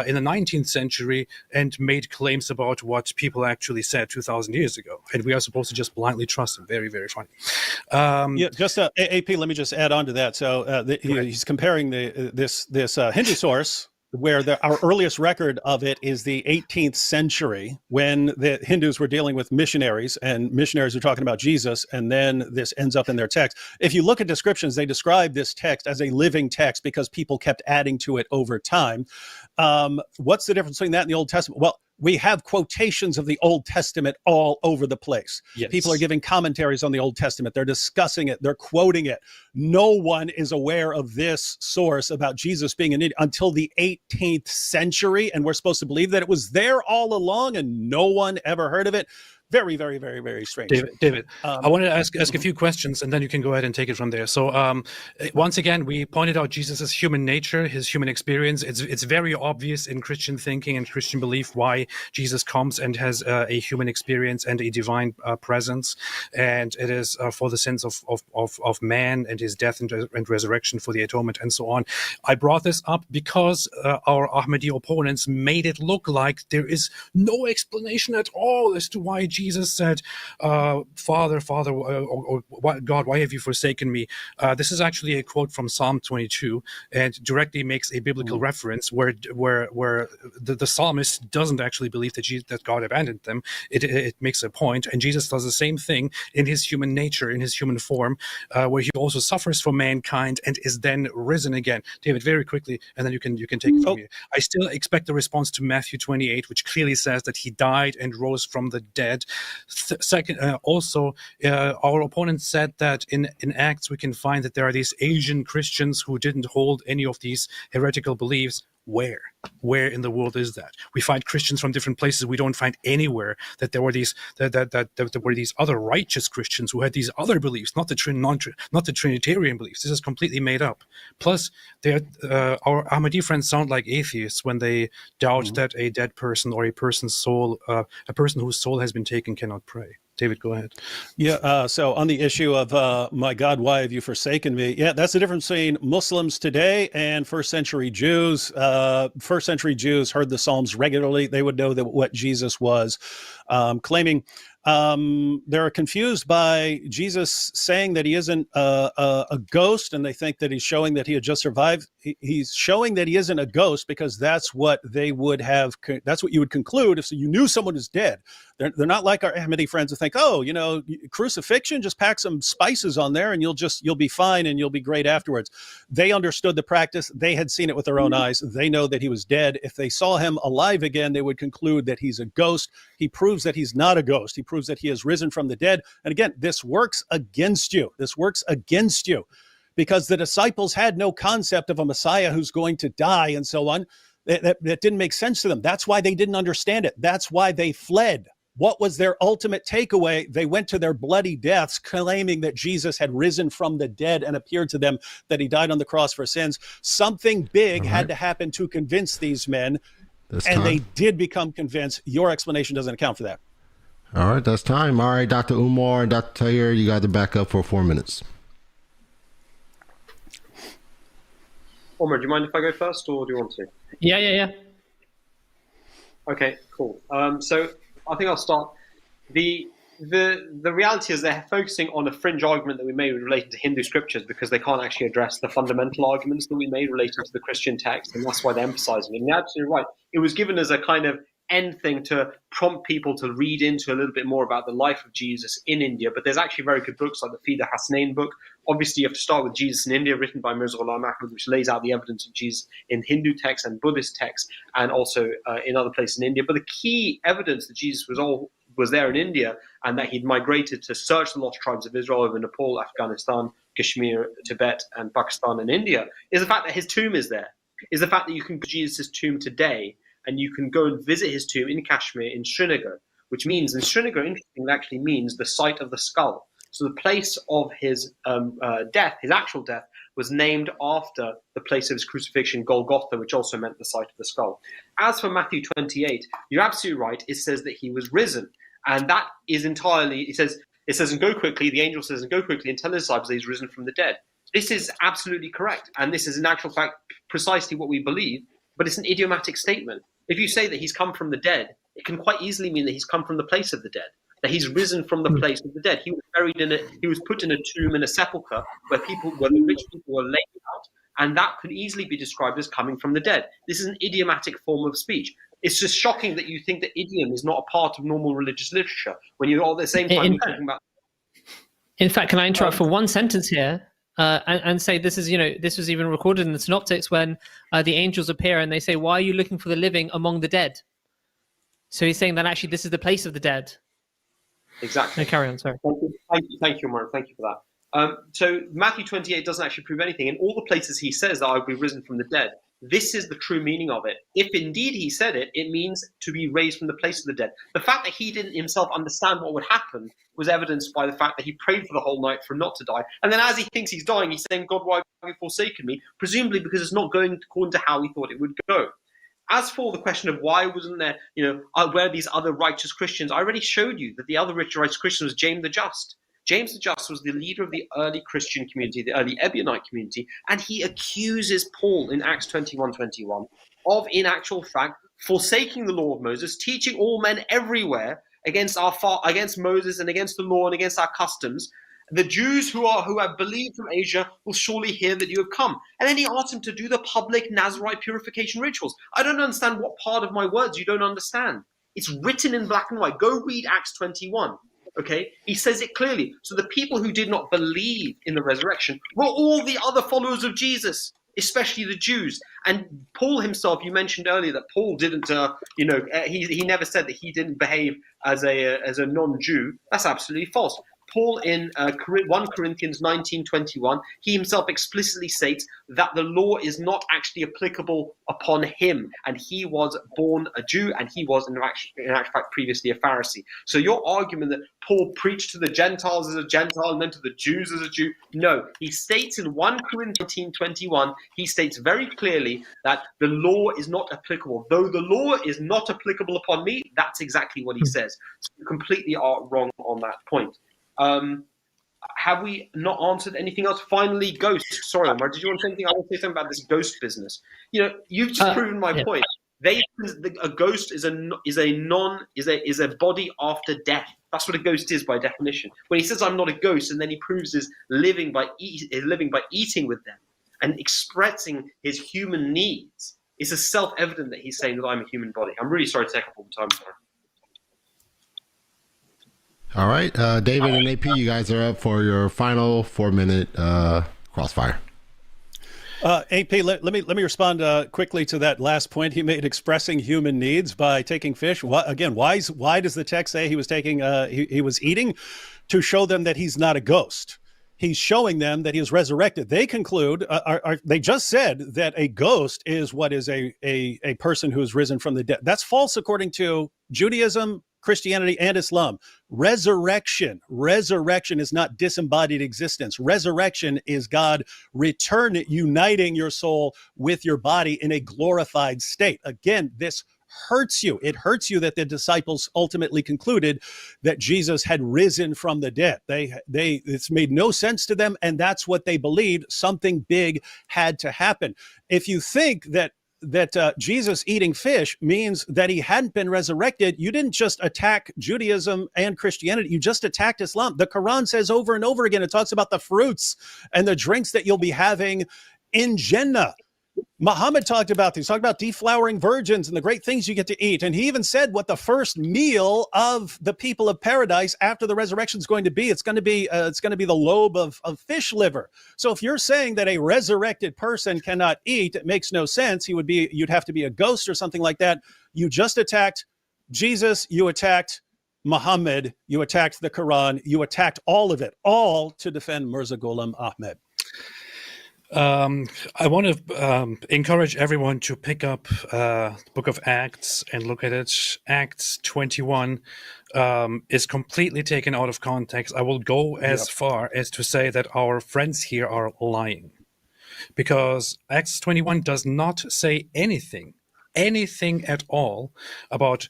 in the 19th century and made claims about what people actually said 2,000 years ago. And we are supposed to just blindly trust him. Very, very funny. AP, let me just add on to that. So he's comparing this Hindu source, where our earliest record of it is the 18th century, when the Hindus were dealing with missionaries, and missionaries are talking about Jesus, and then this ends up in their text. If you look at descriptions, they describe this text as a living text because people kept adding to it over time. What's the difference between that and the Old Testament? Well, we have quotations of the Old Testament all over the place. Yes. People are giving commentaries on the Old Testament. They're discussing it. They're quoting it. No one is aware of this source about Jesus being an idiot until the 18th century. And we're supposed to believe that it was there all along and no one ever heard of it. Very, very, very, very strange. David, I wanted to ask a few questions, and then you can go ahead and take it from there. So once again, we pointed out Jesus' human nature, his human experience. It's very obvious in Christian thinking and Christian belief why Jesus comes and has a human experience and a divine presence. And it is for the sins of man and his death and resurrection, for the atonement and so on. I brought this up because our Ahmadi opponents made it look like there is no explanation at all as to why Jesus said, Father, Father, God, why have you forsaken me? This is actually a quote from Psalm 22, and directly makes a biblical reference where the psalmist doesn't actually believe that God abandoned them. It makes a point, and Jesus does the same thing in his human nature, in his human form, where he also suffers for mankind and is then risen again. David, very quickly, and then you can take it from here. I still expect the response to Matthew 28, which clearly says that he died and rose from the dead. Second, also, our opponent said that in Acts we can find that there are these Asian Christians who didn't hold any of these heretical beliefs. Where in the world is that? We find Christians from different places. We don't find anywhere that there were these that there were these other righteous Christians who had these other beliefs, not the Trinitarian beliefs. This is completely made up. Plus, our Ahmadi friends sound like atheists when they doubt that a dead person or a person whose soul has been taken cannot pray. David, go ahead. Yeah, so on the issue of, my God, why have you forsaken me? Yeah, that's the difference between Muslims today and first century Jews. First century Jews heard the Psalms regularly. They would know that what Jesus was claiming. They're confused by Jesus saying that he isn't a ghost, and they think that he's showing that he had just survived. He's showing that he isn't a ghost because that's what they would have. That's what you would conclude if you knew someone is dead. They're not like our Ahmadi friends who think, oh, crucifixion, just pack some spices on there and you'll be fine and you'll be great afterwards. They understood the practice. They had seen it with their own eyes. They know that he was dead. If they saw him alive again, they would conclude that he's a ghost. He proves that he's not a ghost. He proves that he has risen from the dead. And again, this works against you. This works against you because the disciples had no concept of a Messiah who's going to die and so on. That didn't make sense to them. That's why they didn't understand it. That's why they fled. What was their ultimate takeaway? They went to their bloody deaths claiming that Jesus had risen from the dead and appeared to them, that he died on the cross for sins. Something big had to happen to convince these men, they did become convinced. Your explanation doesn't account for that. All right, that's time. All right, Dr. Umar and Dr. Tahir, you got to back up for 4 minutes. Umar, do you mind if I go first, or do you want to? Yeah. Okay, cool. So I think I'll start. The reality is they're focusing on a fringe argument that we made related to Hindu scriptures because they can't actually address the fundamental arguments that we made relating to the Christian text, and that's why they're emphasizing it. And you're absolutely right. It was given as a kind of end thing to prompt people to read into a little bit more about the life of Jesus in India. But there's actually very good books like the Fida Hasnain book. Obviously, you have to start with Jesus in India, written by Mirza Ghulam Ahmad, which lays out the evidence of Jesus in Hindu texts and Buddhist texts, and also in other places in India. But the key evidence that Jesus was there in India and that he'd migrated to search the lost tribes of Israel over Nepal, Afghanistan, Kashmir, Tibet, and Pakistan and India is the fact that his tomb is there, is the fact that you can go to Jesus' tomb today and you can go and visit his tomb in Kashmir, in Srinagar, which means, in Srinagar, interestingly, actually means the site of the skull. So the place of his death, his actual death, was named after the place of his crucifixion, Golgotha, which also meant the site of the skull. As for Matthew 28, you're absolutely right. It says that he was risen. And that is entirely, it says, and go quickly, the angel says, and go quickly and tell his disciples that he's risen from the dead. This is absolutely correct. And this is in actual fact precisely what we believe, but it's an idiomatic statement. If you say that he's come from the dead, it can quite easily mean that he's come from the place of the dead, that he's risen from the place of the dead. He was buried he was put in a tomb, in a sepulchre where the rich people were laid out, and that could easily be described as coming from the dead. This is an idiomatic form of speech. It's just shocking that you think that idiom is not a part of normal religious literature when you're all at the same time talking about. In fact, can I interrupt for one sentence here? And say this was even recorded in the Synoptics when the angels appear and they say, why are you looking for the living among the dead? So he's saying that actually this is the place of the dead. Exactly. No, carry on, sorry. Thank you, Omar. Thank you for that. So Matthew 28 doesn't actually prove anything. In all the places he says that I will be risen from the dead, this is the true meaning of it. If indeed he said it, it means to be raised from the place of the dead. The fact that he didn't himself understand what would happen was evidenced by the fact that he prayed for the whole night for him not to die. And then as he thinks he's dying, he's saying, God, why have you forsaken me? Presumably because it's not going according to how he thought it would go. As for the question of why wasn't there, where are these other righteous Christians? I already showed you that the other righteous Christian was James the Just. James the Just was the leader of the early Christian community, the early Ebionite community, and he accuses Paul in Acts 21:21 of, in actual fact, forsaking the law of Moses, teaching all men everywhere against against Moses and against the law and against our customs. The Jews who have believed from Asia will surely hear that you have come. And then he asked him to do the public Nazarite purification rituals. I don't understand what part of my words you don't understand. It's written in black and white. Go read Acts 21. Okay, he says it clearly. So the people who did not believe in the resurrection were all the other followers of Jesus, especially the Jews. And Paul himself, you mentioned earlier that Paul didn't, he never said that he didn't behave as a non-Jew. That's absolutely false. Paul in 1 Corinthians 19:21, he himself explicitly states that the law is not actually applicable upon him, and he was born a Jew, and he was in actual fact previously a Pharisee. So your argument that Paul preached to the Gentiles as a Gentile and then to the Jews as a Jew, no. He states in 1 Corinthians 19:21, he states very clearly that the law is not applicable. Though the law is not applicable upon me, that's exactly what he says. So you completely are wrong on that point. Have we not answered anything else? Finally, ghosts. Sorry, Omar, did you want to say anything? I want to say something about this ghost business. You've just proven my point. A ghost is a body after death. That's what a ghost is by definition. When he says I'm not a ghost, and then he proves his living by eating with them and expressing his human needs, it's a self-evident that he's saying that I'm a human body. I'm really sorry to take up all the time, sorry. All right, David and AP, you guys are up for your final 4-minute crossfire. AP, let me respond quickly to that last point he made, expressing human needs by taking fish. Why does the text say he was taking he was eating? To show them that he's not a ghost. He's showing them that he was resurrected. They conclude, they just said that a ghost is what is a person who is risen from the dead. That's false according to Judaism, Christianity, and Islam. Resurrection is not disembodied existence. Resurrection is God uniting your soul with your body in a glorified state. Again, this hurts you. It hurts you that the disciples ultimately concluded that Jesus had risen from the dead. It's made no sense to them, and that's what they believed. Something big had to happen. If you think that Jesus eating fish means that he hadn't been resurrected, you didn't just attack Judaism and Christianity, you just attacked Islam. The Quran says over and over again, it talks about the fruits and the drinks that you'll be having in Jannah. Muhammad talked about these, talked about deflowering virgins and the great things you get to eat. And he even said what the first meal of the people of paradise after the resurrection is going to be. It's going to be the lobe of fish liver. So if you're saying that a resurrected person cannot eat, it makes no sense. You'd have to be a ghost or something like that. You just attacked Jesus. You attacked Muhammad. You attacked the Quran. You attacked all of it, all to defend Mirza Ghulam Ahmad. I want to encourage everyone to pick up the book of Acts and look at it. Acts 21 is completely taken out of context. I will go as far as to say that our friends here are lying, because Acts 21 does not say anything at all about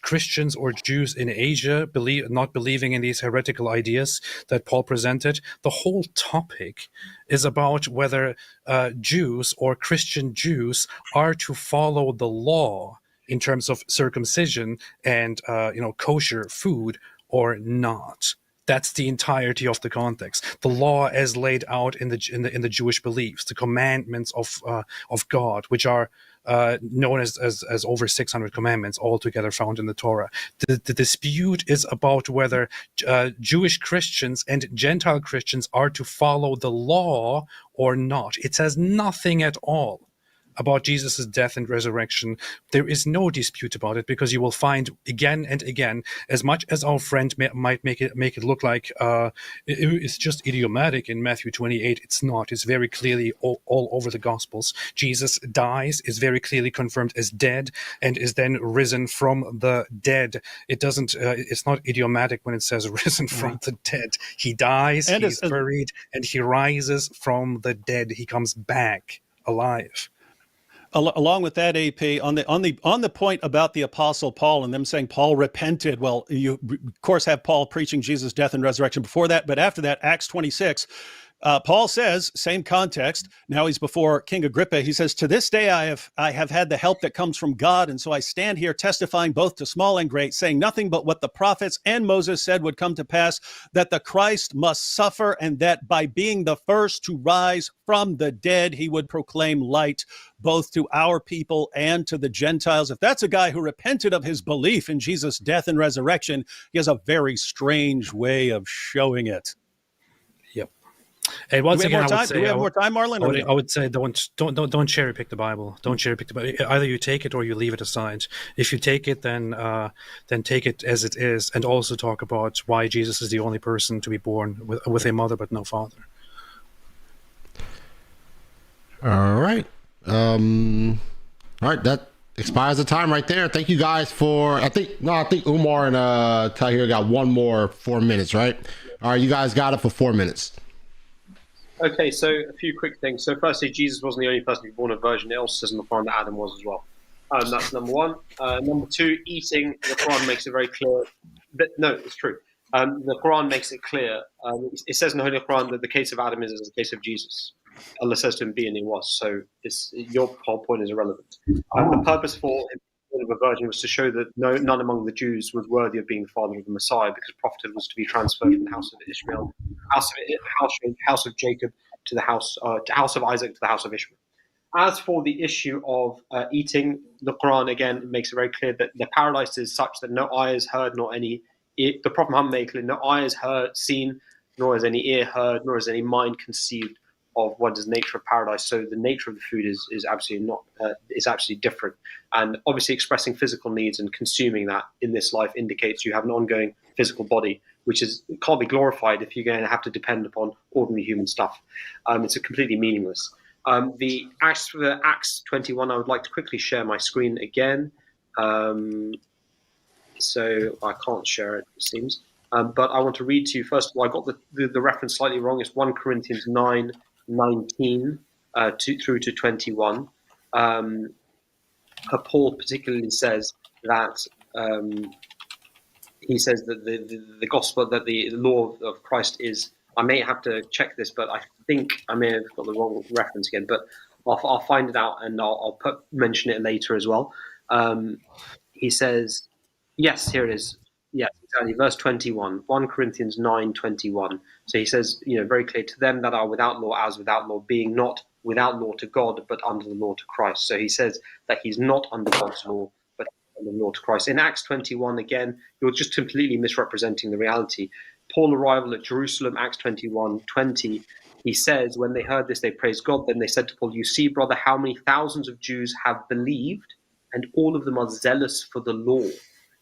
Christians or Jews in Asia not believing in these heretical ideas that Paul presented. The whole topic is about whether Jews or Christian Jews are to follow the law in terms of circumcision and kosher food or not. That's the entirety of the context. The law as laid out in the Jewish beliefs, the commandments of God, which are known as over 600 commandments altogether found in the Torah. The dispute is about whether Jewish Christians and Gentile Christians are to follow the law or not. It says nothing at all about Jesus' death and resurrection. There is no dispute about it, because you will find again and again, as much as our friend might make it look like it's just idiomatic in Matthew 28, it's not. It's very clearly all over the Gospels. Jesus dies, is very clearly confirmed as dead, and is then risen from the dead. It's not idiomatic when it says risen from the dead. He dies, and he's buried, and he rises from the dead. He comes back alive. Along with that, AP, on the point about the Apostle Paul and them saying Paul repented, well, you of course have Paul preaching Jesus' death and resurrection before that, but after that, Acts 26, Paul says, same context. Now he's before King Agrippa. He says, "To this day I have had the help that comes from God, and so I stand here testifying both to small and great, saying nothing but what the prophets and Moses said would come to pass, that the Christ must suffer, and that by being the first to rise from the dead, he would proclaim light both to our people and to the Gentiles." If that's a guy who repented of his belief in Jesus' death and resurrection, he has a very strange way of showing it. Yep. And once again, do we have more time, Marlon? I would say don't cherry pick the Bible. Don't cherry pick the Bible. Either you take it or you leave it aside. If you take it, then take it as it is, and also talk about why Jesus is the only person to be born with a mother but no father. All right. All right. That expires the time right there. Thank you guys for. I think Umar and Tahir got one more 4 minutes, right? All right, you guys got it for 4 minutes. Okay, so a few quick things. So firstly, Jesus wasn't the only person to be born of a virgin. It also says in the Quran that Adam was as well. That's number one. Number two, eating. The Quran makes it very clear. No, it's true. The Quran makes it clear. It says in the Holy Quran that the case of Adam is the case of Jesus. Allah says to him, "Be," and he was. So your whole point is irrelevant. The purpose for him being born of a virgin was to show that none among the Jews was worthy of being the father of the Messiah, because prophethood was to be transferred from the house of Ishmael, house of Jacob, to the house of Isaac, to the house of Ishmael. As for the issue of eating, the Quran again makes it very clear that the paradise is such that no eye has heard, nor any ear. The Prophet Muhammad made clear, no eye has seen, nor has any ear heard, nor has any mind conceived of what is the nature of paradise. So the nature of the food is absolutely not is absolutely different. And obviously, expressing physical needs and consuming that in this life indicates you have an ongoing physical body, which can't be glorified if you're going to have to depend upon ordinary human stuff. It's completely meaningless. The Acts 21, I would like to quickly share my screen again. So I can't share it, it seems. But I want to read to you, first of all, I got the reference slightly wrong. It's 1 Corinthians 9:19 through to 21. Paul particularly says that he says that the gospel, that the law of Christ is, I may have to check this, but I think I may have got the wrong reference again, but I'll find it out and I'll mention it later as well. He says, yes, here it is. Yes, exactly. Verse 21, 1 Corinthians 9:21. So he says, very clear, to them that are without law, as without law, being not without law to God, but under the law to Christ. So he says that he's not under God's law, but under the law to Christ. In Acts 21, again, you're just completely misrepresenting the reality. Paul's arrival at Jerusalem, Acts 21:20, he says, when they heard this, they praised God. Then they said to Paul, "You see, brother, how many thousands of Jews have believed, and all of them are zealous for the law."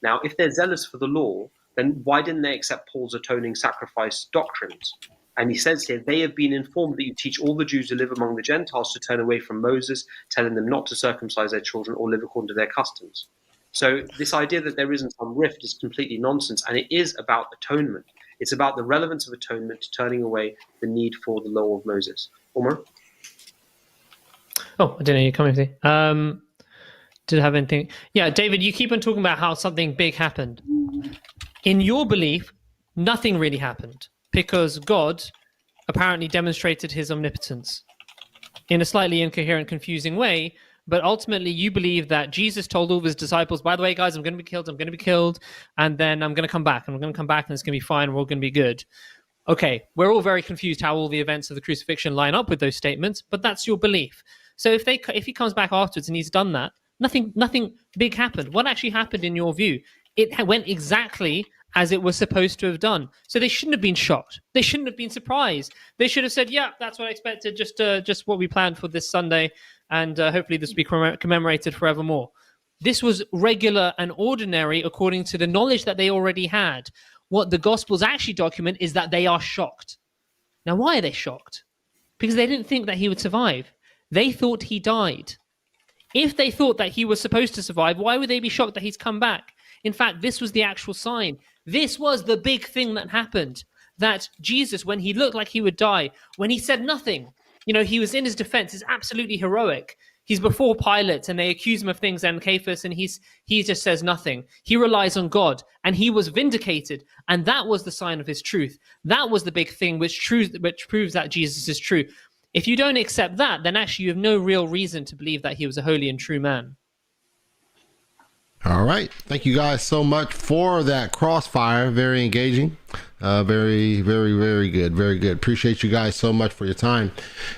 Now, if they're zealous for the law, then why didn't they accept Paul's atoning sacrifice doctrines? And he says here, they have been informed that you teach all the Jews who live among the Gentiles to turn away from Moses, telling them not to circumcise their children or live according to their customs. So this idea that there isn't some rift is completely nonsense, and it is about atonement. It's about the relevance of atonement to turning away the need for the law of Moses. Omar? Oh, I didn't know you were coming with Did have anything? Yeah, David, you keep on talking about how something big happened. In your belief, nothing really happened because God apparently demonstrated his omnipotence in a slightly incoherent, confusing way. But ultimately, you believe that Jesus told all of his disciples, by the way, guys, I'm going to be killed, and then I'm going to come back, and I'm going to come back, and it's going to be fine, we're all going to be good. Okay, we're all very confused how all the events of the crucifixion line up with those statements, but that's your belief. So if he comes back afterwards and he's done that, nothing big happened. What actually happened in your view? It went exactly as it was supposed to have done. So they shouldn't have been shocked. They shouldn't have been surprised. They should have said, yeah, that's what I expected, just what we planned for this Sunday, and hopefully this will be commemorated forevermore. This was regular and ordinary according to the knowledge that they already had. What the Gospels actually document is that they are shocked. Now, why are they shocked? Because they didn't think that he would survive. They thought he died. If they thought that he was supposed to survive, why would they be shocked that he's come back? In fact, this was the actual sign. This was the big thing that happened. That Jesus, when he looked like he would die, when he said nothing, he was in his defense, is absolutely heroic. He's before Pilate, and they accuse him of things, and Caiaphas, and he just says nothing. He relies on God, and he was vindicated, and that was the sign of his truth. That was the big thing which proves that Jesus is true. If you don't accept that, then actually you have no real reason to believe that he was a holy and true man. All right. Thank you guys so much for that crossfire. Very engaging. Very, very, very good. Very good. Appreciate you guys so much for your time.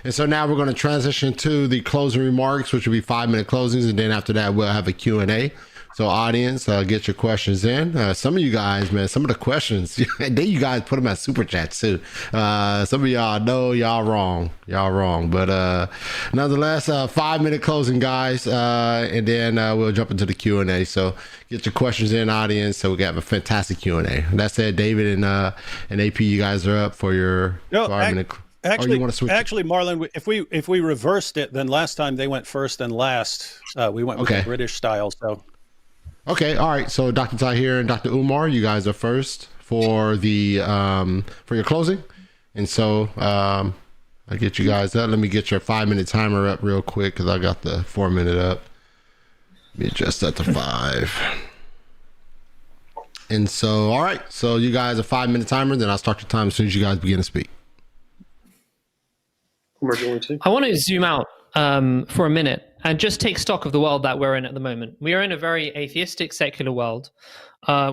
And so now we're going to transition to the closing remarks, which will be 5-minute closings. And then after that, we'll have a Q&A. So audience, get your questions in. Some of you guys, man, some of the questions, then you guys put them at super chats too. Some of y'all know y'all wrong. But nonetheless, 5-minute closing, guys. And then we'll jump into the Q&A. So get your questions in, audience. So we have a fantastic Q&A. That said, David and AP, you guys are up for your 5-minute. Actually, you want to switch? Actually, Marlon, if we reversed it, then last time they went first and last. We went with the British style. So. Okay, all right. So Dr. Tahir and Dr. Umar, you guys are first for the for your closing, and so I get you guys up. Let me get your 5-minute timer up real quick because I got the 4-minute up. Let me adjust that to 5. And so, all right. So you guys a 5-minute timer. Then I'll start your time as soon as you guys begin to speak. I want to zoom out for a minute and just take stock of the world that we're in at the moment. We are in a very atheistic, secular world,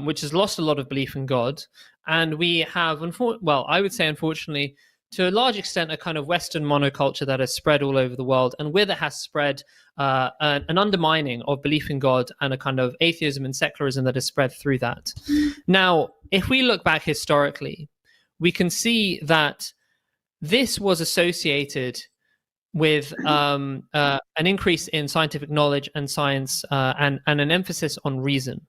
which has lost a lot of belief in God. And we have, I would say, unfortunately, to a large extent, a kind of Western monoculture that has spread all over the world. And with it has spread an undermining of belief in God and a kind of atheism and secularism that has spread through that. Now, if we look back historically, we can see that this was associated with an increase in scientific knowledge and science and an emphasis on reason.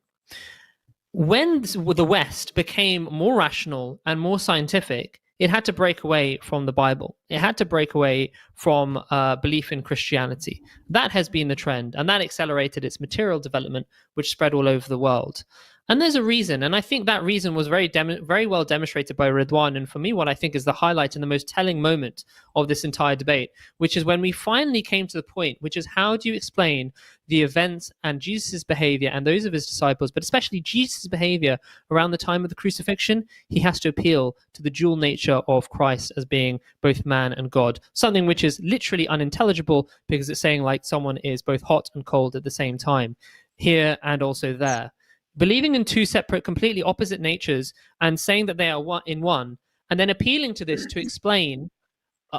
When the West became more rational and more scientific, it had to break away from the Bible. It had to break away from belief in Christianity. That has been the trend, and that accelerated its material development, which spread all over the world. And there's a reason, and I think that reason was very well demonstrated by Ridvan, and for me, what I think is the highlight and the most telling moment of this entire debate, which is when we finally came to the point, which is how do you explain the events and Jesus' behavior and those of his disciples, but especially Jesus' behavior around the time of the crucifixion? He has to appeal to the dual nature of Christ as being both man and God, something which is literally unintelligible because it's saying like someone is both hot and cold at the same time, here and also there. Believing in two separate, completely opposite natures and saying that they are one in one, and then appealing to this to explain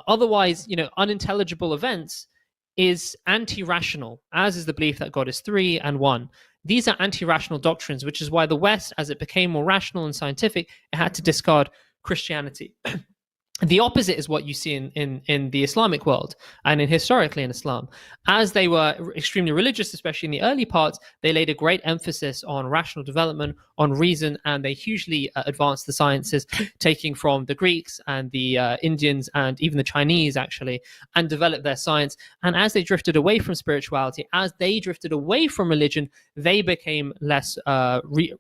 otherwise, unintelligible events is anti-rational, as is the belief that God is three and one. These are anti-rational doctrines, which is why the West, as it became more rational and scientific, it had to discard Christianity. The opposite is what you see in the Islamic world and historically in Islam. As they were extremely religious, especially in the early parts, they laid a great emphasis on rational development, on reason, and they hugely advanced the sciences, taking from the Greeks and the Indians and even the Chinese, actually, and developed their science. And as they drifted away from spirituality, as they drifted away from religion, they became less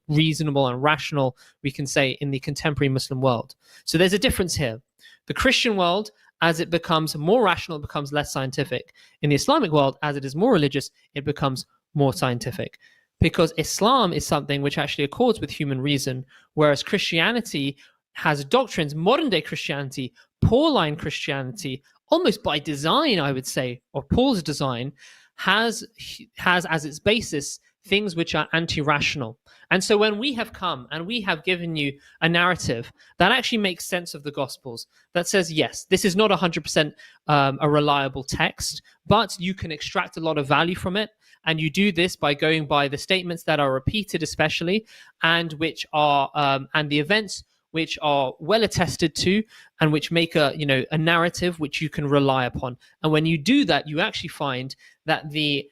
reasonable and rational, we can say, in the contemporary Muslim world. So there's a difference here. The Christian world, as it becomes more rational, it becomes less scientific. In the Islamic world, as it is more religious, it becomes more scientific. Because Islam is something which actually accords with human reason, whereas Christianity has doctrines, modern day Christianity, Pauline Christianity, almost by design, I would say, or Paul's design, has as its basis things which are anti-rational. And so when we have come and we have given you a narrative that actually makes sense of the Gospels, that says, yes, this is not 100% a reliable text, but you can extract a lot of value from it. And you do this by going by the statements that are repeated, especially, and which are and the events which are well attested to and which make a narrative which you can rely upon. And when you do that, you actually find that the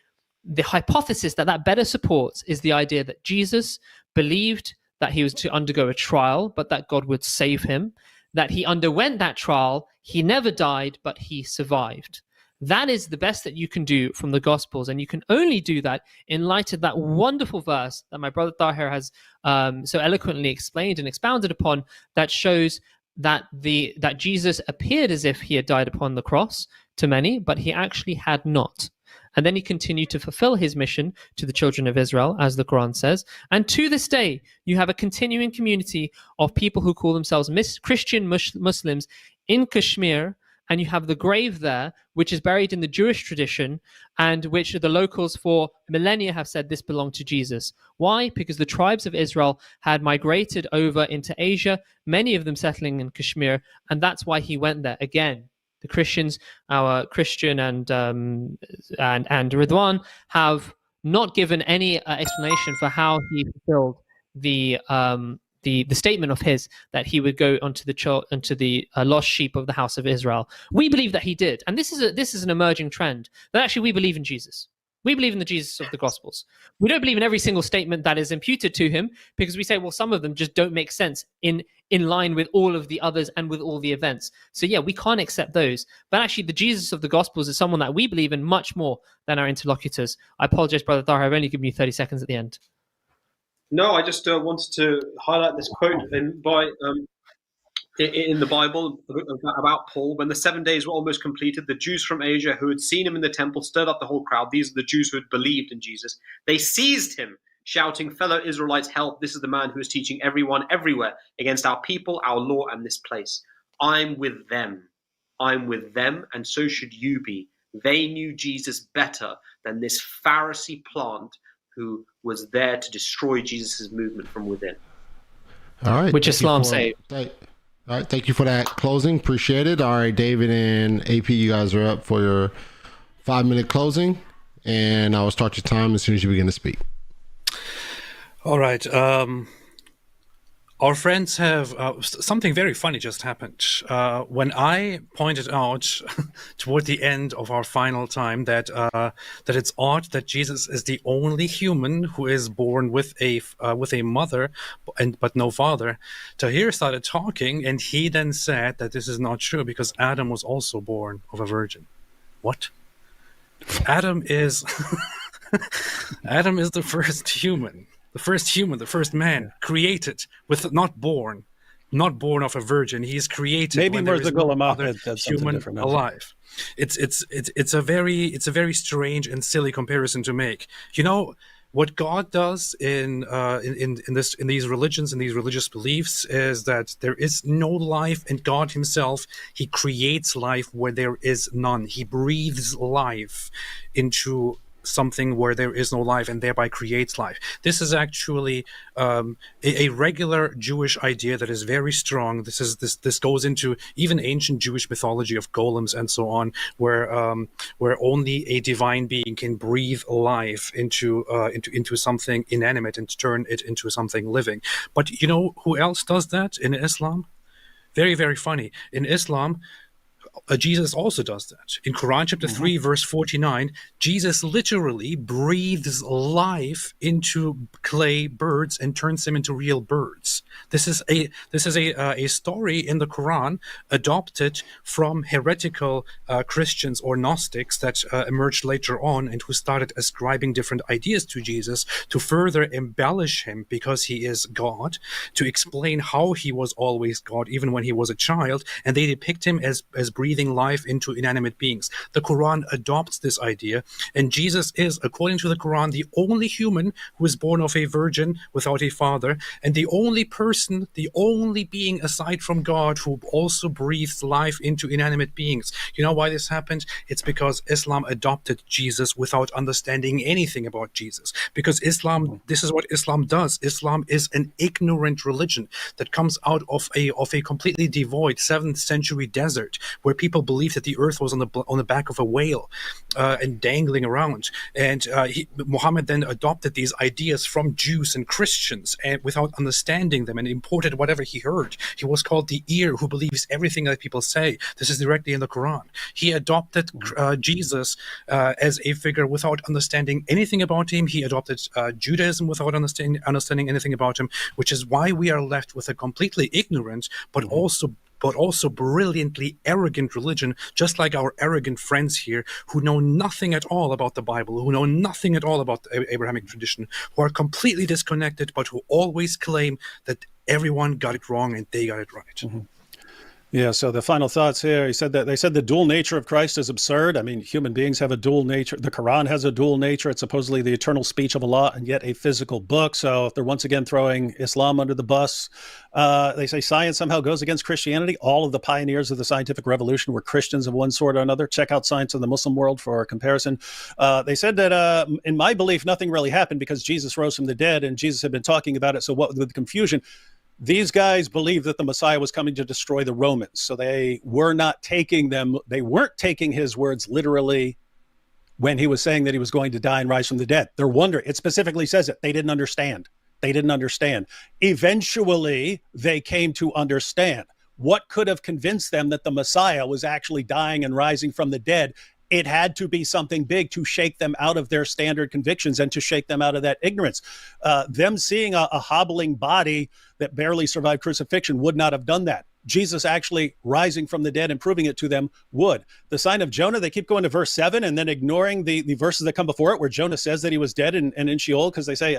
hypothesis that better supports is the idea that Jesus believed that he was to undergo a trial, but that God would save him, that he underwent that trial, he never died, but he survived. That is the best that you can do from the Gospels, and you can only do that in light of that wonderful verse that my brother Tahir has so eloquently explained and expounded upon, that shows that Jesus appeared as if he had died upon the cross to many, but he actually had not. And then he continued to fulfill his mission to the children of Israel, as the Quran says. And to this day, you have a continuing community of people who call themselves Christian Muslims in Kashmir, and you have the grave there, which is buried in the Jewish tradition, and which the locals for millennia have said this belonged to Jesus. Why? Because the tribes of Israel had migrated over into Asia, many of them settling in Kashmir, and that's why he went there. Again, the Christians, our Christian and Ridvan, have not given any explanation for how he fulfilled the statement of his that he would go onto the lost sheep of the house of Israel. We believe that he did, and this is an emerging trend that actually we believe in Jesus. We believe in the Jesus of the Gospels. We don't believe in every single statement that is imputed to him, because we say, well, some of them just don't make sense in line with all of the others and with all the events. So yeah, we can't accept those. But actually, the Jesus of the Gospels is someone that we believe in much more than our interlocutors. I apologize, Brother Tahir, I've only given you 30 seconds at the end. No, I just wanted to highlight this quote in the Bible about Paul. When the 7 days were almost completed, the Jews from Asia who had seen him in the temple stirred up the whole crowd. These are the Jews who had believed in Jesus. They seized him, shouting, "Fellow Israelites, help. This is the man who is teaching everyone everywhere against our people, our law, and this place. I'm with them. I'm with them, and so should you be. They knew Jesus better than this Pharisee plant who was there to destroy Jesus' movement from within." All right. Which Islam say. All right, thank you for that closing. Appreciate it. All right, David and AP, you guys are up for your 5-minute closing, and I will start your time as soon as you begin to speak. All right. Our friends have something very funny just happened. When I pointed out toward the end of our final time that it's odd that Jesus is the only human who is born with a mother but no father, Tahir started talking, and he then said that this is not true because Adam was also born of a virgin. What? Adam is the first human. The first man created not born of a virgin. He is created. Maybe when there is no other human alive. It's a very strange and silly comparison to make. You know what God does in these religions, in these religious beliefs, is that there is no life, and God Himself, He creates life where there is none. He breathes life into something where there is no life and thereby creates life. This is actually a regular Jewish idea that is very strong. This goes into even ancient Jewish mythology of golems and so on, where only a divine being can breathe life into something inanimate and turn it into something living. But you know who else does that in Islam? Very, very funny. In Islam, Jesus also does that. In Quran chapter 3, verse 49, Jesus literally breathes life into clay birds and turns them into real birds. This is a story in the Quran adopted from heretical Christians or Gnostics that emerged later on and who started ascribing different ideas to Jesus to further embellish him because he is God, to explain how he was always God even when he was a child, and they depict him as breathing life into inanimate beings. The Quran adopts this idea, and Jesus is, according to the Quran, the only human who is born of a virgin without a father, and the only person, the only being aside from God who also breathes life into inanimate beings. You know why this happened? It's because Islam adopted Jesus without understanding anything about Jesus. Because Islam, this is what Islam does. Islam is an ignorant religion that comes out of a completely devoid 7th century desert where people believed that the earth was on the back of a whale and dangling around. And Muhammad then adopted these ideas from Jews and Christians and without understanding them and imported whatever he heard. He was called the ear who believes everything that people say. This is directly in the Quran. He adopted Jesus as a figure without understanding anything about him. He adopted Judaism without understanding anything about him, which is why we are left with a completely ignorant but also brilliantly arrogant religion, just like our arrogant friends here who know nothing at all about the Bible, who know nothing at all about the Abrahamic tradition, who are completely disconnected, but who always claim that everyone got it wrong and they got it right. Yeah, so the final thoughts here, he said that they said the dual nature of Christ is absurd. I mean, human beings have a dual nature. The Quran has a dual nature. It's supposedly the eternal speech of Allah and yet a physical book. So if they're once again throwing Islam under the bus, they say science somehow goes against Christianity. All of the pioneers of the scientific revolution were Christians of one sort or another. Check out Science of the Muslim World for a comparison. They said that in my belief, nothing really happened because Jesus rose from the dead and Jesus had been talking about it. So what with the confusion? These guys believed that the Messiah was coming to destroy the Romans. So they weren't taking his words literally when he was saying that he was going to die and rise from the dead. They're wondering. It specifically says it. They didn't understand. Eventually, they came to understand. What could have convinced them that the Messiah was actually dying and rising from the dead? It had to be something big to shake them out of their standard convictions and to shake them out of that ignorance. Them seeing a hobbling body that barely survived crucifixion would not have done that. Jesus actually rising from the dead and proving it to them would. The sign of Jonah, they keep going to verse 7 and then ignoring the verses that come before it where Jonah says that he was dead and in Sheol because they say,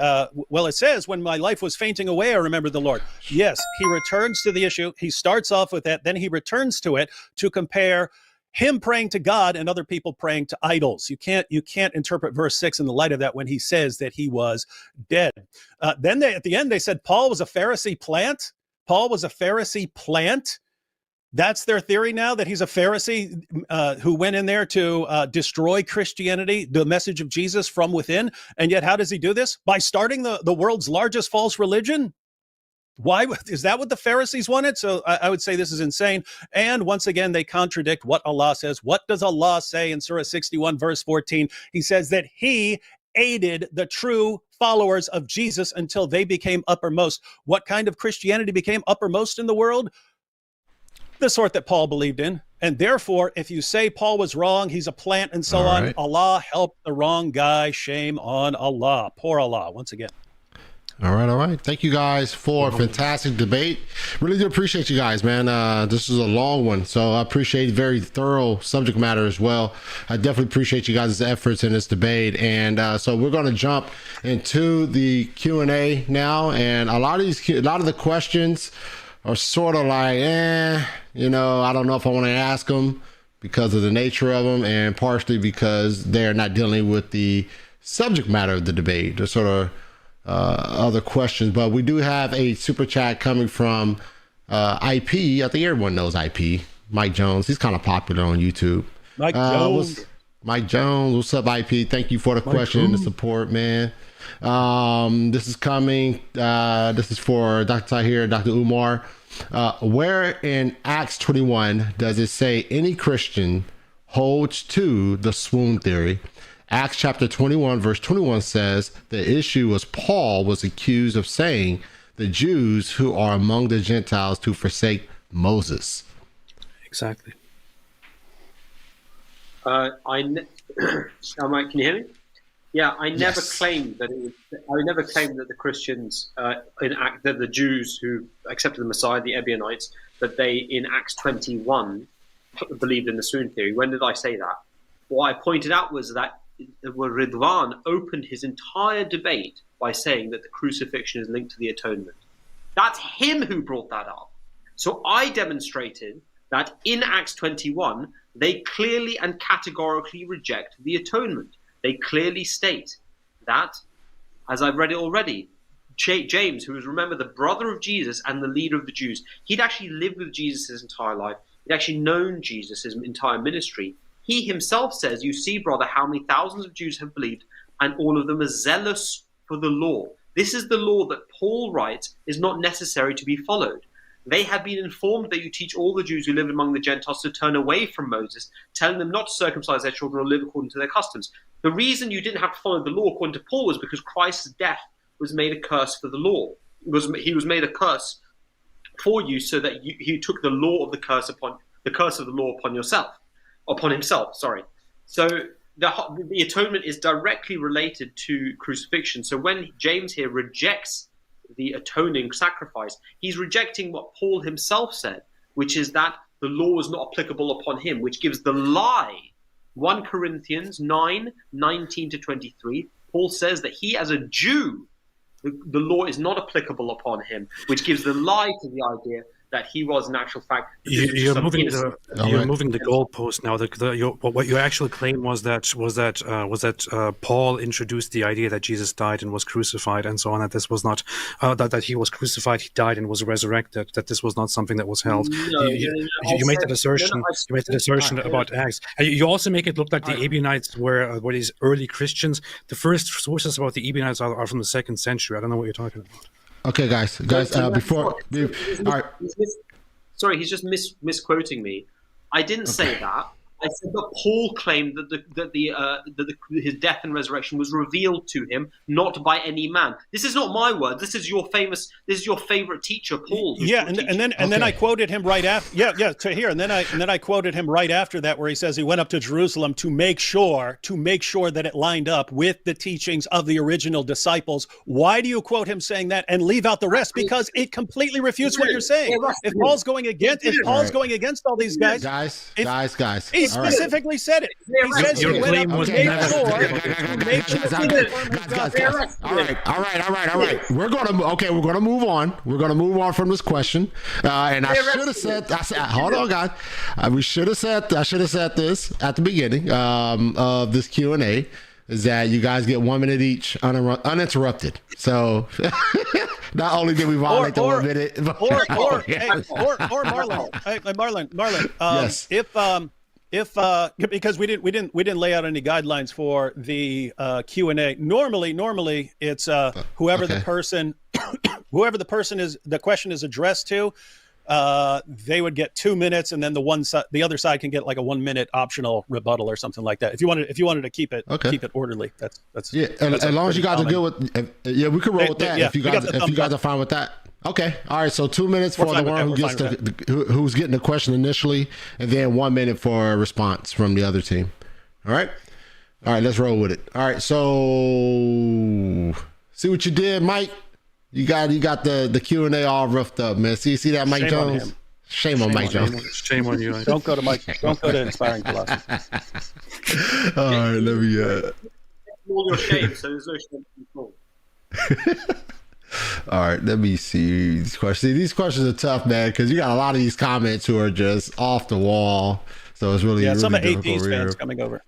well, it says, when my life was fainting away, I remembered the Lord. Yes, he returns to the issue. He starts off with that. Then he returns to it to compare him praying to God and other people praying to idols. You can't interpret verse 6 in the light of that when he says that he was dead. Then at the end, they said Paul was a Pharisee plant. Paul was a Pharisee plant. That's their theory now, that he's a Pharisee who went in there to destroy Christianity, the message of Jesus from within. And yet, how does he do this? By starting the world's largest false religion. Why is that what the Pharisees wanted? So I would say this is insane. And once again, they contradict what Allah says. What does Allah say in Surah 61, verse 14? He says that he aided the true followers of Jesus until they became uppermost. What kind of Christianity became uppermost in the world? The sort that Paul believed in. And therefore, if you say Paul was wrong, he's a plant and so on, Allah helped the wrong guy. Shame on Allah. Poor Allah, once again. All right. Thank you guys for a fantastic debate. Really do appreciate you guys, man. This is a long one, so I appreciate very thorough subject matter as well. I definitely appreciate you guys' efforts in this debate. And so we're going to jump into the Q&A now. And a lot of the questions are sort of like, I don't know if I want to ask them because of the nature of them, and partially because they're not dealing with the subject matter of the debate. They're sort of other questions, but we do have a super chat coming from IP. I think everyone knows IP. Mike Jones. He's kind of popular on YouTube. Mike Jones. Mike Jones. What's up, IP? Thank you for the question and the support, man. This is coming. This is for Dr. Tahir, Dr. Umar. Where in Acts 21 does it say any Christian holds to the swoon theory? Acts chapter 21, verse 21 says the issue was Paul was accused of saying the Jews who are among the Gentiles to forsake Moses. Exactly. Mike, can you hear me? Yeah, I never claimed that it was. I never claimed that the Christians that the Jews who accepted the Messiah, the Ebionites, that they in Acts 21 believed in the swoon theory. When did I say that? What I pointed out was that Ridvan opened his entire debate by saying that the crucifixion is linked to the atonement. That's him who brought that up. So I demonstrated that in Acts 21, they clearly and categorically reject the atonement. They clearly state that, as I've read it already, James, who was, remember, the brother of Jesus and the leader of the Jews, he'd actually lived with Jesus his entire life. He'd actually known Jesus his entire ministry. He himself says, you see, brother, how many thousands of Jews have believed, and all of them are zealous for the law. This is the law that Paul writes is not necessary to be followed. They have been informed that you teach all the Jews who live among the Gentiles to turn away from Moses, telling them not to circumcise their children or live according to their customs. The reason you didn't have to follow the law, according to Paul, was because Christ's death was made a curse for the law. He was made a curse for you, so that he took the law of the curse of the law upon himself. So the atonement is directly related to crucifixion. So when James here rejects the atoning sacrifice, he's rejecting what Paul himself said, which is that the law is not applicable upon him, which gives the lie. 1 Corinthians 9:19-23, Paul says that he, as a Jew, the law is not applicable upon him, which gives the lie to the idea that he was in actual fact. You're moving the goalpost now. What you actually claimed was that Paul introduced the idea that Jesus died and was crucified and so on. That this was not that he was crucified, he died and was resurrected. That this was not something that was held. You made that assertion. You made that assertion about Acts. You also make it look like the Ebionites were these early Christians. The first sources about the Ebionites are from the 2nd century. I don't know what you're talking about. Okay, guys. Before, all right. Sorry, he's just misquoting me. I didn't say that. I said that Paul claimed that his death and resurrection was revealed to him, not by any man. This is not my word. This is your favorite teacher, Paul. Yeah, and then I quoted him right after. To here, and then I quoted him right after that, where he says he went up to Jerusalem to make sure that it lined up with the teachings of the original disciples. Why do you quote him saying that and leave out the rest? Because it completely refutes what you're saying. If Paul's going against all these guys, guys. He specifically said it. He says your he went claim up was to make sure. All right. We're gonna move on. We're gonna move on from this question. And I should have said. Hold on, guys. I should have said this at the beginning of this Q&A. Is that you guys get 1 minute each uninterrupted. So not only did we violate the 1 minute, but Marlon. Yes. If because we didn't lay out any guidelines for the Q&A. Normally it's whoever the person is, the question is addressed to, they would get 2 minutes, and then the other side can get like a 1 minute optional rebuttal or something like that. If you wanted to keep it orderly, that's as long as you guys are good with, we could roll with that. If you guys are fine with that. Okay. All right. So 2 minutes for the one who's getting the question initially, and then 1 minute for a response from the other team. All right. Let's roll with it. All right. So see what you did, Mike. You got the Q&A all roughed up, man. See that, Mike Jones? Shame on Mike Jones. Shame on you. Don't go to Mike. Don't go to Inspiring Philosophy. All right. Let me. All your shame, so there's no shame to be All right, let me see these questions. These questions are tough, man, because you got a lot of these comments who are just off the wall. So it's really some really of Atheist fans coming over.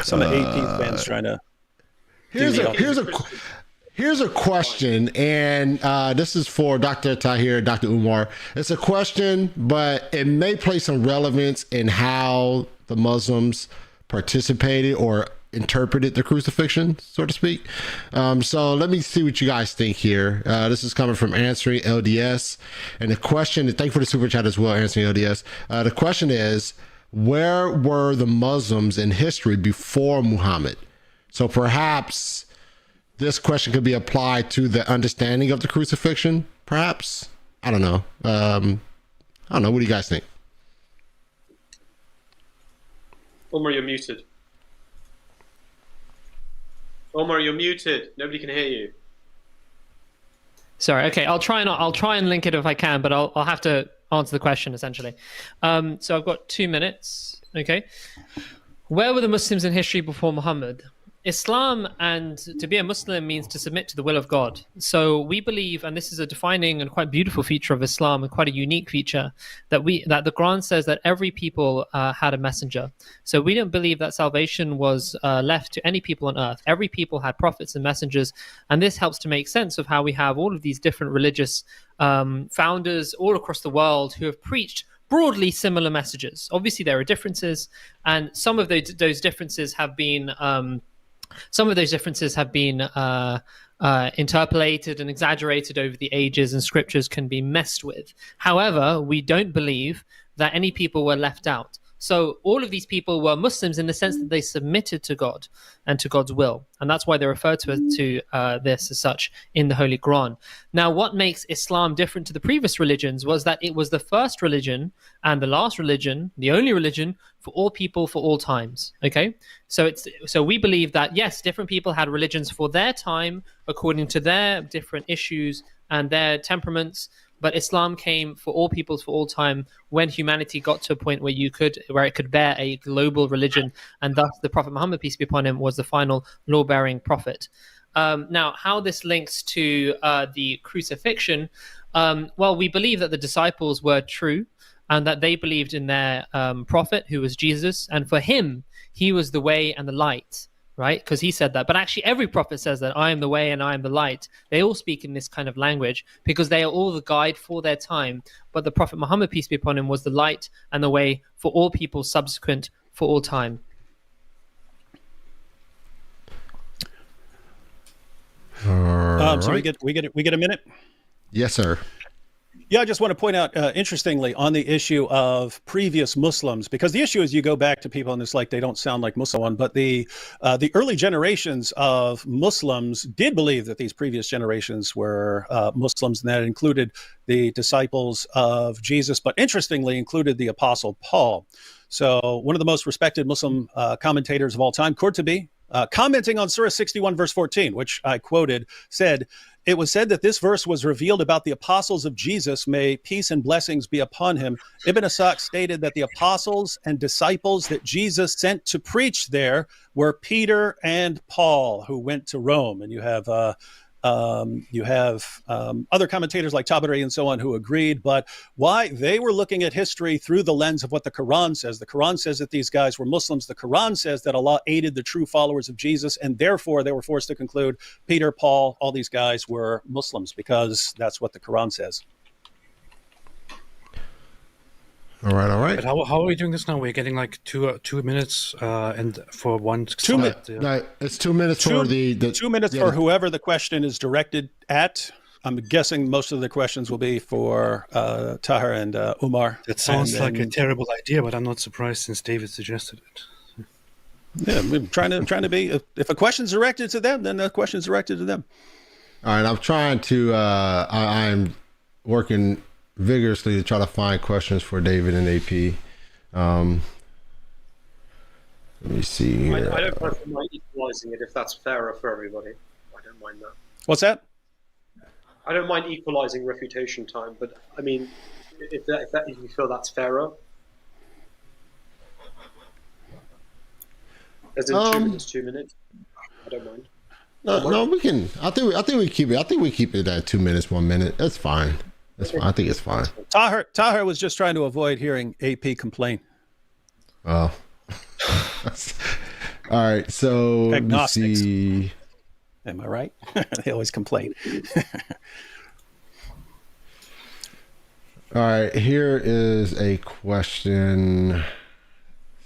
Some of Atheist fans trying to. Here's a question, and this is for Dr. Tahir, Dr. Umar. It's a question, but it may play some relevance in how the Muslims participated or interpreted the crucifixion, so to speak. So let me see what you guys think here. This is coming from Answering LDS, and the question, thank you for the super chat as well, Answering LDS. The question is, where were the Muslims in history before Muhammad? So perhaps this question could be applied to the understanding of the crucifixion, perhaps. I don't know. What do you guys think? Omar, you're muted. Omar, you're muted. Nobody can hear you. Sorry. Okay, I'll try and link it if I can, but I'll have to answer the question essentially. So I've got 2 minutes. Okay. Where were the Muslims in history before Muhammad? Islam, and to be a Muslim means to submit to the will of God. So we believe, and this is a defining and quite beautiful feature of Islam, and quite a unique feature, that the Quran says that every people had a messenger. So we don't believe that salvation was left to any people on earth. Every people had prophets and messengers, and this helps to make sense of how we have all of these different religious founders all across the world who have preached broadly similar messages. Obviously, there are differences, and some of those differences have been interpolated and exaggerated over the ages, and scriptures can be messed with. However, we don't believe that any people were left out. So all of these people were Muslims in the sense that they submitted to God and to God's will. And that's why they refer to this as such in the Holy Quran. Now, what makes Islam different to the previous religions was that it was the first religion and the last religion, the only religion for all people for all times. Okay? So we believe that, yes, different people had religions for their time according to their different issues and their temperaments. But Islam came for all peoples for all time when humanity got to a point where it could bear a global religion, and thus the Prophet Muhammad, peace be upon him, was the final law-bearing prophet. Now, how this links to the crucifixion, Well, we believe that the disciples were true and that they believed in their prophet, who was Jesus. And for him, he was the way and the light, right? Because he said that. But actually, every prophet says that I am the way and I am the light. They all speak in this kind of language because they are all the guide for their time. But the Prophet Muhammad, peace be upon him, was the light and the way for all people subsequent for all time. So we get a minute. Yes, sir. Yeah, I just want to point out, interestingly, on the issue of previous Muslims, because the issue is you go back to people and it's like they don't sound like Muslim, but the early generations of Muslims did believe that these previous generations were Muslims, and that included the disciples of Jesus, but interestingly included the Apostle Paul. So one of the most respected Muslim commentators of all time, Qurtubi, commenting on Surah 61, verse 14, which I quoted, said, "It was said that this verse was revealed about the apostles of Jesus. May peace and blessings be upon him." Ibn Ishaq stated that the apostles and disciples that Jesus sent to preach there were Peter and Paul, who went to Rome. And you have other commentators like Tabari and so on who agreed, but why they were looking at history through the lens of what the Quran says. The Quran says that these guys were Muslims. The Quran says that Allah aided the true followers of Jesus, and therefore they were forced to conclude Peter, Paul, all these guys were Muslims because that's what the Quran says. All right. But how are we doing this now? We're getting like two minutes, and for one. 2 minutes. No, it's 2 minutes for the 2 minutes for whoever the question is directed at. I'm guessing most of the questions will be for Tahir and Umar. That sounds like a terrible idea, but I'm not surprised since David suggested it. Yeah, we're trying to be. If a question's directed to them, then the question's directed to them. All right, I'm trying to. I'm working vigorously to try to find questions for David and AP. Let me see here. I don't mind equalizing it if that's fairer for everybody. I don't mind that. What's that? I don't mind equalizing refutation time, but I mean, if you feel that's fairer, as in 2 minutes, 2 minutes, I don't mind. No, we can. I think we keep it. I think we keep it at 2 minutes, 1 minute. That's fine. That's fine. I think it's fine. Tahir was just trying to avoid hearing AP complain. Oh. All right. So Agnostics. let me see. Am I right? They always complain. All right. Here is a question.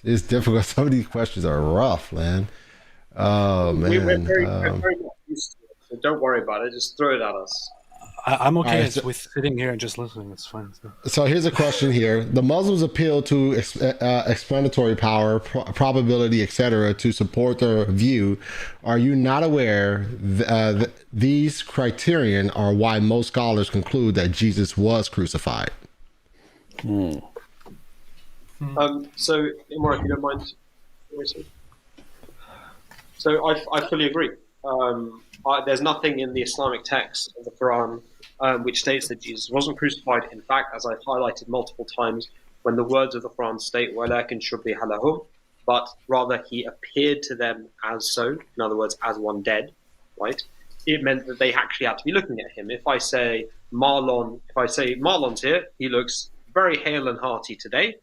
It's difficult. Some of these questions are rough, man. Oh, man. We're very much used to it, so don't worry about it. Just throw it at us. I'm okay Right, with sitting here and just listening. It's fine. So here's a question here. The Muslims appeal to explanatory power, probability, etc. to support their view. Are you not aware these criterion are why most scholars conclude that Jesus was crucified? So, Imran, if you don't mind. So I fully agree. There's nothing in the Islamic text of the Quran which states that Jesus wasn't crucified. In fact, as I've highlighted multiple times, when the words of the Quran state, وَلَكِنْ شُبِّهَ لَهُمْ, but rather he appeared to them as so, in other words, as one dead, right? It meant that they actually had to be looking at him. If I say Marlon's here, he looks very hale and hearty today.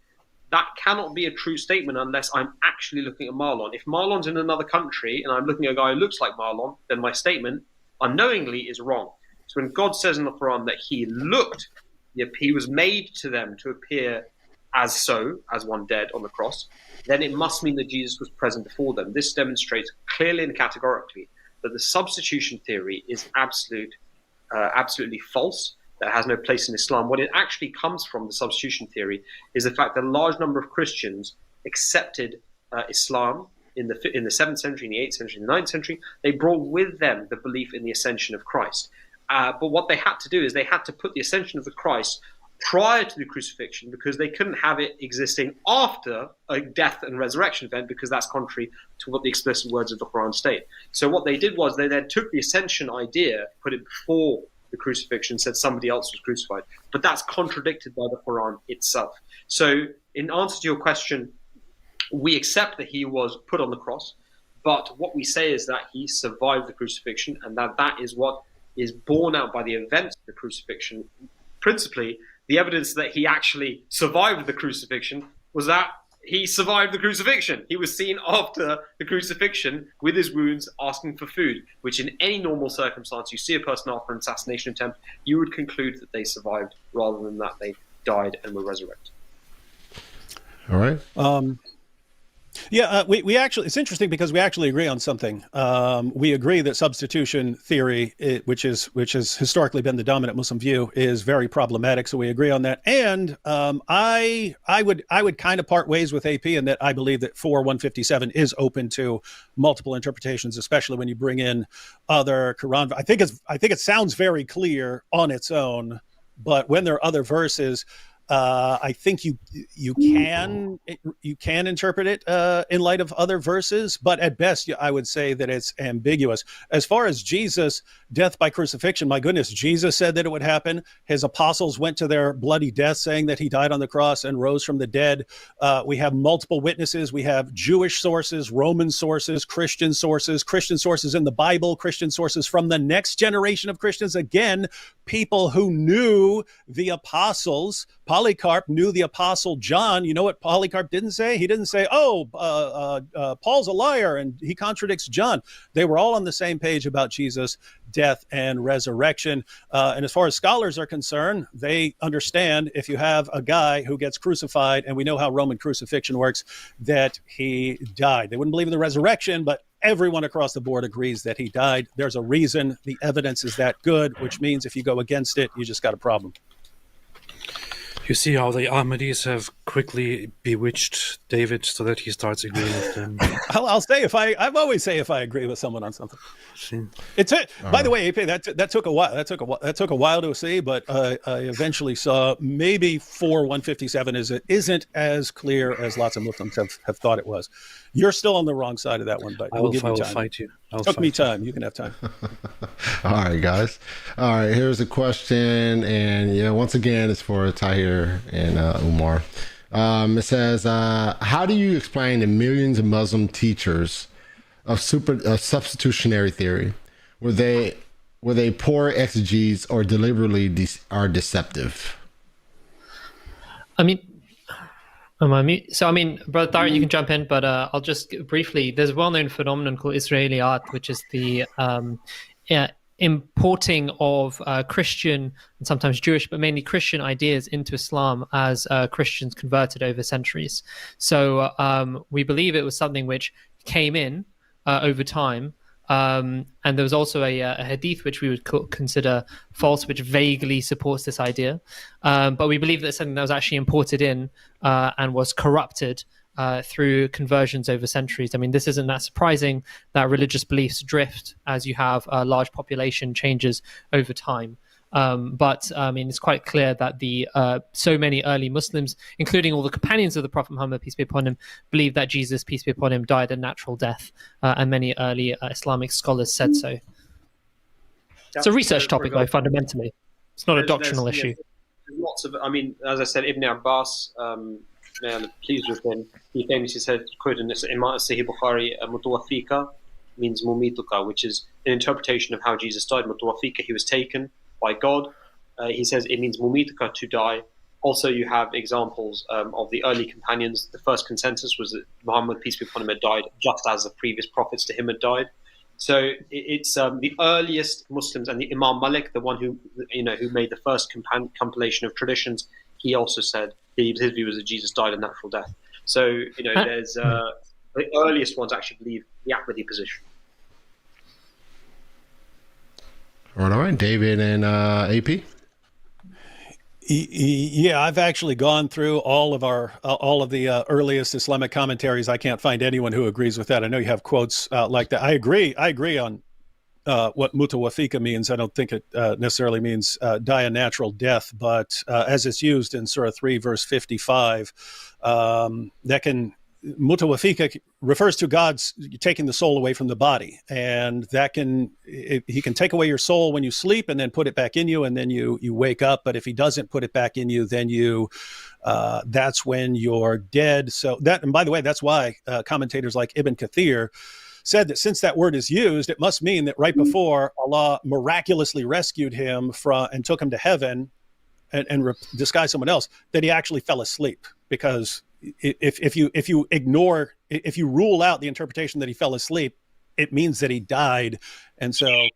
That cannot be a true statement unless I'm actually looking at Marlon. If Marlon's in another country and I'm looking at a guy who looks like Marlon, then my statement unknowingly is wrong. So when God says in the Quran that he was made to them to appear as one dead on the cross, then it must mean that Jesus was present before them. This demonstrates clearly and categorically that the substitution theory is absolutely false. That has no place in Islam. What it actually comes from, the substitution theory, is the fact that a large number of Christians accepted Islam in the 7th century, in the 8th century, in the 9th century. They brought with them the belief in the ascension of Christ. But what they had to do is they had to put the ascension of the Christ prior to the crucifixion, because they couldn't have it existing after a death and resurrection event, because that's contrary to what the explicit words of the Quran state. So what they did was they then took the ascension idea, put it before the crucifixion, said somebody else was crucified, but that's contradicted by the Quran itself. So in answer to your question, we accept that he was put on the cross, but what we say is that he survived the crucifixion, and that is what is borne out by the events of the crucifixion, principally, the evidence that he actually survived the crucifixion was that he survived the crucifixion. He was seen after the crucifixion with his wounds asking for food, which in any normal circumstance, you see a person after an assassination attempt, you would conclude that they survived rather than that they died and were resurrected. All right. We actually, it's interesting because we actually agree on something. We agree that substitution theory, which has historically been the dominant Muslim view, is very problematic. So we agree on that. And I would kind of part ways with AP in that I believe that 4:157 is open to multiple interpretations, especially when you bring in other Quran. I think it sounds very clear on its own, but when there are other verses, I think you can interpret it in light of other verses, but at best, I would say that it's ambiguous. As far as Jesus' death by crucifixion, my goodness, Jesus said that it would happen. His apostles went to their bloody death saying that he died on the cross and rose from the dead. We have multiple witnesses. We have Jewish sources, Roman sources, Christian sources in the Bible, Christian sources from the next generation of Christians. Again, people who knew the apostles. Polycarp knew the apostle John. You know what Polycarp didn't say? He didn't say, Paul's a liar and he contradicts John. They were all on the same page about Jesus' death and resurrection. And as far as scholars are concerned, they understand if you have a guy who gets crucified, and we know how Roman crucifixion works, that he died. They wouldn't believe in the resurrection, but everyone across the board agrees that he died. There's a reason. The evidence is that good, which means if you go against it, you just got a problem. You see how the Ahmadis have quickly bewitched David so that he starts agreeing with them. I'll say I always say if I agree with someone on something. By the way, AP, that took a while. That took a while to see, but I eventually saw maybe 4:157 isn't as clear as lots of Muslims have thought it was. You're still on the wrong side of that one, but I will fight you. Took me time. You can have time. All right, guys. All right, here's a question, and once again, it's for Tahir and Umar. It says, how do you explain the millions of Muslim teachers of substitutionary theory? Were they poor exegetes or deliberately are deceptive? I mean, am I mute? So, Brother Tahir, you can jump in, but I'll just briefly, there's a well-known phenomenon called Israeli art, which is the importing of Christian and sometimes Jewish, but mainly Christian ideas into Islam as Christians converted over centuries. So we believe it was something which came in over time. And there was also a hadith which we would consider false, which vaguely supports this idea. But we believe that it's something that was actually imported in and was corrupted through conversions over centuries. This isn't that surprising that religious beliefs drift as you have large population changes over time. But it's quite clear that the so many early Muslims, including all the companions of the Prophet Muhammad, peace be upon him, believed that Jesus, peace be upon him, died a natural death, and many early Islamic scholars said so. It's a research topic, though, fundamentally. It's not a doctrinal issue. There's lots of, as I said, Ibn Abbas, may Allah pleased with him, he famously said, quoted in Sahih Bukhari, Mutawafika means mumituka, which is an interpretation of how Jesus died. Mutawafika, he was taken by God. He says it means mumituka, to die. Also, you have examples of the early companions. The first consensus was that Muhammad, peace be upon him, had died just as the previous prophets to him had died. So it's the earliest Muslims, and the Imam Malik, the one who made the first compilation of traditions, he also said his view was that Jesus died a natural death. So there's the earliest ones actually believe the Ahmadi position. All right, David and AP. Yeah, I've actually gone through all of the earliest Islamic commentaries. I can't find anyone who agrees with that. I know you have quotes like that. I agree on what mutawafika means. I don't think it necessarily means die a natural death, but as it's used in Surah 3, verse 55, mutawafika refers to God's taking the soul away from the body, and he can take away your soul when you sleep and then put it back in you, and then you wake up. But if he doesn't put it back in you, then that's when you're dead. So and by the way, that's why commentators like Ibn Kathir said that since that word is used, it must mean that right before Allah miraculously rescued him and took him to heaven, and disguise someone else, that he actually fell asleep. Because if you rule out the interpretation that he fell asleep, it means that he died. And so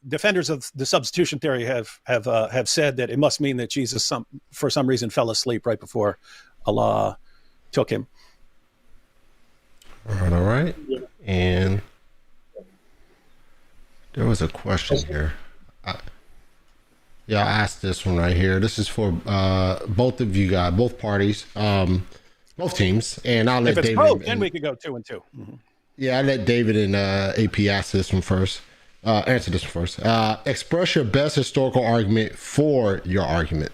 defenders of the substitution theory have said that it must mean that Jesus for some reason fell asleep right before Allah took him. All right. And there was a question here. I asked this one right here. This is for both of you guys, both parties, both teams. And I'll let if it's David. Both, then we could go 2 and 2. Mm-hmm. Yeah, I'll let David and AP answer this one first. Answer this one first. Express your best historical argument for your argument.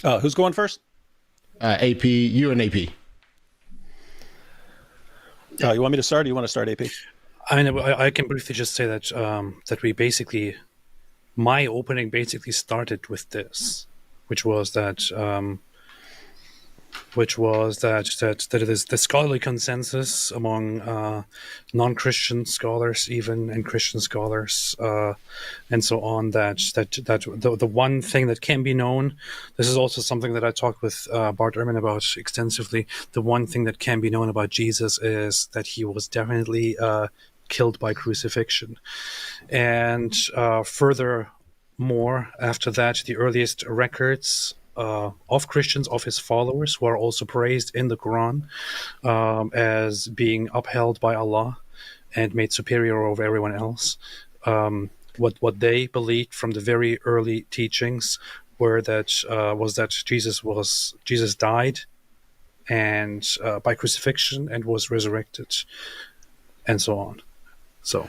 Who's going first? AP, you and AP. You want me to start, or you want to start, AP? I mean, I can briefly just say that that we basically, my opening basically started with this, which was that it is the scholarly consensus among non-Christian scholars, even, and Christian scholars, and so on, that the one thing that can be known, this is also something that I talked with Bart Ehrman about extensively, the one thing that can be known about Jesus is that he was definitely killed by crucifixion. And furthermore, after that, the earliest records of Christians, of his followers, who are also praised in the Qur'an as being upheld by Allah and made superior over everyone else. What they believed from the very early teachings was that Jesus died and by crucifixion and was resurrected, and so on. So.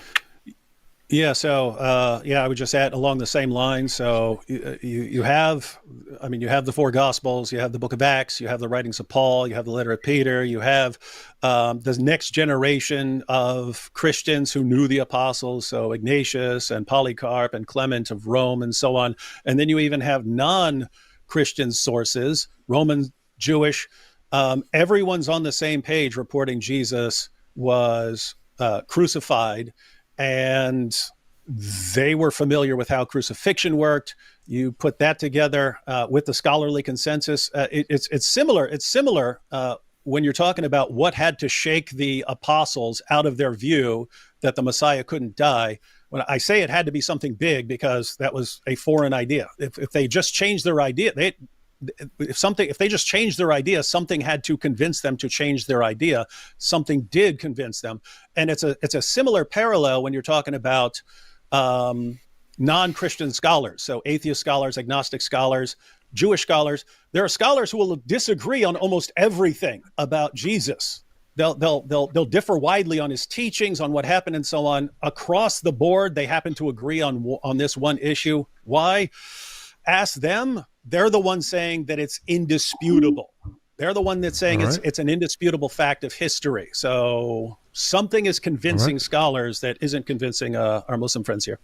Yeah, so I would just add along the same line. So you have the four Gospels, you have the Book of Acts, you have the writings of Paul, you have the letter of Peter, you have the next generation of Christians who knew the apostles, so Ignatius and Polycarp and Clement of Rome and so on. And then you even have non-Christian sources, Roman, Jewish. Everyone's on the same page reporting Jesus was crucified. And they were familiar with how crucifixion worked. You put that together with the scholarly consensus. It's similar. It's similar when you're talking about what had to shake the apostles out of their view that the Messiah couldn't die. When I say it had to be something big, because that was a foreign idea. If they just changed their idea, if they just changed their idea, something had to convince them to change their idea. Something did convince them. And it's a similar parallel when you're talking about non-Christian scholars. So atheist scholars, agnostic scholars, Jewish scholars. There are scholars who will disagree on almost everything about Jesus. They'll differ widely on his teachings, on what happened, and so on. Across the board, they happen to agree on this one issue. Why? Ask them. They're the ones saying that it's indisputable. They're the one that's saying it's an indisputable fact of history. So something is convincing scholars that isn't convincing our Muslim friends here.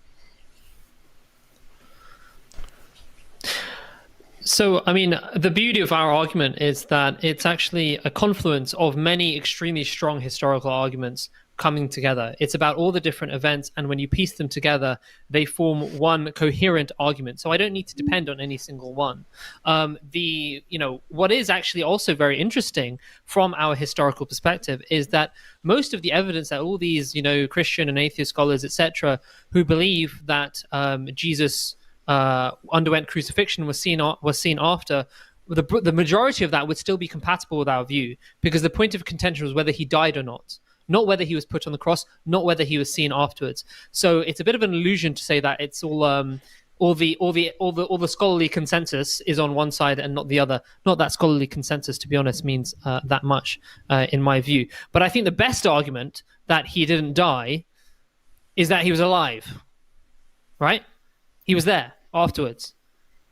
So, I mean, the beauty of our argument is that it's actually a confluence of many extremely strong historical arguments coming together. It's about all the different events, and when you piece them together, they form one coherent argument. So I don't need to depend on any single one. What is actually also very interesting from our historical perspective is that most of the evidence that all these, Christian and atheist scholars, etc., who believe that Jesus underwent crucifixion was seen after, the majority of that would still be compatible with our view, because the point of contention was whether he died or not whether he was put on the cross, not whether he was seen afterwards. So it's a bit of an illusion to say that it's all the scholarly consensus is on one side and not the other. Not that scholarly consensus, to be honest, means that much in my view. But I think the best argument that he didn't die is that he was alive, right? He was there afterwards.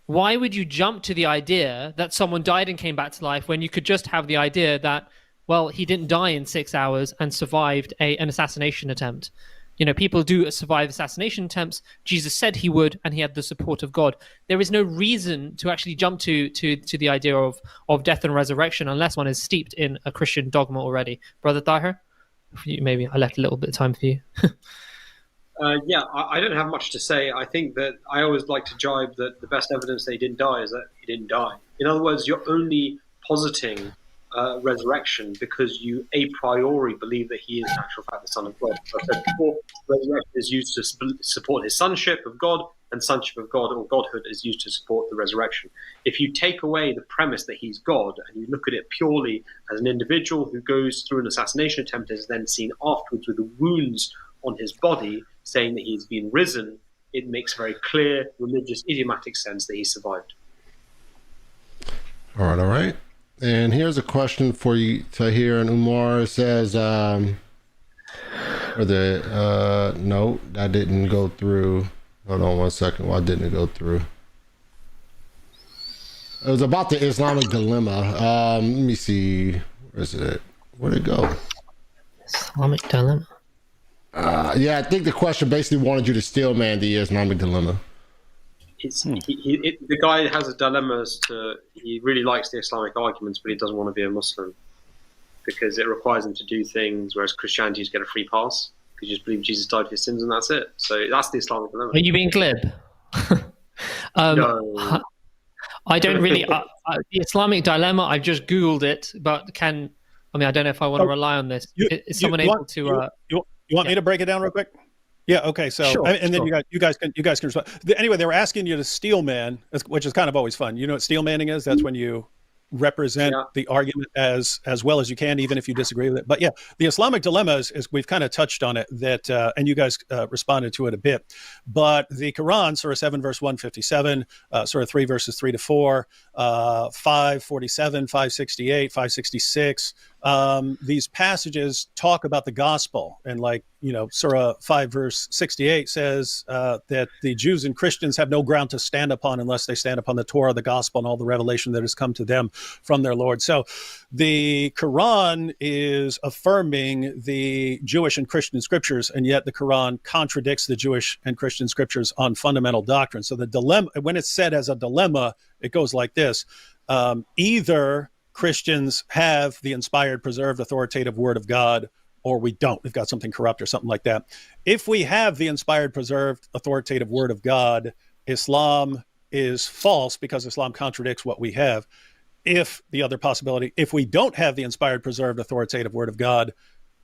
Why would you jump to the idea that someone died and came back to life when you could just have the idea that, well, he didn't die in 6 hours and survived an assassination attempt? People do survive assassination attempts. Jesus said he would, and he had the support of God. There is no reason to actually jump to the idea of death and resurrection unless one is steeped in a Christian dogma already. Brother Tahir, maybe I left a little bit of time for you. Yeah, I don't have much to say. I think that I always like to jibe that the best evidence that he didn't die is that he didn't die. In other words, you're only positing resurrection because you a priori believe that he is in actual fact the Son of God. So I said before, resurrection is used to support his sonship of God, and sonship of God or godhood is used to support the resurrection. If you take away the premise that he's God and you look at it purely as an individual who goes through an assassination attempt and is then seen afterwards with the wounds on his body, saying that he's been risen, it makes very clear religious idiomatic sense that he survived. All right, all right. And here's a question for you, Tahir and Umar. It says, no, that didn't go through. Hold on one second. Why didn't it go through? It was about the Islamic dilemma. Let me see. Where's it? Where'd it go? Islamic dilemma. Yeah, I think the question basically wanted you to steel man the Islamic dilemma. The guy has a dilemma as to he really likes the Islamic arguments, but he doesn't want to be a Muslim because it requires him to do things, whereas Christianity just get a free pass because you just believe Jesus died for your sins and that's it. So that's the Islamic dilemma. Are you being glib? No. I don't really. The Islamic dilemma. I've just Googled it, but I don't know if I want to rely on this. Is someone able to? You want me to break it down real quick? Yeah. Okay. So, sure, and then you guys can respond. Anyway, they were asking you to steel man, which is kind of always fun. You know what steel manning is? That's when you represent the argument as well as you can, even if you disagree with it. But yeah, the Islamic dilemma is we've kind of touched on it that, and you guys responded to it a bit. But the Quran, Surah 7, verse 157, Surah 3, verses 3 to 4, 547, 568, 566. These passages talk about the gospel, and Surah 5 verse 68 says that the Jews and Christians have no ground to stand upon unless they stand upon the Torah, the gospel, and all the revelation that has come to them from their Lord. So the Quran is affirming the Jewish and Christian scriptures, and yet the Quran contradicts the Jewish and Christian scriptures on fundamental doctrine. So the dilemma, when it's said as a dilemma, it goes like this. Either Christians have the inspired, preserved, authoritative word of God, or we don't. We've got something corrupt or something like that. If we have the inspired, preserved, authoritative word of God, Islam is false because Islam contradicts what we have. If the other possibility, if we don't have the inspired, preserved, authoritative word of God,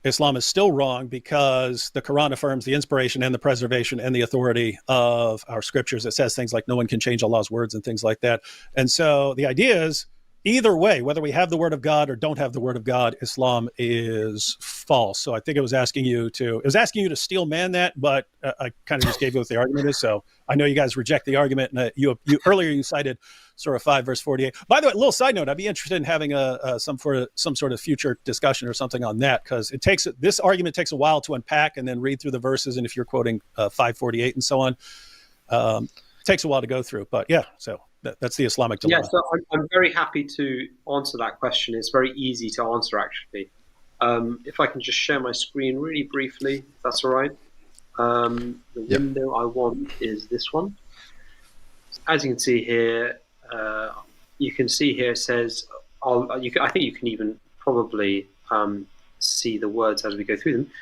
Islam is still wrong because the Quran affirms the inspiration and the preservation and the authority of our scriptures. It says things like no one can change Allah's words and things like that. And so the idea is, either way, whether we have the word of God or don't have the word of God, Islam is false. So I think it was asking you to steel man that, but I kind of just gave you what the argument is. So I know you guys reject the argument. And you earlier you cited Surah 5 verse 48. By the way, a little side note, I'd be interested in having some sort of future discussion or something on that, because this argument takes a while to unpack and then read through the verses. And if you're quoting 548 and so on, it takes a while to go through. But yeah, so. That's the Islamic dilemma. Yeah, so I'm very happy to answer that question. It's very easy to answer, actually. If I can just share my screen really briefly, if that's all right. The window I want is this one. As you can see here, it says, I think you can even probably see the words as we go through them.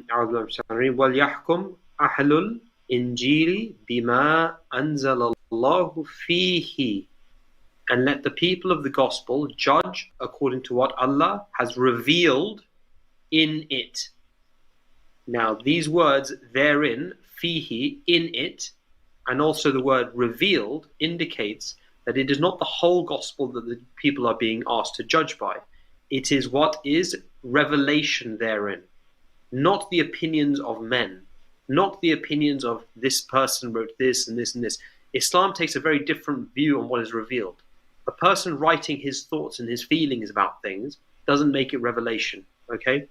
وَلْيَحْكُمْ أَهْلُ الْإِنْجِيلِ بِمَا أَنزَلَ Allahu fihi, and let the people of the gospel judge according to what Allah has revealed in it. Now, these words therein, fihi, in it, and also the word revealed indicates that it is not the whole gospel that the people are being asked to judge by. It is what is revelation therein, not the opinions of men, not the opinions of this person wrote this and this and this. Islam takes a very different view on what is revealed. A person writing his thoughts and his feelings about things doesn't make it revelation, okay?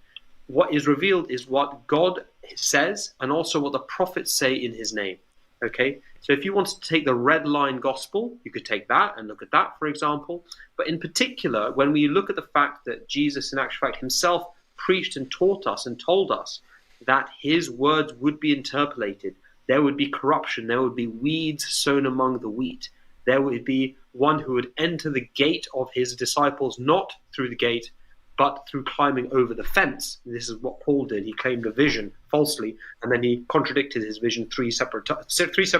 What is revealed is what God says and also what the prophets say in his name, okay? So if you wanted to take the red line gospel, you could take that and look at that, for example. But in particular, when we look at the fact that Jesus, in actual fact, himself preached and taught us and told us that his words would be interpolated, there would be corruption, there would be weeds sown among the wheat. There would be one who would enter the gate of his disciples, not through the gate but through climbing over the fence. This is what Paul did. He claimed a vision falsely, and then he contradicted his vision three separate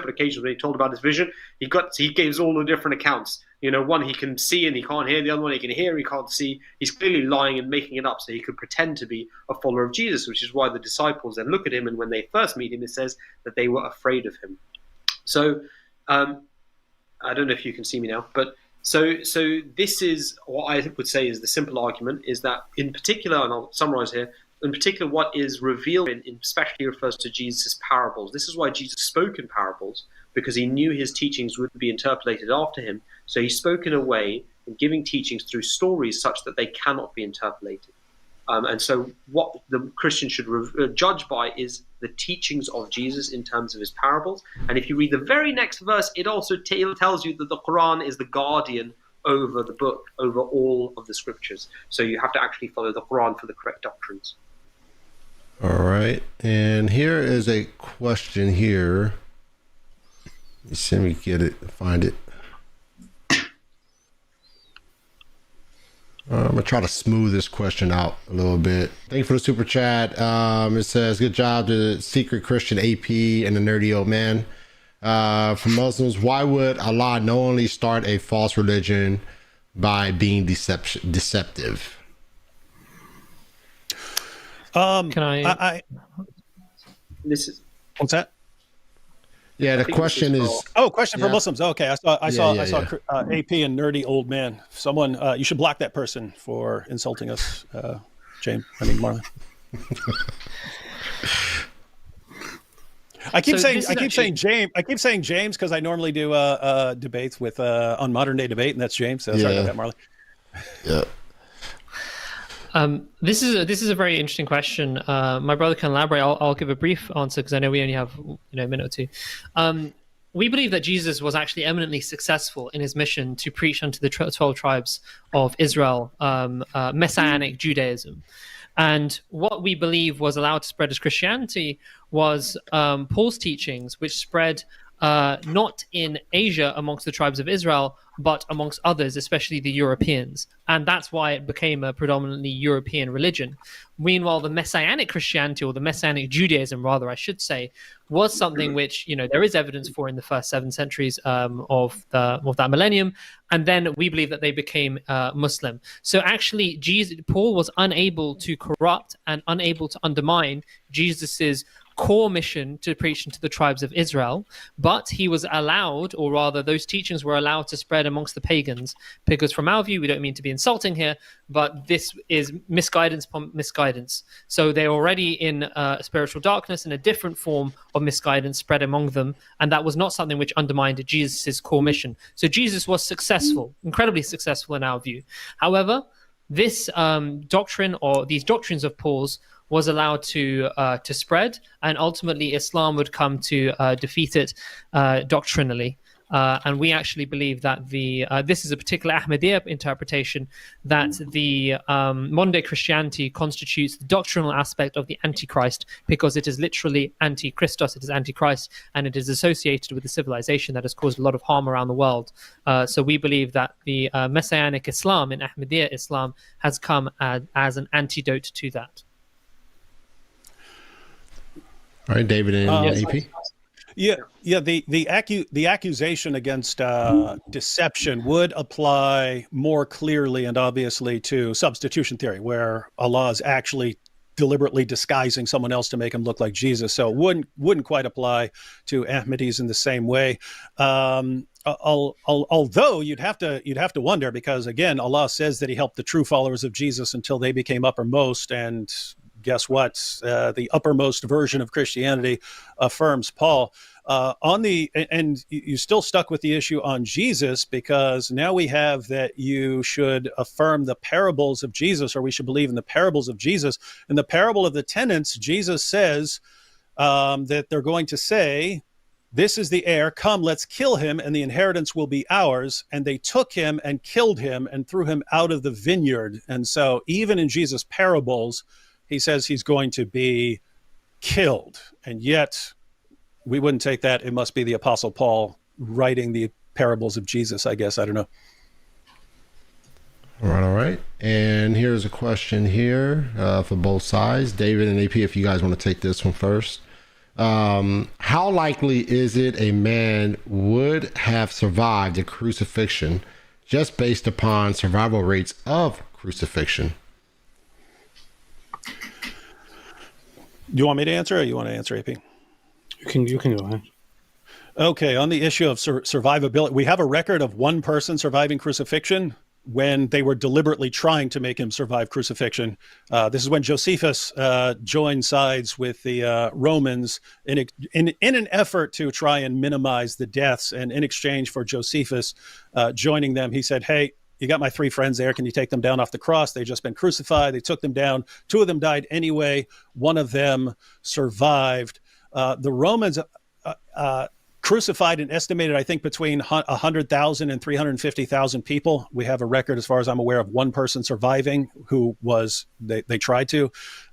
occasions. When he told about his vision, he gives all the different accounts. One he can see and he can't hear. The other one he can hear, he can't see. He's clearly lying and making it up so he could pretend to be a follower of Jesus, which is why the disciples then look at him, and when they first meet him, it says that they were afraid of him. So I don't know if you can see me now, but so this is what I would say is the simple argument, is that in particular, and I'll summarize here, in particular what is revealed especially refers to Jesus' parables. This is why Jesus spoke in parables, because he knew his teachings would be interpolated after him. So he spoke in a way, in giving teachings through stories such that they cannot be interpolated. And so what the Christian should judge by is the teachings of Jesus in terms of his parables. And if you read the very next verse, it also tells you that the Qur'an is the guardian over the book, over all of the scriptures. So you have to actually follow the Qur'an for the correct doctrines. All right. And here is a question here. Let me get it, find it. I'm going to try to smooth this question out a little bit. Thank you for the super chat. It says, good job to Secret Christian AP and the Nerdy Old Man. For Muslims, why would Allah knowingly start a false religion by being deceptive? Can I This is What's that? Yeah, the question is... Question for Muslims. Okay, I saw AP and Nerdy Old Man. Someone, you should block that person for insulting us, James. Marlon. I keep saying James because I normally do debates with on Modern Day Debate, and that's James. So sorry about that, Marley. Yeah. This is a very interesting question. My brother can elaborate. I'll give a brief answer because I know we only have a minute or two. We believe that Jesus was actually eminently successful in his mission to preach unto the 12 tribes of Israel, Messianic Judaism. And what we believe was allowed to spread as Christianity was Paul's teachings, which spread not in Asia amongst the tribes of Israel, but amongst others, especially the Europeans. And that's why it became a predominantly European religion. Meanwhile, the Messianic Christianity, or the Messianic Judaism, rather, I should say, was something which, there is evidence for in the first 7 centuries of that millennium. And then we believe that they became Muslim. So actually, Paul was unable to corrupt and unable to undermine Jesus's core mission to preach to the tribes of Israel, but he was allowed, or rather those teachings were allowed to spread amongst the pagans, because from our view, we don't mean to be insulting here, but this is misguidance upon misguidance. So they're already in spiritual darkness, and a different form of misguidance spread among them, and that was not something which undermined Jesus' core mission. So Jesus was successful, incredibly successful in our view. However, this doctrine, or these doctrines of Paul's, was allowed to spread, and ultimately Islam would come to defeat it doctrinally. And we actually believe that this is a particular Ahmadiyya interpretation, that the modern-day Christianity constitutes the doctrinal aspect of the Antichrist, because it is literally anti-Christos, it is anti-Christ, and it is associated with the civilization that has caused a lot of harm around the world. So we believe that the Messianic Islam in Ahmadiyya Islam has come as an antidote to that. All right, David and AP. The accusation against deception would apply more clearly and obviously to substitution theory, where Allah is actually deliberately disguising someone else to make him look like Jesus. So it wouldn't quite apply to Ahmadis in the same way. Although you'd have to wonder, because again, Allah says that He helped the true followers of Jesus until they became uppermost, and guess what? The uppermost version of Christianity affirms Paul. And you still stuck with the issue on Jesus, because now we have that you should affirm the parables of Jesus, or we should believe in the parables of Jesus. In the parable of the tenants, Jesus says that they're going to say, "This is the heir, come, let's kill him, and the inheritance will be ours." And they took him and killed him and threw him out of the vineyard. And so even in Jesus' parables, He says he's going to be killed. And yet we wouldn't take that. It must be the Apostle Paul writing the parables of Jesus, I guess. I don't know. All right. And here's a question here for both sides. David and AP, if you guys want to take this one first. How likely is it a man would have survived the crucifixion just based upon survival rates of crucifixion? Do you want me to answer, or you want to answer, AP? You can go ahead. Okay, on the issue of survivability, we have a record of one person surviving crucifixion when they were deliberately trying to make him survive crucifixion. This is when Josephus joined sides with the Romans in an effort to try and minimize the deaths. And in exchange for Josephus joining them, he said, "Hey, you got my 3 friends there. Can you take them down off the cross? They've just been crucified." They took them down. 2 of them died anyway. 1 of them survived. The Romans crucified and estimated, I think, between 100,000 and 350,000 people. We have a record, as far as I'm aware, of 1 person surviving who was, they tried to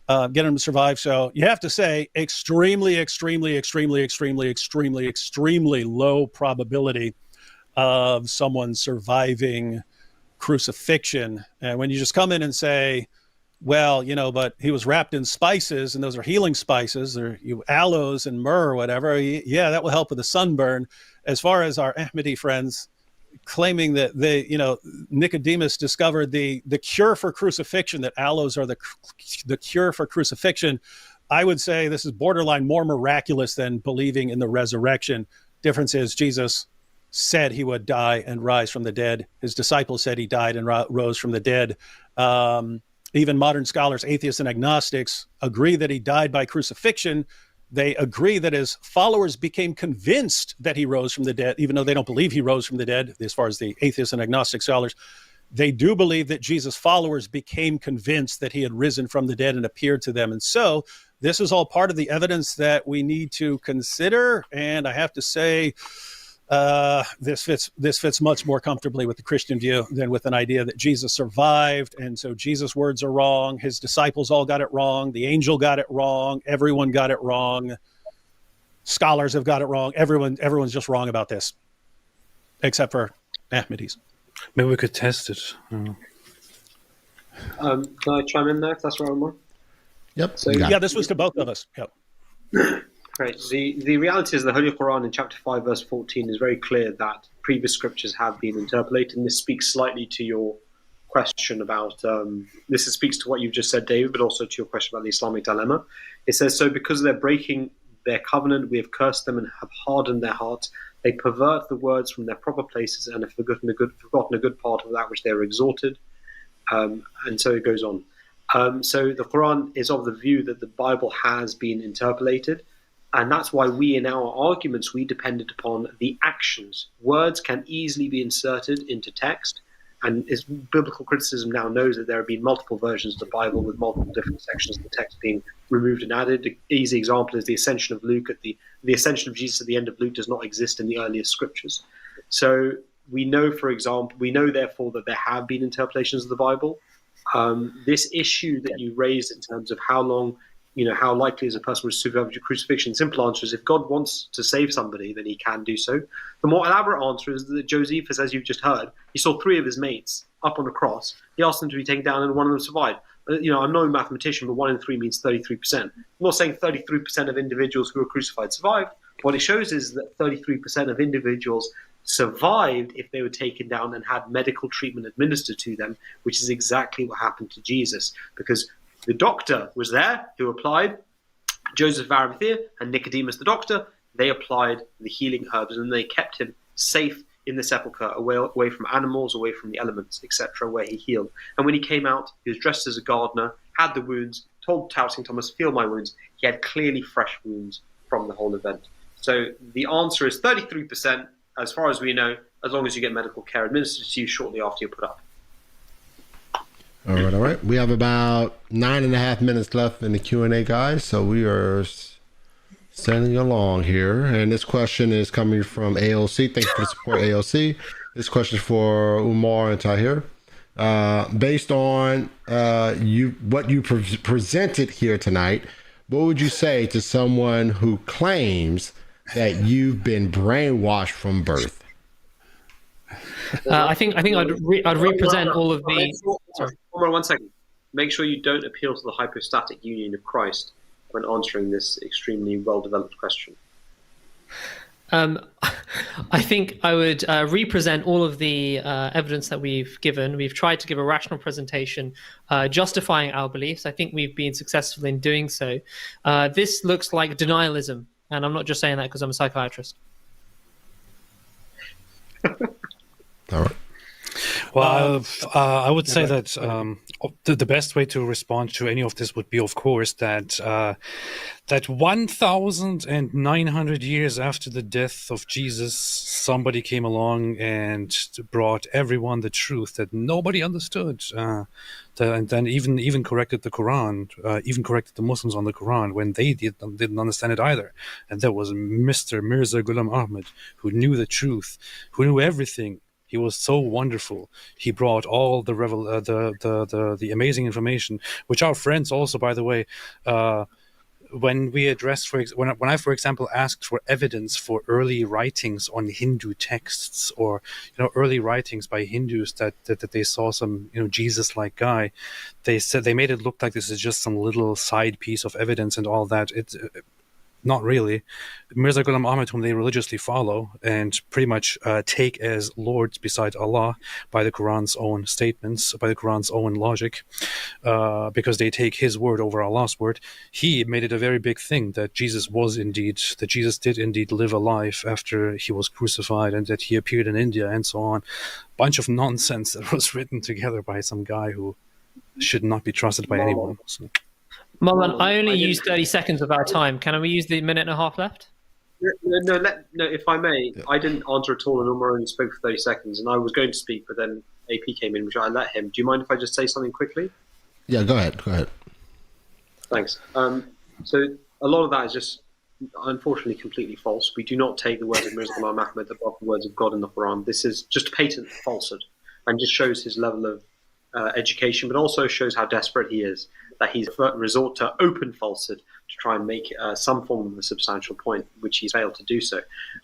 get him to survive. So you have to say extremely, extremely, extremely, extremely, extremely, extremely low probability of someone surviving crucifixion. And when you just come in and say, well, but he was wrapped in spices, and those are healing spices, or aloes and myrrh or whatever. Yeah, that will help with the sunburn. As far as our Ahmadi friends claiming that Nicodemus discovered the cure for crucifixion, that aloes are the cure for crucifixion, I would say this is borderline more miraculous than believing in the resurrection. Difference is Jesus said he would die and rise from the dead. His disciples said he died and rose from the dead. Even modern scholars, atheists and agnostics, agree that he died by crucifixion. They agree that his followers became convinced that he rose from the dead, even though they don't believe he rose from the dead. As far as the atheists and agnostic scholars, they do believe that Jesus' followers became convinced that he had risen from the dead and appeared to them. And so this is all part of the evidence that we need to consider. And I have to say, this fits much more comfortably with the Christian view than with an idea that Jesus survived, and so Jesus' words are wrong. His disciples all got it wrong. The angel got it wrong. Everyone got it wrong. Scholars have got it wrong. Everyone's just wrong about this, except for Ahmadis. Maybe we could test it. Can I chime in there if that's right, Omar? Yep. So, yeah, this was to both of us. Yep. Great. The reality is the Holy Quran in chapter 5, verse 14 is very clear that previous scriptures have been interpolated. And this speaks slightly to your question about, this speaks to what you've just said, David, but also to your question about the Islamic dilemma. It says, so because they're breaking their covenant, we have cursed them and have hardened their hearts. They pervert the words from their proper places and have forgotten a good part of that which they were exhorted. And so it goes on. So the Quran is of the view that the Bible has been interpolated. And that's why we, in our arguments, we depended upon the actions. Words can easily be inserted into text. And biblical criticism now knows that there have been multiple versions of the Bible with multiple different sections of the text being removed and added. The easy example is the ascension of Luke. The ascension of Jesus at the end of Luke does not exist in the earliest scriptures. So we know, therefore, that there have been interpolations of the Bible. This issue that you raised in terms of how long, how likely is a person to survive crucifixion? Simple answer is if God wants to save somebody, then he can do so. The more elaborate answer is that Josephus, as you've just heard, he saw 3 of his mates up on a cross. He asked them to be taken down and one of them survived. I'm not a mathematician, but 1 in 3 means 33%. I'm not saying 33% of individuals who were crucified survived. What it shows is that 33% of individuals survived if they were taken down and had medical treatment administered to them, which is exactly what happened to Jesus, because the doctor was there who applied, Joseph of Arimathea and Nicodemus the doctor, they applied the healing herbs and they kept him safe in the sepulchre, away from animals, away from the elements, etc., where he healed. And when he came out, he was dressed as a gardener, had the wounds, told Doubting Thomas, feel my wounds. He had clearly fresh wounds from the whole event. So the answer is 33%, as far as we know, as long as you get medical care administered to you shortly after you're put up. All right. We have about 9.5 minutes left in the Q&A, guys. So we are sailing along here. And this question is coming from AOC. Thanks for the support, AOC. This question is for Umar and Tahir. Based on what you presented here tonight, what would you say to someone who claims that you've been brainwashed from birth? I think I'd represent all of the. Sorry. Hold on 1 second. Make sure you don't appeal to the hypostatic union of Christ when answering this extremely well-developed question. I think I would represent all of the evidence that we've given. We've tried to give a rational presentation justifying our beliefs. I think we've been successful in doing so. This looks like denialism, and I'm not just saying that because I'm a psychiatrist. All right. Well, I would say that the best way to respond to any of this would be, of course, that 1,900 years after the death of Jesus, somebody came along and brought everyone the truth that nobody understood, and then even corrected the Qur'an, even corrected the Muslims on the Qur'an when they didn't understand it either. And that was Mr. Mirza Ghulam Ahmad, who knew the truth, who knew everything. He was so wonderful. He brought all the amazing information, which our friends also, by the way, when we addressed, when I, for example, asked for evidence for early writings on Hindu texts, or early writings by Hindus that they saw some Jesus-like guy, they said they made it look like this is just some little side piece of evidence and all that. It's not really. Mirza Ghulam Ahmad, whom they religiously follow and pretty much take as lords beside Allah by the Quran's own statements, by the Quran's own logic, because they take his word over Allah's word, he made it a very big thing that Jesus did indeed live a life after he was crucified, and that he appeared in India and so on. Bunch of nonsense that was written together by some guy who should not be trusted by anyone. So. Marlon, I only used 30 seconds of our time. Can we use the minute and a half left? No, if I may, I didn't answer at all, and Umar only spoke for 30 seconds, and I was going to speak, but then AP came in, which I let him. Do you mind if I just say something quickly? Yeah, go ahead. Thanks. So a lot of that is just, unfortunately, completely false. We do not take the words of Mirza Ghulam Ahmad above the words of God in the Quran. This is just patent falsehood, and just shows his level of education, but also shows how desperate he is, that he's resort to open falsehood to try and make some form of a substantial point, which he's failed to do so.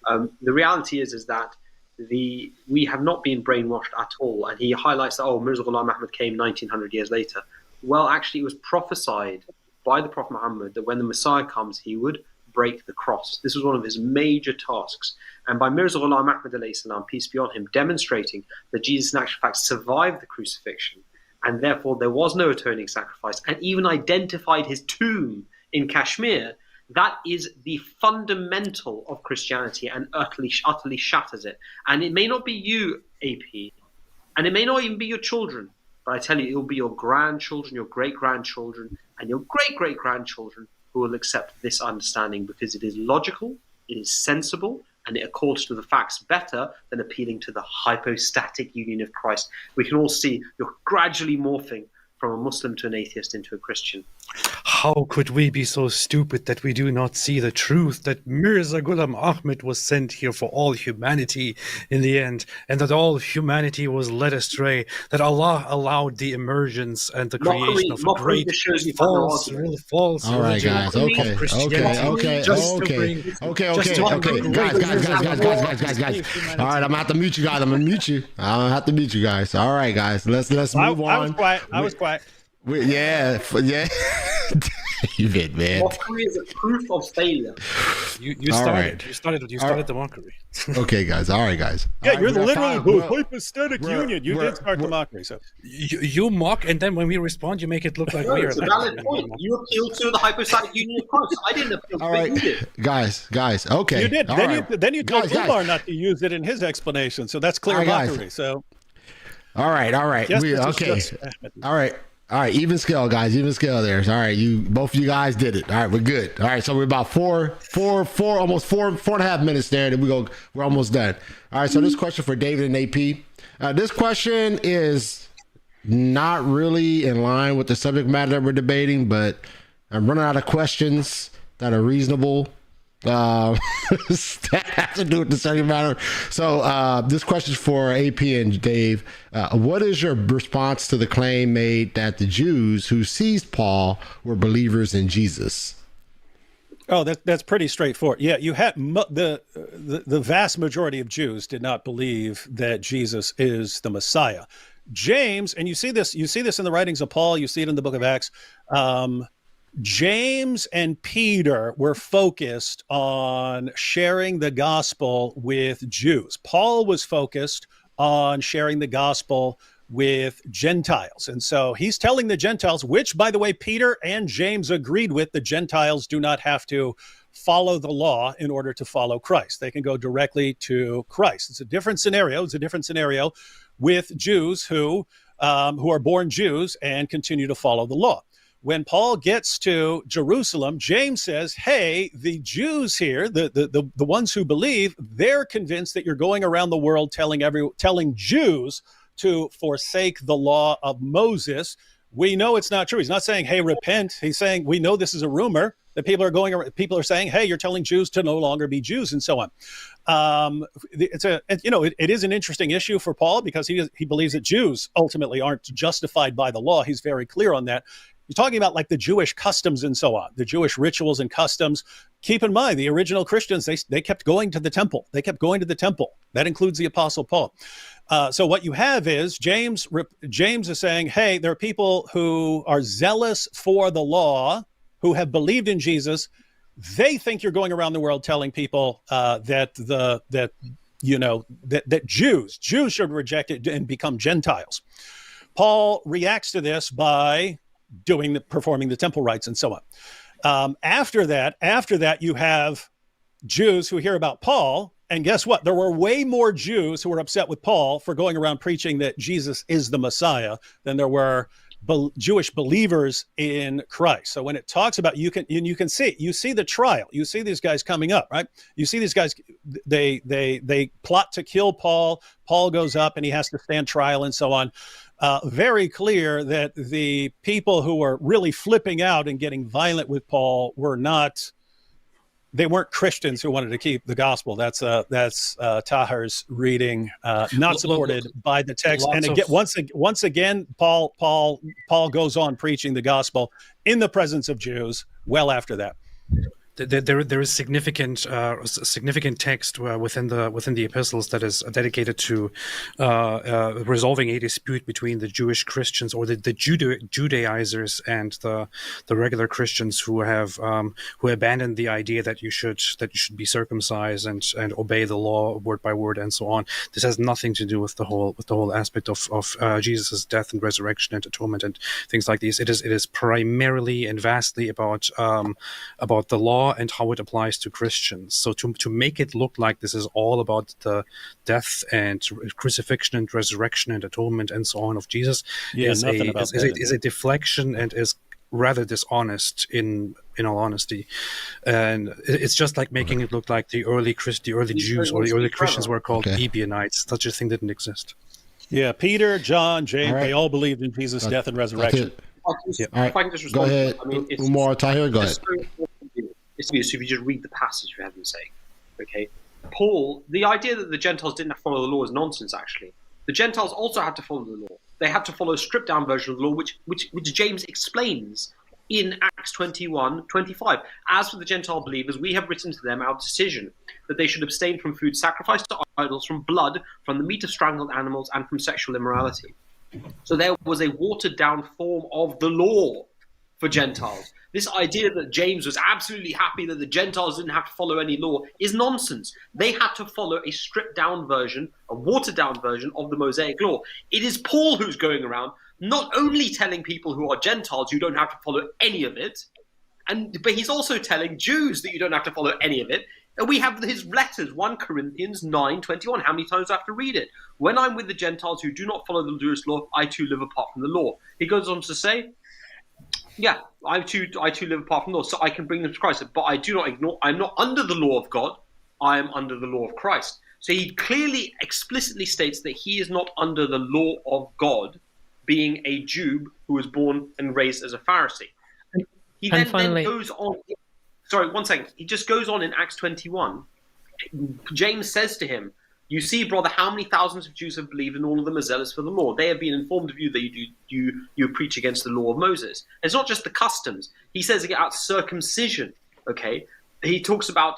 The reality is that we have not been brainwashed at all, and he highlights that, Mirza Ghulam Ahmad came 1900 years later. Well, actually, it was prophesied by the Prophet Muhammad that when the Messiah comes, he would break the cross. This was one of his major tasks. And by Mirza Ghulam Ahmad alayhi salam, peace be on him, demonstrating that Jesus in actual fact survived the crucifixion, and therefore there was no atoning sacrifice, and even identified his tomb in Kashmir, that is the fundamental of Christianity and utterly shatters it. And it may not be you, AP, and it may not even be your children, but I tell you, it will be your grandchildren, your great-grandchildren, and your great-great-grandchildren who will accept this understanding, because it is logical, it is sensible, and it accords to the facts better than appealing to the hypostatic union of Christ. We can all see you're gradually morphing from a Muslim to an atheist into a Christian. How could we be so stupid that we do not see the truth that Mirza Ghulam Ahmad was sent here for all humanity in the end, and that all humanity was led astray, that Allah allowed the emergence and the creation of a great false all right, guys. Okay. Guys. All right, I'm gonna have to mute you guys. I'm gonna mute you guys. All right, guys. Let's move on. I was quiet. Yeah. David, man. Mockery is a proof of failure. You started the mockery. Okay, guys. All right, guys. Yeah, you're literally the hypostatic union. You did start the mockery. So you mock, and then when we respond, you make it look like we are. It's a valid point. You appeal to the hypostatic union of Christ. I didn't appeal to it. You did. Guys. Okay. You did. Then you told Umar not to use it in his explanation. So that's clear mockery. So. All right. Yes, All right, even scale, guys. Even scale there. All right, both of you guys did it. All right, we're good. All right, so we're about almost four and a half minutes there. Then we're almost done. All right, so this question for David and AP. This question is not really in line with the subject matter that we're debating, but I'm running out of questions that are reasonable. That has to do with the subject matter. So this question is for AP and Dave. What is your response to the claim made that the Jews who seized Paul were believers in Jesus? Oh, that's pretty straightforward. Yeah, you had the vast majority of Jews did not believe that Jesus is the Messiah. James, and you see this in the writings of Paul, you see it in the book of Acts. James and Peter were focused on sharing the gospel with Jews. Paul was focused on sharing the gospel with Gentiles. And so he's telling the Gentiles, which, by the way, Peter and James agreed with, the Gentiles do not have to follow the law in order to follow Christ. They can go directly to Christ. It's a different scenario. It's a different scenario with Jews who are born Jews and continue to follow the law. When Paul gets to Jerusalem, James says, hey, the Jews here, the ones who believe, they're convinced that you're going around the world telling Jews to forsake the law of Moses. We know it's not true. He's not saying, hey, repent. He's saying, we know this is a rumor that people are saying, hey, you're telling Jews to no longer be Jews, and so on. It is an interesting issue for Paul because he believes that Jews ultimately aren't justified by the law. He's very clear on that. He's talking about like the Jewish customs and so on, the Jewish rituals and customs. Keep in mind, the original Christians, they kept going to the temple. They kept going to the temple. That includes the Apostle Paul. So what you have is James is saying, hey, there are people who are zealous for the law, who have believed in Jesus. They think you're going around the world telling people that Jews should reject it and become Gentiles. Paul reacts to this by performing the temple rites and so on. After that, you have Jews who hear about Paul, and guess what? There were way more Jews who were upset with Paul for going around preaching that Jesus is the Messiah than there were Jewish believers in Christ. So when it talks about, you see the trial, you see these guys coming up, right? You see these guys, they plot to kill Paul. Paul goes up and he has to stand trial and so on. Very clear that the people who were really flipping out and getting violent with Paul they weren't Christians who wanted to keep the gospel. That's Tahir's reading, not supported by the text. And again, once again, Paul goes on preaching the gospel in the presence of Jews well after that. There is significant text within the epistles that is dedicated to resolving a dispute between the Jewish Christians or the Judaizers and the regular Christians who abandoned the idea that you should be circumcised and obey the law word by word and so on. This has nothing to do with the whole aspect of Jesus' death and resurrection and atonement and things like these. It is primarily and vastly about the law and how it applies to Christians. So to make it look like this is all about the death and crucifixion and resurrection and atonement and so on of Jesus is a deflection and is rather dishonest in all honesty. And it's just like making it look like the early Jews or the early Christians were called Ebionites. Such a thing didn't exist. Yeah, Peter, John, James, they all believed in Jesus' death and resurrection. If I can just respond, go ahead. I mean, it's more Tahir, go ahead. So if you just read the passage, for heaven's sake, okay? Paul, the idea that the Gentiles didn't have to follow the law is nonsense, actually. The Gentiles also had to follow the law. They had to follow a stripped-down version of the law, which James explains in Acts 21:25. As for the Gentile believers, we have written to them our decision that they should abstain from food sacrificed to idols, from blood, from the meat of strangled animals, and from sexual immorality. So there was a watered-down form of the law for Gentiles. This idea that James was absolutely happy that the Gentiles didn't have to follow any law is nonsense. They had to follow a stripped-down version, a watered-down version of the Mosaic law. It is Paul who's going around not only telling people who are Gentiles you don't have to follow any of it, but he's also telling Jews that you don't have to follow any of it. And we have his letters, 1 Corinthians 9:21. How many times do I have to read it? When I'm with the Gentiles who do not follow the Jewish law, I too live apart from the law. He goes on to say, yeah, I too live apart from the law, so I can bring them to Christ. But I'm not under the law of God, I am under the law of Christ. So he clearly, explicitly states that he is not under the law of God, being a Jew who was born and raised as a Pharisee. He then goes on. Sorry, 1 second. He just goes on in Acts 21. James says to him, you see, brother, how many thousands of Jews have believed, and all of them are zealous for the law. They have been informed of you that you preach against the law of Moses. And it's not just the customs. He says about circumcision, okay? he talks about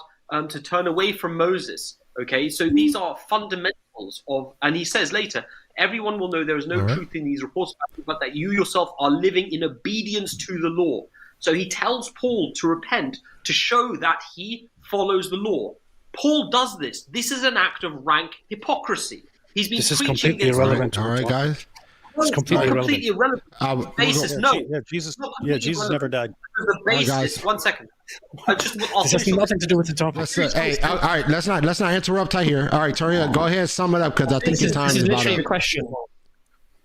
to turn away from Moses. Okay, so these are fundamentals of, and he says later, everyone will know there is no truth in these reports, but that you yourself are living in obedience to the law. So he tells Paul to repent to show that he follows the law. Paul does this. This is an act of rank hypocrisy. He's been This is preaching completely against irrelevant. All right, guys. It's completely irrelevant. Basis, no. Jesus irrelevant. never died. The basis. guys. 1 second. This has nothing to do with the topic. Hey, all right. Let's not interrupt here. All right, Taria, go ahead and sum it up because I think your time This is is about literally the up. question.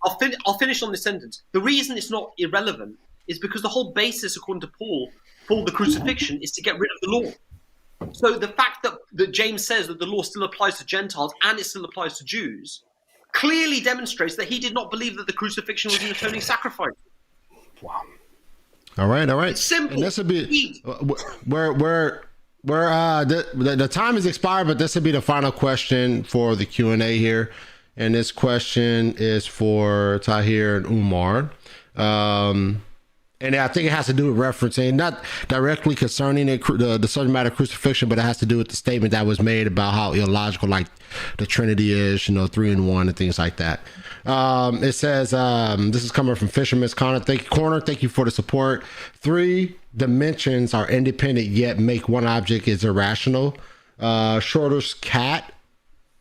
I'll finish on this sentence. The reason it's not irrelevant is because the whole basis, according to Paul, for the crucifixion is to get rid of the law. So the fact that James says that the law still applies to Gentiles and it still applies to Jews clearly demonstrates that he did not believe that the crucifixion was an atoning sacrifice. Wow. All right. It's simple. And this would be the time is expired, but this would be the final question for the Q&A here. And this question is for Tahir and Umar. And I think it has to do with referencing, not directly concerning the subject matter of crucifixion, but it has to do with the statement that was made about how illogical, like, the Trinity is, 3 in 1 and things like that. It says, this is coming from Fisherman's Corner. Thank you for the support. 3 dimensions are independent, yet make one object is irrational. Schroeder's cat,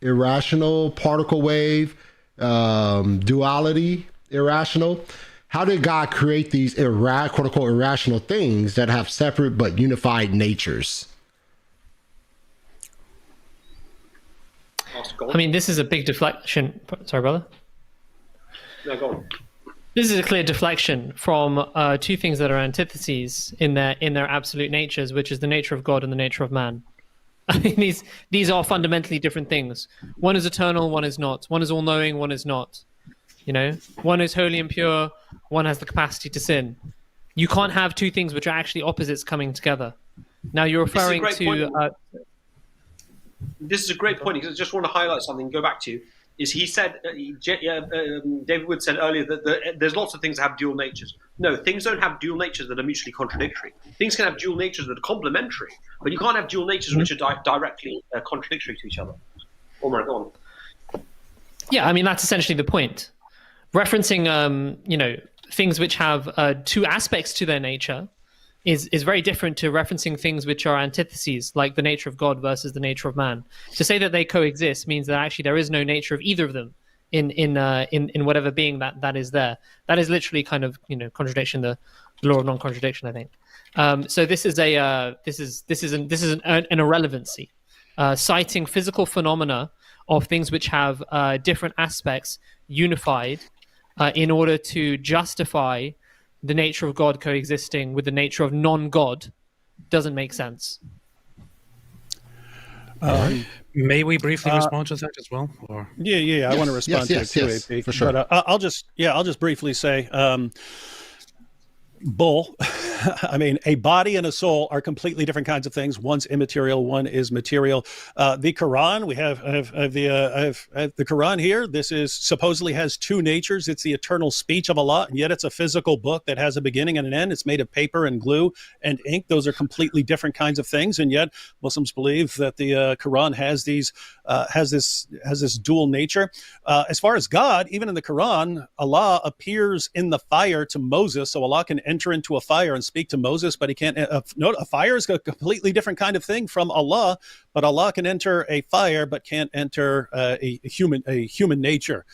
irrational. Particle wave, duality, irrational. How did God create these quote unquote irrational things that have separate but unified natures? I mean, this is a big deflection. Sorry, brother. No, go on. This is a clear deflection from 2 things that are antitheses in their absolute natures, which is the nature of God and the nature of man. I mean, these are fundamentally different things. One is eternal, one is not. One is all-knowing, one is not. One is holy and pure, one has the capacity to sin. You can't have 2 things which are actually opposites coming together. Now you're referring to... This is a great point, because I just want to highlight something, go back to, is he said, David Wood said earlier that there's lots of things that have dual natures. No, things don't have dual natures that are mutually contradictory. Things can have dual natures that are complementary, but you can't have dual natures which are directly contradictory to each other. Omar, go on. Yeah, I mean, that's essentially the point. Referencing, things which have 2 aspects to their nature is very different to referencing things which are antitheses, like the nature of God versus the nature of man. To say that they coexist means that actually there is no nature of either of them in whatever being that is there. That is literally kind of contradiction, the law of non-contradiction, I think. So this is an irrelevancy, citing physical phenomena of things which have different aspects unified in order to justify the nature of God coexisting with the nature of non-God doesn't make sense. May we briefly respond to that as well? Or? Yeah. Yes, I want to respond to it too, AP. For sure. But I'll just briefly say, bull. I mean, a body and a soul are completely different kinds of things. One's immaterial, one is material. The Quran, we have the Quran here. This is supposedly has 2 natures. It's the eternal speech of Allah, and yet it's a physical book that has a beginning and an end. It's made of paper and glue and ink. Those are completely different kinds of things, and yet Muslims believe that the Quran has this dual nature. As far as God, even in the Quran, Allah appears in the fire to Moses, so Allah can enter into a fire and speak to Moses, but he can't. A fire is a completely different kind of thing from Allah, but Allah can enter a fire, but can't enter a human nature.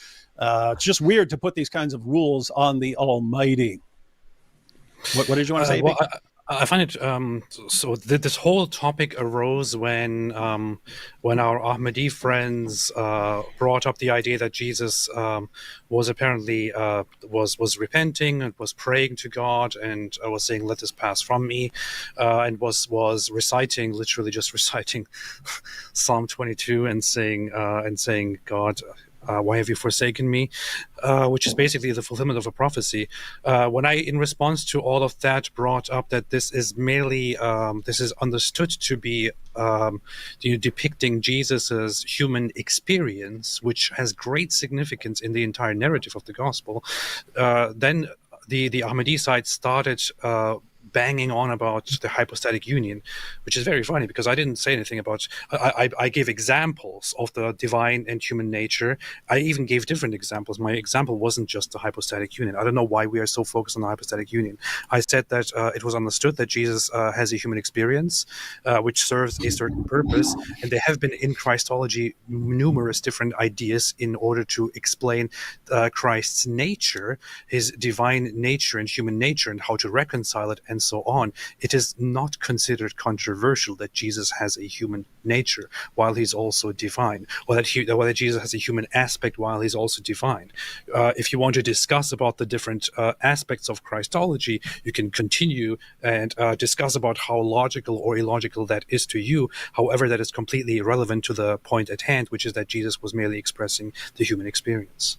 It's just weird to put these kinds of rules on the Almighty. What did you want to say? Well, I find it this whole topic arose when our Ahmadi friends brought up the idea that Jesus was apparently was repenting and was praying to God and was saying, "Let this pass from me," and was literally just reciting Psalm 22 and saying, "God, why have you forsaken me?" Which is basically the fulfillment of a prophecy. When I, in response to all of that, brought up that this is merely, this is understood to be depicting Jesus's human experience, which has great significance in the entire narrative of the gospel, then the Ahmadi side started banging on about the hypostatic union, which is very funny because I didn't say anything about. I gave examples of the divine and human nature. I even gave different examples. My example wasn't just the hypostatic union. I don't know why we are so focused on the hypostatic union. I said that it was understood that Jesus has a human experience, which serves a certain purpose, and there have been in Christology numerous different ideas in order to explain Christ's nature, his divine nature and human nature, and how to reconcile it, and so on. It is not considered controversial that Jesus has a human nature while he's also divine, or that Jesus has a human aspect while he's also divine. If you want to discuss about the different aspects of Christology, you can continue and discuss about how logical or illogical that is to you. However, that is completely irrelevant to the point at hand, which is that Jesus was merely expressing the human experience.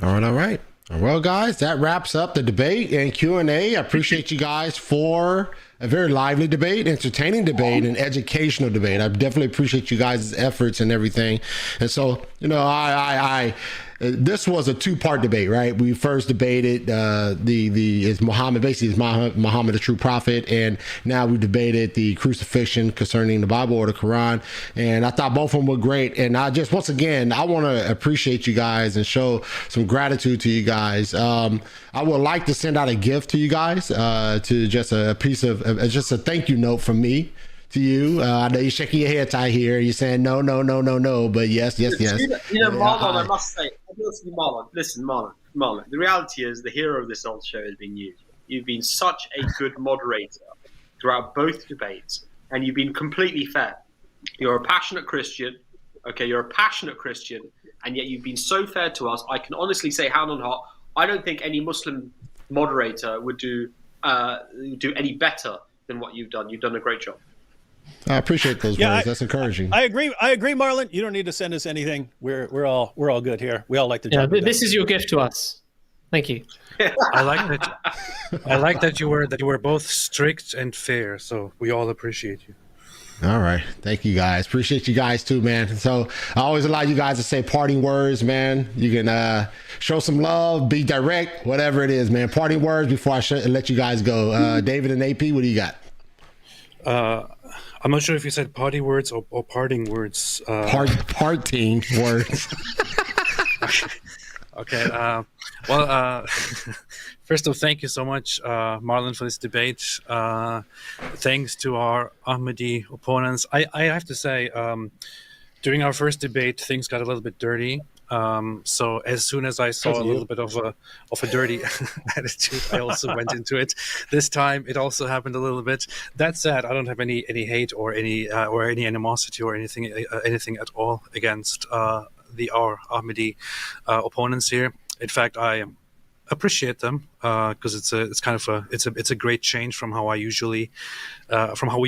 All right. Well, guys, that wraps up the debate and Q&A. I appreciate you guys for a very lively debate, entertaining debate, and educational debate. I definitely appreciate you guys' efforts and everything. And so, you know, this was a two-part debate, right? We first debated is Muhammad the true prophet, and now we debated the crucifixion concerning the Bible or the Qur'an, and I thought both of them were great. And I just, once again, I want to appreciate you guys and show some gratitude to you guys. I would like to send out a gift to you guys, to just a piece of just a thank you note from me to you. I know you're shaking your head, Ty, here. You're saying no, but yes. You know, Marlon, I must say, Marlon, the reality is the hero of this whole show has been you. You've been such a good moderator throughout both debates, and you've been completely fair. You're a passionate Christian, okay? You're a passionate Christian, and yet you've been so fair to us. I can honestly say, hand on heart, I don't think any Muslim moderator would do any better than what you've done. You've done a great job. I appreciate those words. That's encouraging. I agree, Marlon. You don't need to send us anything. We're all good here. We all like to. Yeah, this is your gift to us. Thank you. I like that you were both strict and fair. So we all appreciate you. All right. Thank you, guys. Appreciate you guys too, man. So I always allow you guys to say parting words, man. You can show some love, be direct, whatever it is, man. Parting words before I let you guys go. David and AP, what do you got? I'm not sure if you said party words or parting words. Parting words. Okay. First off, thank you so much, Marlon, for this debate. Thanks to our Ahmadi opponents. I have to say, during our first debate, things got a little bit dirty. So as soon as I saw a little bit of a dirty attitude, I also went into it. This time, it also happened a little bit. That said, I don't have any hate or any animosity or anything at all against our Ahmadi opponents here. In fact, I appreciate them because it's a great change from how we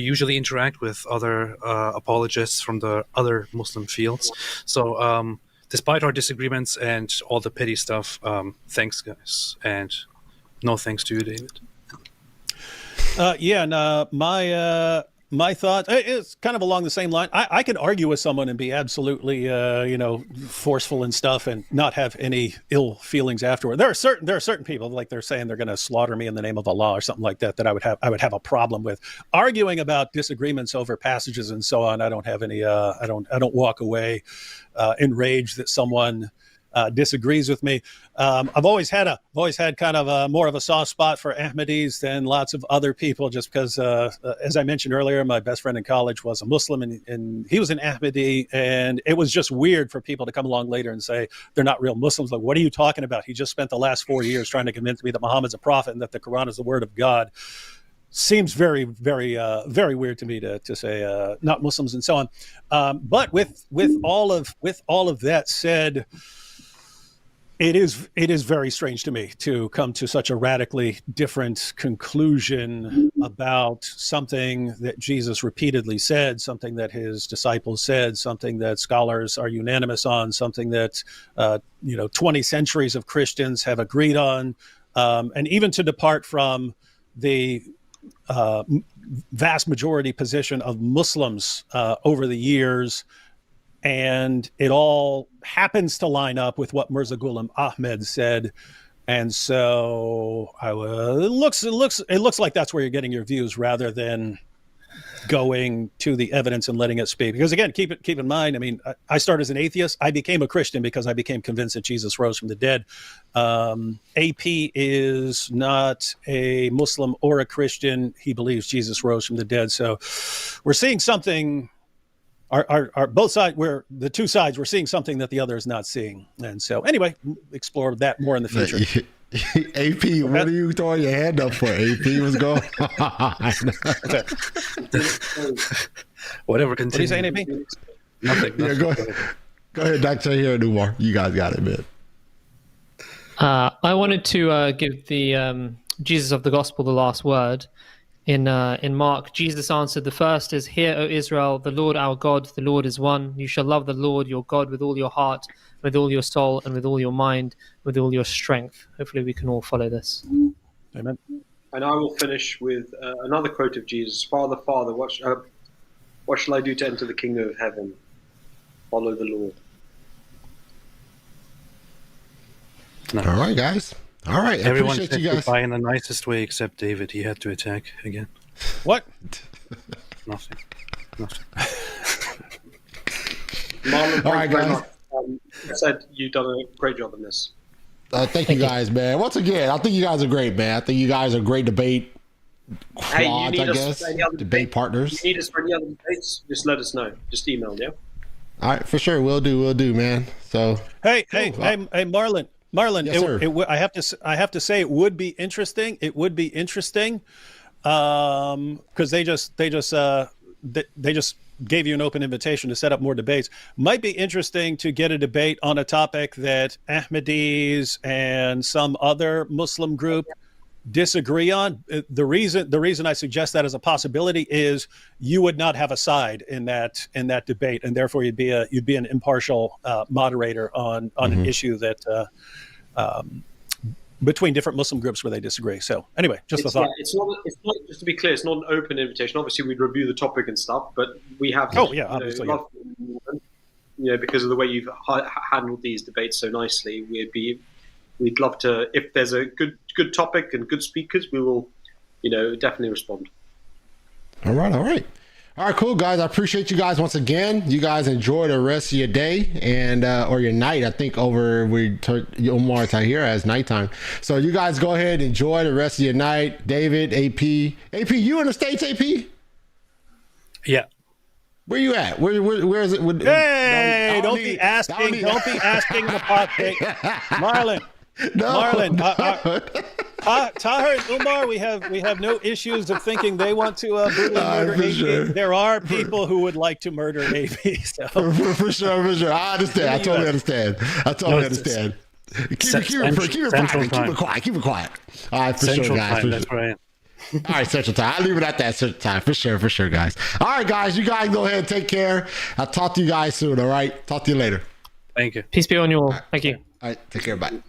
usually interact with other apologists from the other Muslim fields. So. Despite our disagreements and all the petty stuff, thanks, guys. And no thanks to you, David. My thought is kind of along the same line. I can argue with someone and be absolutely, forceful and stuff and not have any ill feelings afterward. There are certain people, like they're saying they're going to slaughter me in the name of Allah or something like that I would have a problem with. Arguing about disagreements over passages and so on, I don't have any, I don't walk away enraged that someone disagrees with me. I've always had kind of more of a soft spot for Ahmadis than lots of other people, just because, as I mentioned earlier, my best friend in college was a Muslim and he was an Ahmadi, and it was just weird for people to come along later and say they're not real Muslims. Like, what are you talking about? He just spent the last 4 years trying to convince me that Muhammad's a prophet and that the Quran is the word of God. Seems very, very, very weird to me to say not Muslims and so on. But with all of that said, it is very strange to me to come to such a radically different conclusion about something that Jesus repeatedly said, something that his disciples said, something that scholars are unanimous on, something that 20 centuries of Christians have agreed on, and even to depart from the vast majority position of Muslims over the years. And it all happens to line up with what Mirza Ghulam Ahmad said. And so it looks like that's where you're getting your views rather than going to the evidence and letting it speak. Because again, keep in mind, I mean, I started as an atheist. I became a Christian because I became convinced that Jesus rose from the dead. AP is not a Muslim or a Christian. He believes Jesus rose from the dead. So we're seeing something. Our both sides, we're seeing something that the other is not seeing. And so anyway, explore that more in the future. AP, what are you throwing your hand up for? AP, what's going on? Whatever. What are you saying, AP? Nothing. Yeah, go ahead, Dr. Here, Newmar. You guys got it, man. I wanted to give the Jesus of the Gospel the last word. In Mark, Jesus answered, "The first is, Hear, O Israel, the Lord our God, the Lord is one. You shall love the Lord your God with all your heart, with all your soul, and with all your mind, with all your strength." Hopefully we can all follow this. Amen. And I will finish with another quote of Jesus. Father, what shall I do to enter the kingdom of heaven? Follow the Lord. No. All right, guys. All right. Everyone Appreciate you guys. testify in the nicest way except David. He had to attack again. What? Nothing. Marlon, All right, guys. I said you've done a great job in this. Thank you guys, man. Once again, I think you guys are great, man. I think you guys are great debate quads, I guess. Debate partners. You need us for any other debates? Just let us know. Just email, yeah? All right, for sure. We'll do, man. So Hey, Marlon. Yes, sir. I have to say it would be interesting. It would be interesting because they just gave you an open invitation to set up more debates. Might be interesting to get a debate on a topic that Ahmadis and some other Muslim group disagree on. The reason I suggest that as a possibility is you would not have a side in that debate, and therefore you'd be an impartial moderator on an issue that between different Muslim groups where they disagree. So anyway, just a thought. Yeah, it's not, just to be clear, it's not an open invitation. Obviously, we'd review the topic and stuff, but we have to, obviously, because of the way you've handled these debates so nicely, we'd love to, if there's a good topic and good speakers, we will, definitely respond. All right, cool, guys. I appreciate you guys once again. You guys enjoy the rest of your day and or your night. I think Omar Tahir as nighttime. So you guys go ahead and enjoy the rest of your night. David, AP, you in the States, AP? Yeah. Where you at? Where is it? Hey, don't be asking the apostate. Marlon. Tahir and Umar, we have no issues of thinking they want to brutally murder AP. Sure. There are people who would like to murder AP. So. For sure. I understand. I totally understand. Keep it quiet. All right, for Central sure, guys. Time, that's where I am. All right, Central Time. I'll leave it at that Central Time. For sure, guys. All right, guys. You guys go ahead and take care. I'll talk to you guys soon, all right? Talk to you later. Thank you. Peace be on you all. Thank you. All right, take care. Bye.